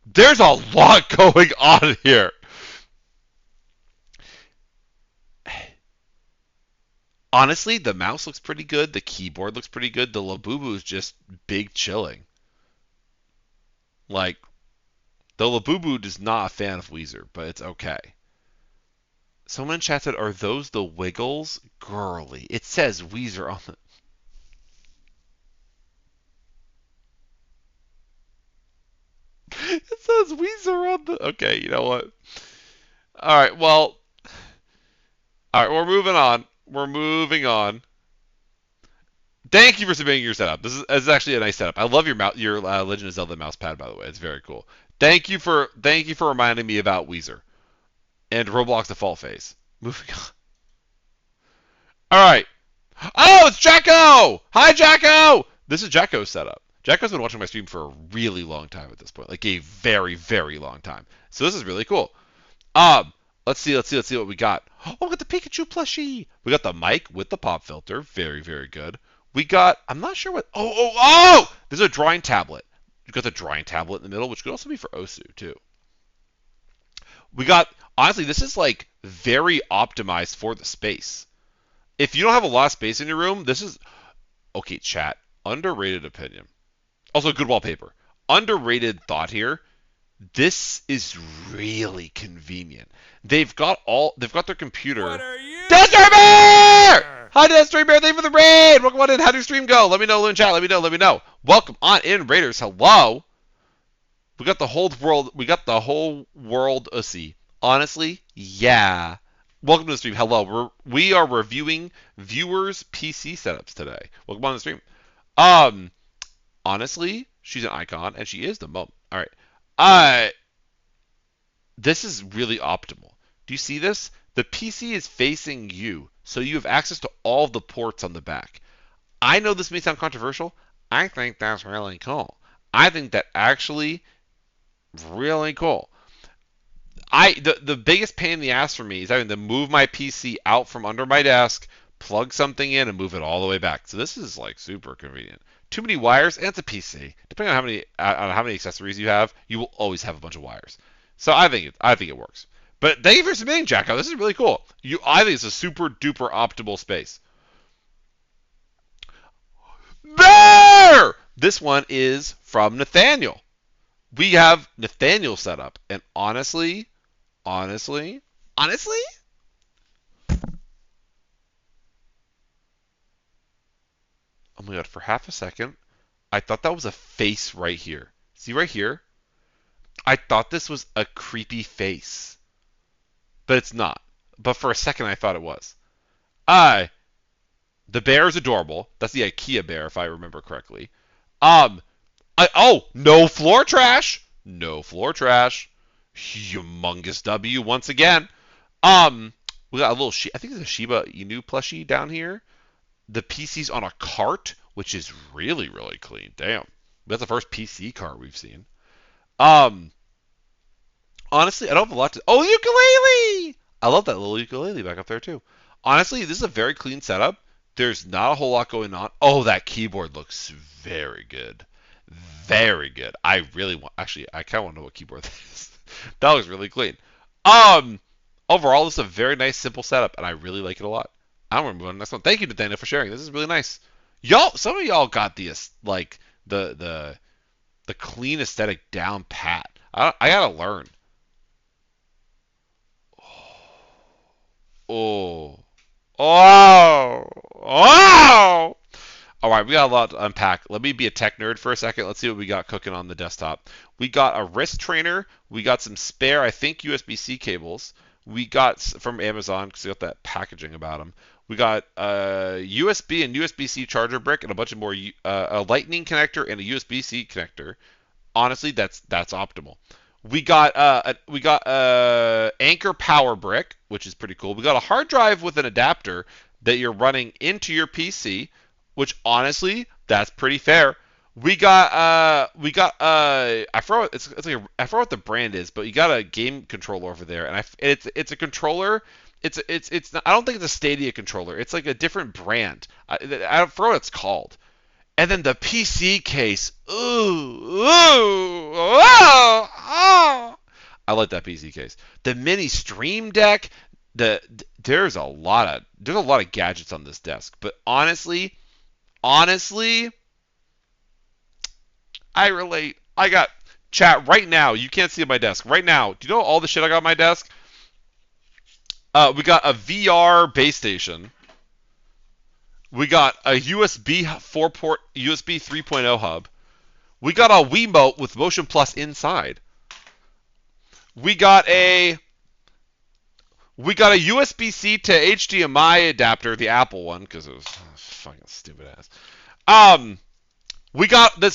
Speaker 2: There's a lot going on here. Honestly, the mouse looks pretty good. The keyboard looks pretty good. The Labubu is just big chilling. Like, the Labubu is not a fan of Weezer, but it's okay. Someone in chat said, are those the Wiggles? Girly. It says Weezer on the... It says Weezer on the... Okay, you know what? Alright, well... Alright, we're moving on. We're moving on. Thank you for submitting your setup. This is actually a nice setup. I love your Legend of Zelda mouse pad, by the way. It's very cool. Thank you for reminding me about Weezer and Roblox default face. Moving on. All right. Oh, it's Jacko! Hi, Jacko! This is Jacko's setup. Jacko's been watching my stream for a really long time at this point, like a very, very long time. So this is really cool. Let's see what we got. Oh, we got the Pikachu plushie. We got the mic with the pop filter. Very, very good. We got, I'm not sure what, oh! There's a drawing tablet. We've got the drawing tablet in the middle, which could also be for Osu, too. We got, honestly, this is like very optimized for the space. If you don't have a lot of space in your room, this is okay, chat. Underrated opinion. Also good wallpaper. Underrated thought here. This is really convenient. They've got their computer.
Speaker 3: What are you?
Speaker 2: Death Hi, Death Streamer. Thank you for the raid. Welcome on in. How did your stream go? Let me know in chat. Let me know. Welcome on in, Raiders. Hello. We got the whole world. Ussy. Honestly, yeah. Welcome to the stream. Hello. We are reviewing viewers' PC setups today. Welcome on the stream. Honestly, she's an icon, and she is the moment. All right. This is really optimal. Do you see this? The PC is facing you, so you have access to all the ports on the back. I know this may sound controversial. I think that's really cool. I think that actually really cool. The biggest pain in the ass for me is having to move my PC out from under my desk, plug something in, and move it all the way back. So this is like super convenient. Too many wires, and it's a PC. Depending on how many accessories you have, you will always have a bunch of wires. So I think it works. But thank you for submitting, Jacko. This is really cool. I think it's a super duper optimal space. There! This one is from Nathaniel. We have Nathaniel set up, and honestly, oh my god, for half a second, I thought that was a face right here. See right here? I thought this was a creepy face. But it's not. But for a second, I thought it was. The bear is adorable. That's the IKEA bear, if I remember correctly. No floor trash. No floor trash. Humongous W once again. We got a little, I think it's a Shiba Inu plushie down here. The PC's on a cart, which is really, really clean. Damn. That's the first PC cart we've seen. Honestly, I don't have a lot to... Oh, ukulele! I love that little ukulele back up there, too. Honestly, this is a very clean setup. There's not a whole lot going on. Oh, that keyboard looks very good. Very good. I really want... Actually, I kind of want to know what keyboard that is. That looks really clean. Overall, this is a very nice, simple setup, and I really like it a lot. I'm going to move on to the next one. Thank you, Nathaniel, for sharing. This is really nice. Some of y'all got the clean aesthetic down pat. I gotta learn. Oh. All right, we got a lot to unpack. Let me be a tech nerd for a second. Let's see what we got cooking on the desktop. We got a wrist trainer. We got some spare, I think, USB-C cables. We got from Amazon because we got that packaging about them. We got a USB and USB-C charger brick and a bunch of more, a lightning connector and a USB-C connector. Honestly, that's optimal. We got Anchor power brick, which is pretty cool. We got a hard drive with an adapter that you're running into your PC, which honestly, that's pretty fair. I forgot what the brand is, but you got a game controller over there, and it's a controller. It's not, I don't think it's a Stadia controller. It's like a different brand. I forgot what it's called. And then the PC case. I like that PC case. The mini Stream Deck. There's a lot of gadgets on this desk. But honestly, I relate. I got chat right now. You can't see on my desk right now. Do you know all the shit I got on my desk? We got a VR base station. We got a USB 4-port USB 3.0 hub. We got a Wiimote with Motion Plus inside. We got a USB-C to HDMI adapter, the Apple one, because it was fucking stupid ass. We got the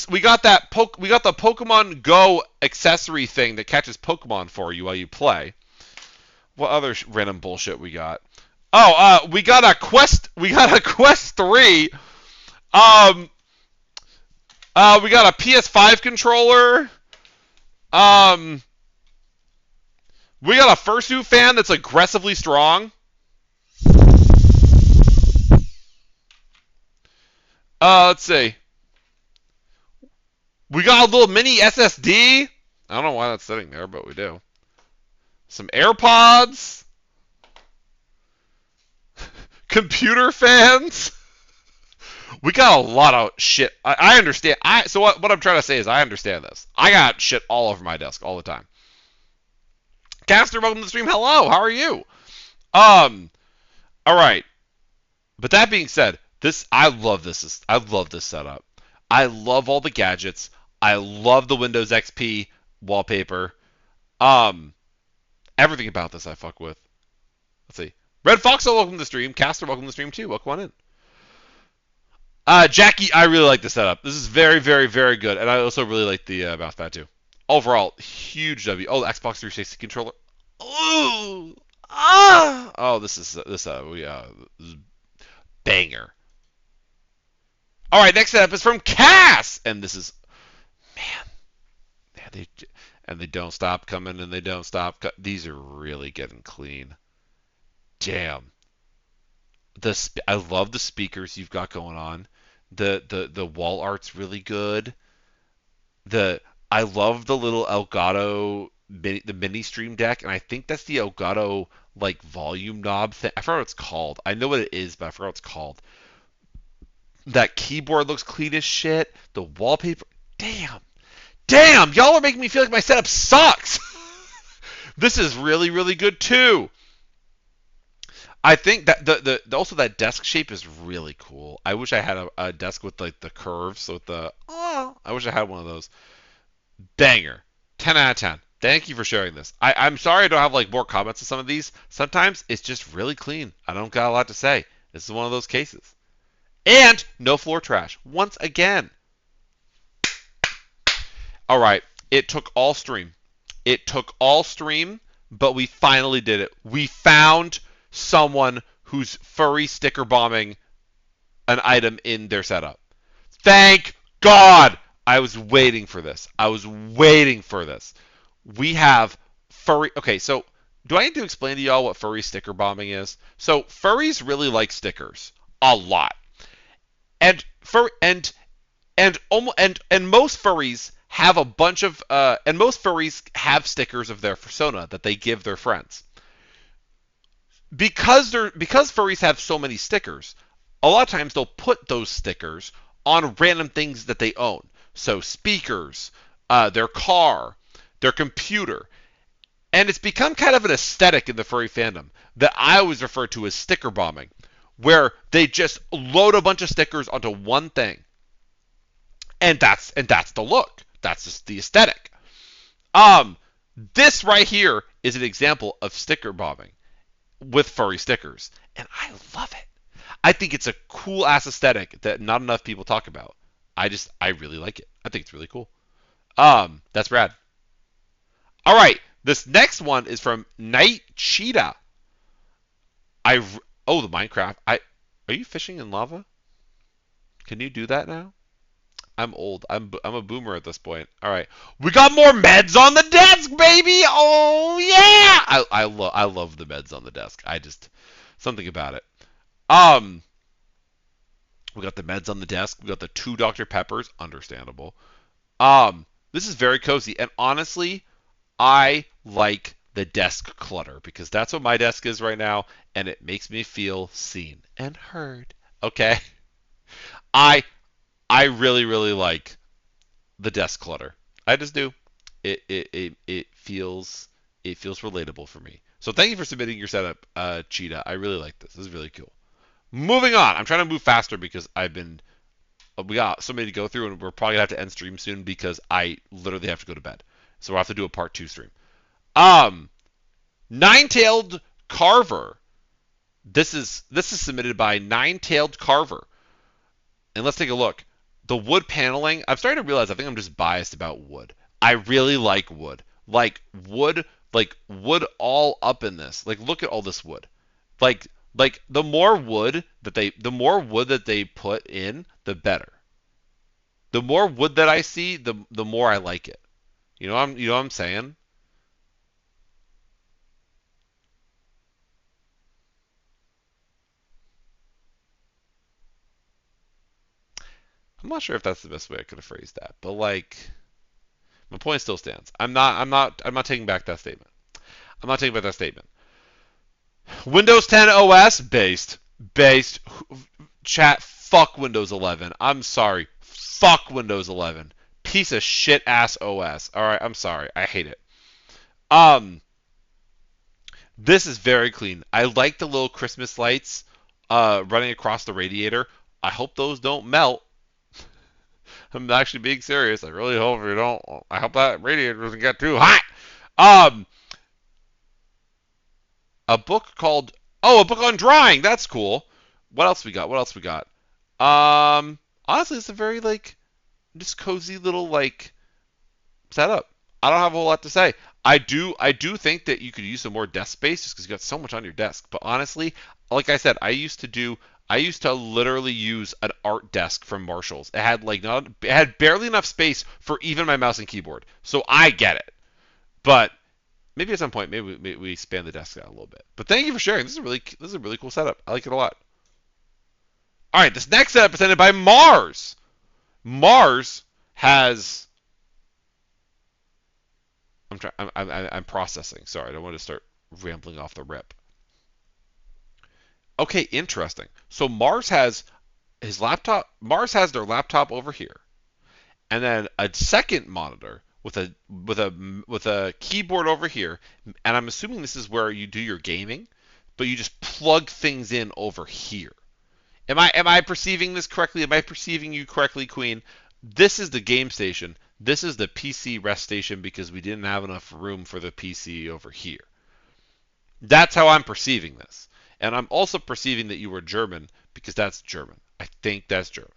Speaker 2: Pokemon Go accessory thing that catches Pokemon for you while you play. What other random bullshit we got? We got a Quest 3. We got a PS5 controller. We got a Fursuit fan that's aggressively strong. Let's see. We got a little mini SSD. I don't know why that's sitting there, but we do. Some AirPods. Computer fans. We got a lot of shit. I understand. So what I'm trying to say is I understand this. I got shit all over my desk all the time. Caster, welcome to the stream. Hello, how are you? All right. But that being said, I love this. I love this setup. I love all the gadgets. I love the Windows XP wallpaper. Everything about this I fuck with. Let's see. Red Fox, welcome to the stream. Caster, welcome to the stream too. Welcome on in. Jackie, I really like the setup. This is very, very, very good, and I also really like the mouse pad too. Overall, huge W. Oh, the Xbox 360 controller. Ooh, oh, this is banger. All right, next setup is from Cass, and this is, man, they don't stop coming, and they don't stop. These are really getting clean. Damn. I love the speakers you've got going on. The wall art's really good. I love the little Elgato mini Stream Deck, and I think that's the Elgato like volume knob thing. I forgot what it's called. I know what it is, but I forgot what it's called. That keyboard looks clean as shit. The wallpaper, damn, y'all are making me feel like my setup sucks. This is really, really good too. I think that also that desk shape is really cool. I wish I had a desk with like the curves. So I wish I had one of those. Banger. 10 out of 10. Thank you for sharing this. I'm sorry I don't have like more comments on some of these. Sometimes it's just really clean. I don't got a lot to say. This is one of those cases. And no floor trash. Once again. All right. It took all stream. But we finally did it. We found someone who's furry sticker bombing an item in their setup. Thank God! I was waiting for this. We have furry. Okay, so do I need to explain to y'all what furry sticker bombing is? So furries really like stickers a lot, and most furries have a bunch of and most furries have stickers of their persona that they give their friends. Because furries have so many stickers, a lot of times they'll put those stickers on random things that they own. So speakers, their car, their computer. And it's become kind of an aesthetic in the furry fandom that I always refer to as sticker bombing, where they just load a bunch of stickers onto one thing. And that's the look. That's just the aesthetic. This right here is an example of sticker bombing with furry stickers, and I love it. I think it's a cool ass aesthetic that not enough people talk about. I really like it. I think it's really cool. That's rad. All right, this next one is from Night Cheetah. The Minecraft. Are you fishing in lava? Can you do that now? I'm old. I'm a boomer at this point. All right, we got more meds on the desk, baby. Oh yeah! I love the meds on the desk. Something about it. We got the meds on the desk. We got the 2 Dr. Peppers. Understandable. This is very cozy, and honestly, I like the desk clutter because that's what my desk is right now, and it makes me feel seen and heard. Okay, I really, really like the desk clutter. I just do. It feels relatable for me. So thank you for submitting your setup, Cheetah. I really like this. This is really cool. Moving on. I'm trying to move faster because we got so many to go through, and we're probably gonna have to end stream soon because I literally have to go to bed. So we'll have to do a part 2 stream. Nine-tailed Carver. This is submitted by Nine-tailed Carver. And let's take a look. The wood paneling, I'm starting to realize I think I'm just biased about wood. I really like wood. Like wood all up in this. Like look at all this wood. Like the more wood that they put in, the better. The more wood that I see, the more I like it. You know what I'm saying? I'm not sure if that's the best way I could have phrased that, but like my point still stands. I'm not taking back that statement. Windows 10 OS based. based. Chat, fuck Windows 11. I'm sorry. Fuck Windows 11. Piece of shit ass OS. All right, I'm sorry. I hate it. This is very clean. I like the little Christmas lights running across the radiator. I hope those don't melt. I'm actually being serious. I really hope you don't. I hope that radiator doesn't get too hot. A book called a book on drawing. That's cool. What else we got? Honestly, it's a very just cozy little setup. I don't have a whole lot to say. I do think that you could use some more desk space just because you got so much on your desk. But honestly, like I said, I used to literally use an art desk from Marshall's. It had barely enough space for even my mouse and keyboard. So I get it. But maybe at some point, maybe we expand the desk out a little bit. But thank you for sharing. This is a really cool setup. I like it a lot. All right, this next setup is presented by Mars. Mars has. I'm processing. Sorry, I don't want to start rambling off the rip. Okay, interesting. So Mars has his laptop. Mars has their laptop over here, and then a second monitor with a keyboard over here. And I'm assuming this is where you do your gaming, but you just plug things in over here. Am I perceiving this correctly? Am I perceiving you correctly, Queen? This is the game station. This is the PC rest station because we didn't have enough room for the PC over here. That's how I'm perceiving this. And I'm also perceiving that you were German because that's German. I think that's German.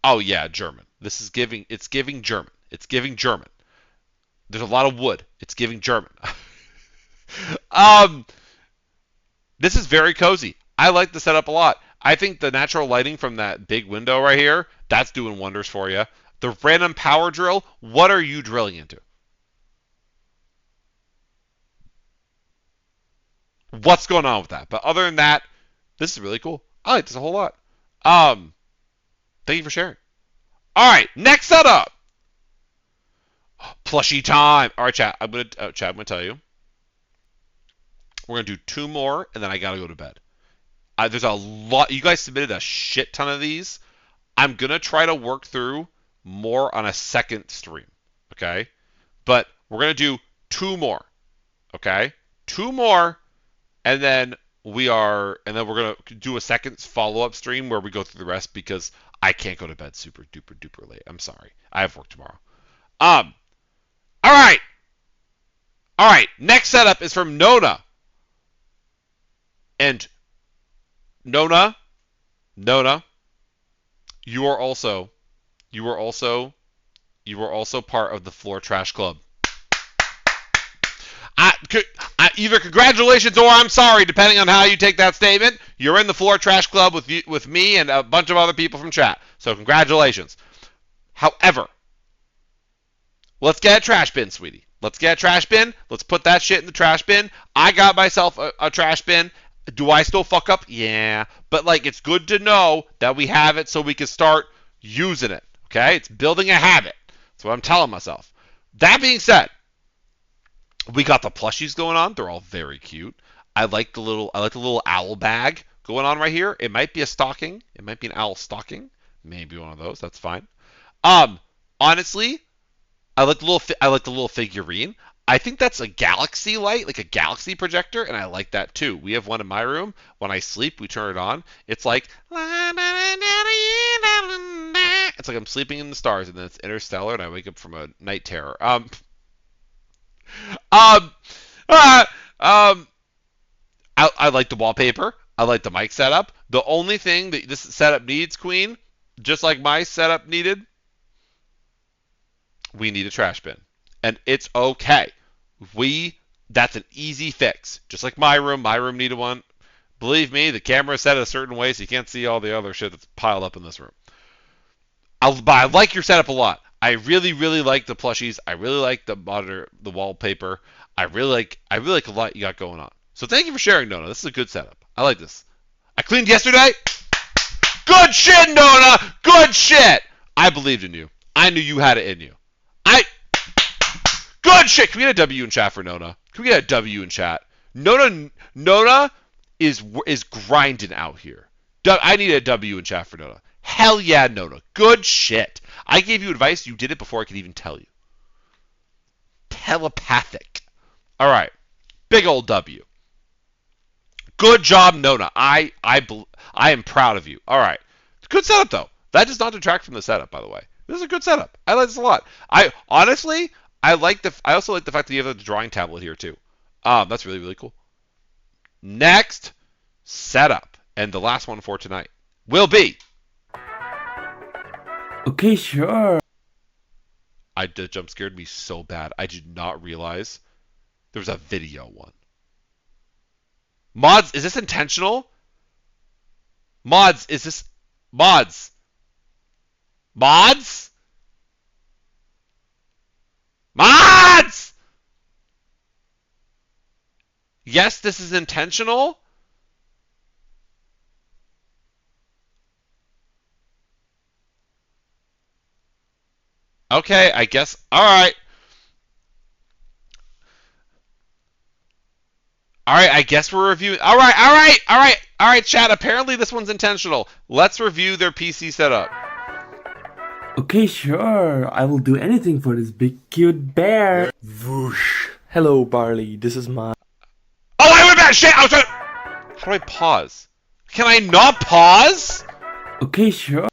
Speaker 2: Oh yeah, German. It's giving German. It's giving German. There's a lot of wood. It's giving German. This is very cozy. I like the setup a lot. I think the natural lighting from that big window right here, that's doing wonders for you. The random power drill, what are you drilling into? What's going on with that? But other than that, this is really cool. I like this a whole lot. Thank you for sharing. All right, next setup. Plushie time. All right, chat. I'm gonna tell you. We're gonna do 2 more, and then I gotta go to bed. There's a lot. You guys submitted a shit ton of these. I'm gonna try to work through more on a second stream. Okay, but we're gonna do 2 more. Okay, 2 more, and then we're gonna do a second follow-up stream where we go through the rest because I can't go to bed super duper duper late. I'm sorry. I have work tomorrow. All right. Next setup is from Nona. And Nona, you are also part of the Floor Trash Club. Either congratulations or I'm sorry, depending on how you take that statement. You're in the Floor Trash Club with me and a bunch of other people from chat. So congratulations. However, let's get a trash bin, sweetie. Let's get a trash bin. Let's put that shit in the trash bin. I got myself a trash bin. Do I still fuck up? Yeah. But it's good to know that we have it so we can start using it. Okay? It's building a habit. That's what I'm telling myself. That being said, we got the plushies going on. They're all very cute. I like the little owl bag going on right here. It might be a stocking. It might be an owl stocking. Maybe one of those. That's fine. Honestly, I like the little figurine. I think that's a galaxy light, like a galaxy projector, and I like that too. We have one in my room. When I sleep, we turn it on. It's like I'm sleeping in the stars, and then it's interstellar, and I wake up from a night terror. I like the wallpaper. I like the mic setup. The only thing that this setup needs, Queen, just like my setup needed, we need a trash bin. And it's okay. That's an easy fix. Just like my room needed one. Believe me, the camera is set a certain way so you can't see all the other shit that's piled up in this room. I like your setup a lot. I really, really like the plushies. I really like the monitor, the wallpaper. I really like a lot you got going on. So thank you for sharing, Nona. This is a good setup. I like this. I cleaned yesterday. Good shit, Nona. Good shit. I believed in you. I knew you had it in you. Good shit. Can we get a W in chat for Nona? Can we get a W in chat? Nona is grinding out here. I need a W in chat for Nona. Hell yeah, Nona. Good shit. I gave you advice. You did it before I could even tell you. Telepathic. All right. Big old W. Good job, Nona. I am proud of you. All right. Good setup, though. That does not detract from the setup, by the way. This is a good setup. I like this a lot. I also like the fact that you have the drawing tablet here too. That's really, really cool. Next setup, and the last one for tonight will be.
Speaker 5: Okay, sure.
Speaker 2: The jump scared me so bad. I did not realize there was a video one. Mods, is this intentional? Mods, is this mods? Mods? Mods! Yes, this is intentional. Okay, I guess. All right. All right, I guess we're reviewing. All right, chat. Apparently this one's intentional. Let's review their PC setup.
Speaker 5: Okay, sure. I will do anything for this big cute bear. Whoosh. Hello, Barley. This is my...
Speaker 2: Oh, I went back. Shit, I was trying. How do I pause? Can I not pause?
Speaker 5: Okay, sure.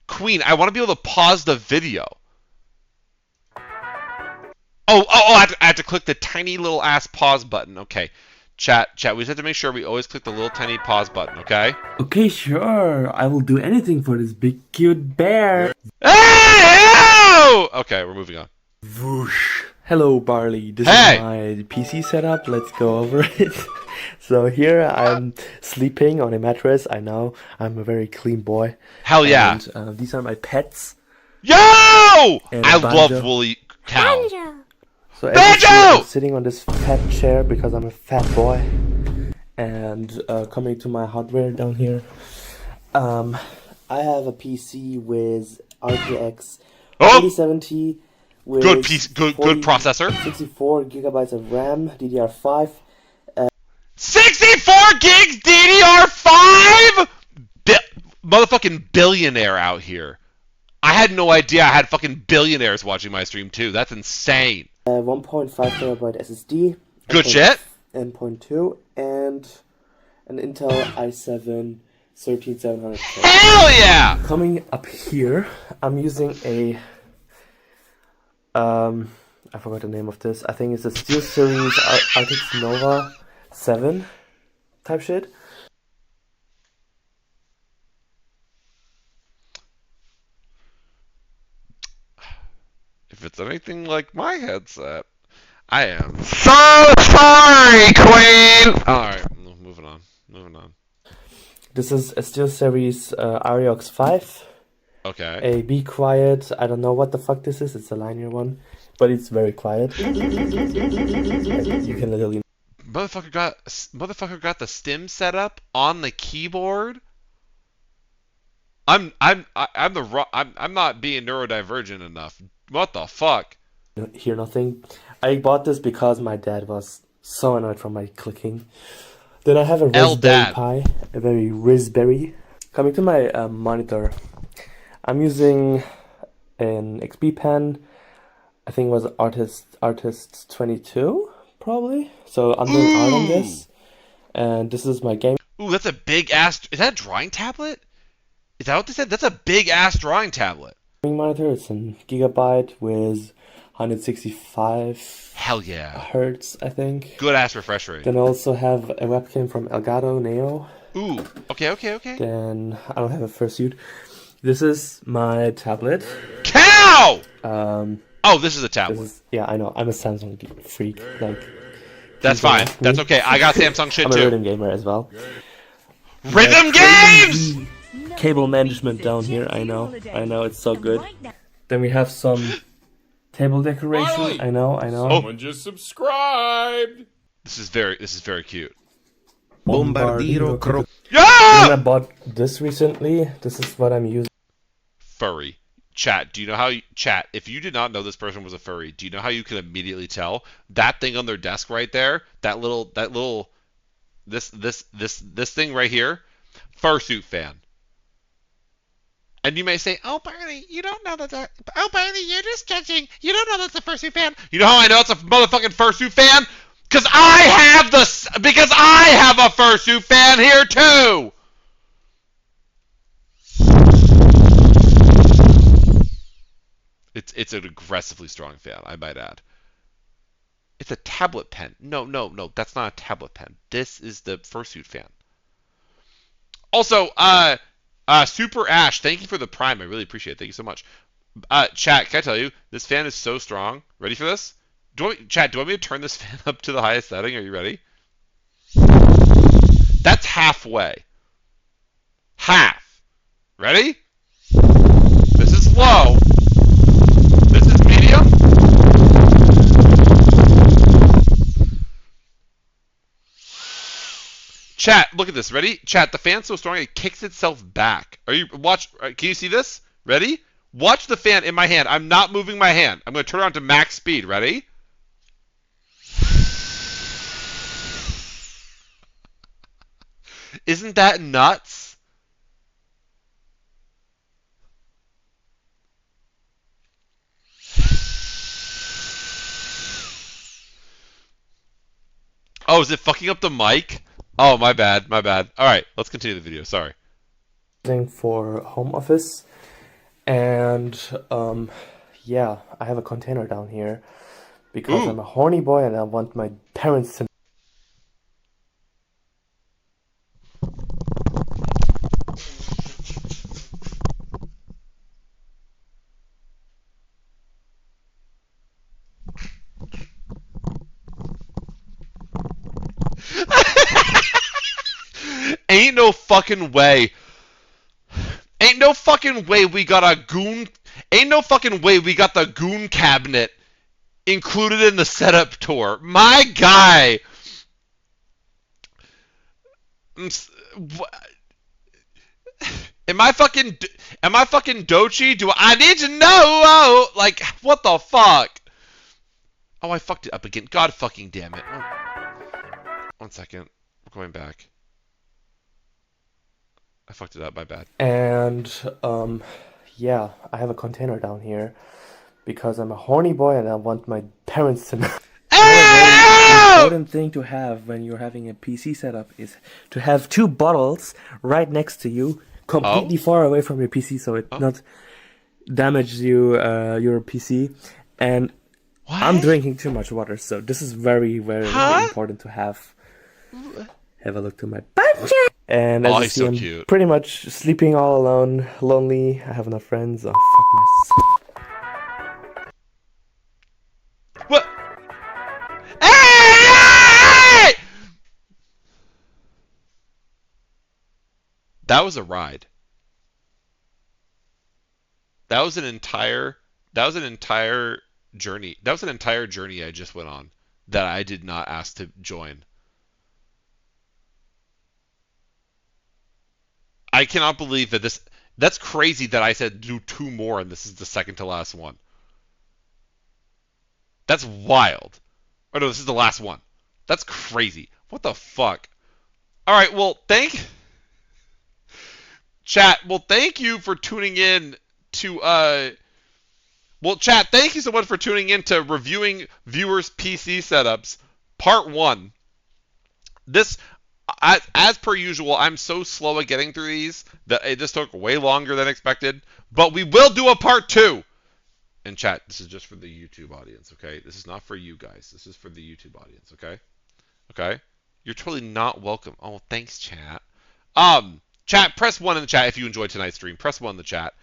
Speaker 2: Queen, I want to be able to pause the video. I have to click the tiny little ass pause button. Okay. Chat, we just have to make sure we always click the little tiny pause button, okay?
Speaker 5: Okay, sure. I will do anything for this big cute bear.
Speaker 2: Hey! Okay, we're moving on.
Speaker 5: Whoosh. Hello, Barley. This is my PC setup. Let's go over it. So here I'm sleeping on a mattress. I know I'm a very clean boy.
Speaker 2: Hell yeah.
Speaker 5: And these are my pets.
Speaker 2: Yo! I love woolly cow.
Speaker 5: So I'm sitting on this fat chair because I'm a fat boy. And coming to my hardware down here, I have a PC with RTX 3070 with
Speaker 2: good processor.
Speaker 5: 64 gigabytes of RAM, DDR5.
Speaker 2: 64 gigs DDR5? Motherfucking billionaire out here. I had no idea I had fucking billionaires watching my stream too. That's insane.
Speaker 5: 1.5 terabyte SSD.
Speaker 2: Good shit.
Speaker 5: N.2 and an Intel i7 13700K.
Speaker 2: Hell yeah!
Speaker 5: Coming up here, I'm using a I forgot the name of this. I think it's a SteelSeries RTX Nova 7 type shit.
Speaker 2: If it's anything like my headset, I am so sorry, Queen! Alright, moving on.
Speaker 5: This is a SteelSeries REX 5.
Speaker 2: Okay.
Speaker 5: A Be Quiet. I don't know what the fuck this is. It's a linear one, but it's very quiet. You can literally...
Speaker 2: Motherfucker got the stim set up on the keyboard. I'm not being neurodivergent enough. What the fuck?
Speaker 5: Hear nothing. I bought this because my dad was so annoyed from my clicking. Then I have a Raspberry Pi, a very Raspberry. Coming to my monitor, I'm using an XP pen. I think it was Artist 22, probably. So I'm doing art on this, and this is my game.
Speaker 2: Ooh, that's a big ass. Is that a drawing tablet? Is that what they said? That's a big ass drawing tablet.
Speaker 5: Monitor. It's a gigabyte with 165 hertz, I think.
Speaker 2: Good ass refresh rate.
Speaker 5: Then I also have a webcam from Elgato Neo.
Speaker 2: Ooh, okay.
Speaker 5: Then I don't have a fursuit. This is my tablet.
Speaker 2: Cow! This is a tablet.
Speaker 5: Yeah, I know. I'm a Samsung freak.
Speaker 2: That's fine. That's okay. I got Samsung shit
Speaker 5: I'm
Speaker 2: too.
Speaker 5: I'm a rhythm gamer as well.
Speaker 2: Rhythm games!
Speaker 5: Cable management down here. I know. It's so good. Then we have some table decoration. I know.
Speaker 3: Someone just subscribed.
Speaker 2: This is very cute.
Speaker 4: Bombardiro Croc.
Speaker 2: Yeah!
Speaker 5: I bought this recently. This is what I'm using.
Speaker 2: Furry. Chat, do you know how chat, if you did not know this person was a furry, do you know how you can immediately tell? That thing on their desk right there, this thing right here, fursuit fan. And you may say, "Oh, Barney, you don't know that's a oh, Barney, you're just judging. You don't know that's a fursuit fan." You know how I know it's a motherfucking fursuit fan? Because I have a fursuit fan here too. It's an aggressively strong fan, I might add. It's a tablet pen. No, that's not a tablet pen. This is the fursuit fan. Also, Super Ash, thank you for the Prime. I really appreciate it. Thank you so much. Chat, can I tell you, this fan is so strong. Ready for this? Chat, do you want me to turn this fan up to the highest setting? Are you ready? That's halfway. Half. Ready? This is low. This is medium. Chat, look at this. Ready? Chat, the fan's so strong it kicks itself back. Can you see this? Ready? Watch the fan in my hand. I'm not moving my hand. I'm going to turn it on to max speed. Ready? Isn't that nuts? Oh, is it fucking up the mic? Oh, my bad. Alright, let's continue the video. Sorry.
Speaker 5: For home office. And, yeah, I have a container down here because I'm a horny boy and I want my parents to.
Speaker 2: Ain't no fucking way. Ain't no fucking way we got the goon cabinet included in the setup tour. My guy. Am I fucking Dochi? Do I need to know? Like, what the fuck? Oh, I fucked it up again. God fucking damn it. 1 second. We're going back. I fucked it up, my bad.
Speaker 5: And, yeah, I have a container down here because I'm a horny boy and I want my parents to know. An important thing to have when you're having a PC setup is to have 2 bottles right next to you, completely far away from your PC so it not damage your PC. And what? I'm drinking too much water, so this is very, very important to have. Have a look to my butt. And as you see, I'm cute. Pretty much sleeping all alone, lonely. I have no friends. Oh, fuck myself.
Speaker 2: What? Hey! That was a ride. That was an entire journey. That was an entire journey I just went on that I did not ask to join. I cannot believe that that's crazy that I said do 2 more and this is the second to last one. That's wild. Oh no, this is the last one. That's crazy. What the fuck? Alright, well, Chat, well, thank you for tuning in to, well, chat, thank you so much for tuning in to Reviewing Viewers' PC Setups, Part 1. This, as per usual, I'm so slow at getting through these that it just took way longer than expected. But we will do a Part 2. And chat, this is just for the YouTube audience, okay? This is not for you guys. This is for the YouTube audience, okay? Okay? You're totally not welcome. Oh, thanks, chat. Chat, press 1 in the chat if you enjoyed tonight's stream. Press 1 in the chat.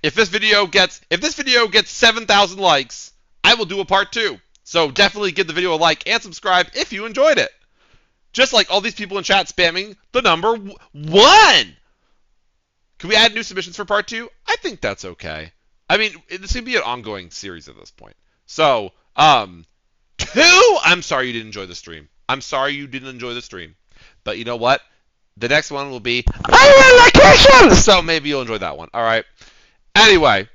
Speaker 2: If this video gets 7,000 likes, I will do a Part 2. So definitely give the video a like and subscribe if you enjoyed it. Just like all these people in chat spamming the number 1. Can we add new submissions for Part 2? I think that's okay. I mean, this could be an ongoing series at this point. So, 2, I'm sorry you didn't enjoy the stream. I'm sorry you didn't enjoy the stream. But you know what? The next one will be, I'm on vacation! So maybe you'll enjoy that one. All right. Anyway,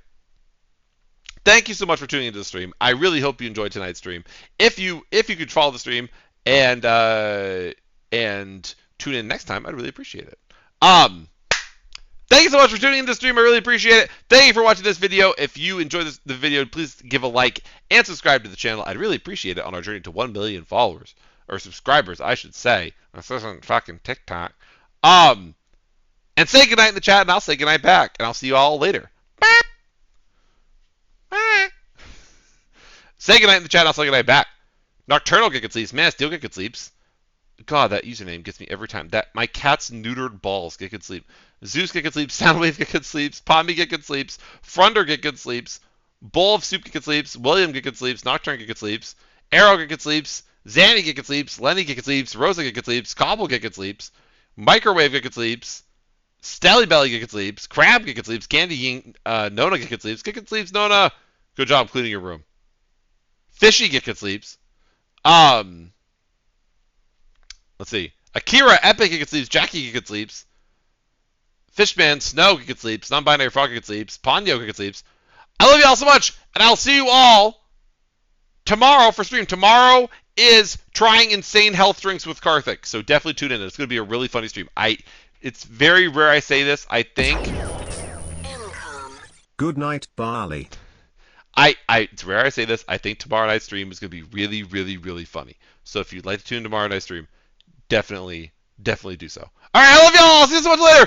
Speaker 2: thank you so much for tuning into the stream. I really hope you enjoyed tonight's stream. If you could follow the stream and tune in next time, I'd really appreciate it. Thank you so much for tuning into the stream. I really appreciate it. Thank you for watching this video. If you enjoyed the video, please give a like and subscribe to the channel. I'd really appreciate it on our journey to 1 million followers. Or subscribers, I should say. This isn't fucking TikTok. And say goodnight in the chat, and I'll say goodnight back. And I'll see you all later. Say goodnight in the chat, and I'll say goodnight back. Nocturnal get good sleeps. Man, Steel get good sleeps. God, that username gets me every time. That my cat's neutered balls get good sleep. Zeus get good sleeps. Soundwave get good sleeps. Pommy get good sleeps. Frunder get good sleeps. Bowl of Soup get good sleeps. William get good sleeps. Nocturne get good sleeps. Arrow get good sleeps. Zanny get good sleeps. Lenny get good sleeps. Rosa get good sleeps. Cobble get good sleeps. Microwave get good sleeps. Stelly Belly get good sleeps. Crab get good sleeps. Candy Ying, Nona get good sleeps. Get good sleeps, Nona. Good job cleaning your room. Fishy get good sleeps. Let's see. Akira, Epic get good sleeps. Jackie get good sleeps. Fishman, Snow get good sleeps. Non-binary Frog get good sleeps. Ponyo get good sleeps. I love you all so much, and I'll see you all tomorrow for stream. Tomorrow is trying insane health drinks with Karthik, so definitely tune in. It's going to be a really funny stream. It's very rare I say this. I think.
Speaker 4: Good night, Barley.
Speaker 2: It's rare I say this. I think tomorrow night's stream is going to be really, really, really funny. So if you'd like to tune in tomorrow night's stream, definitely do so. All right, I love y'all. I'll see you so much later.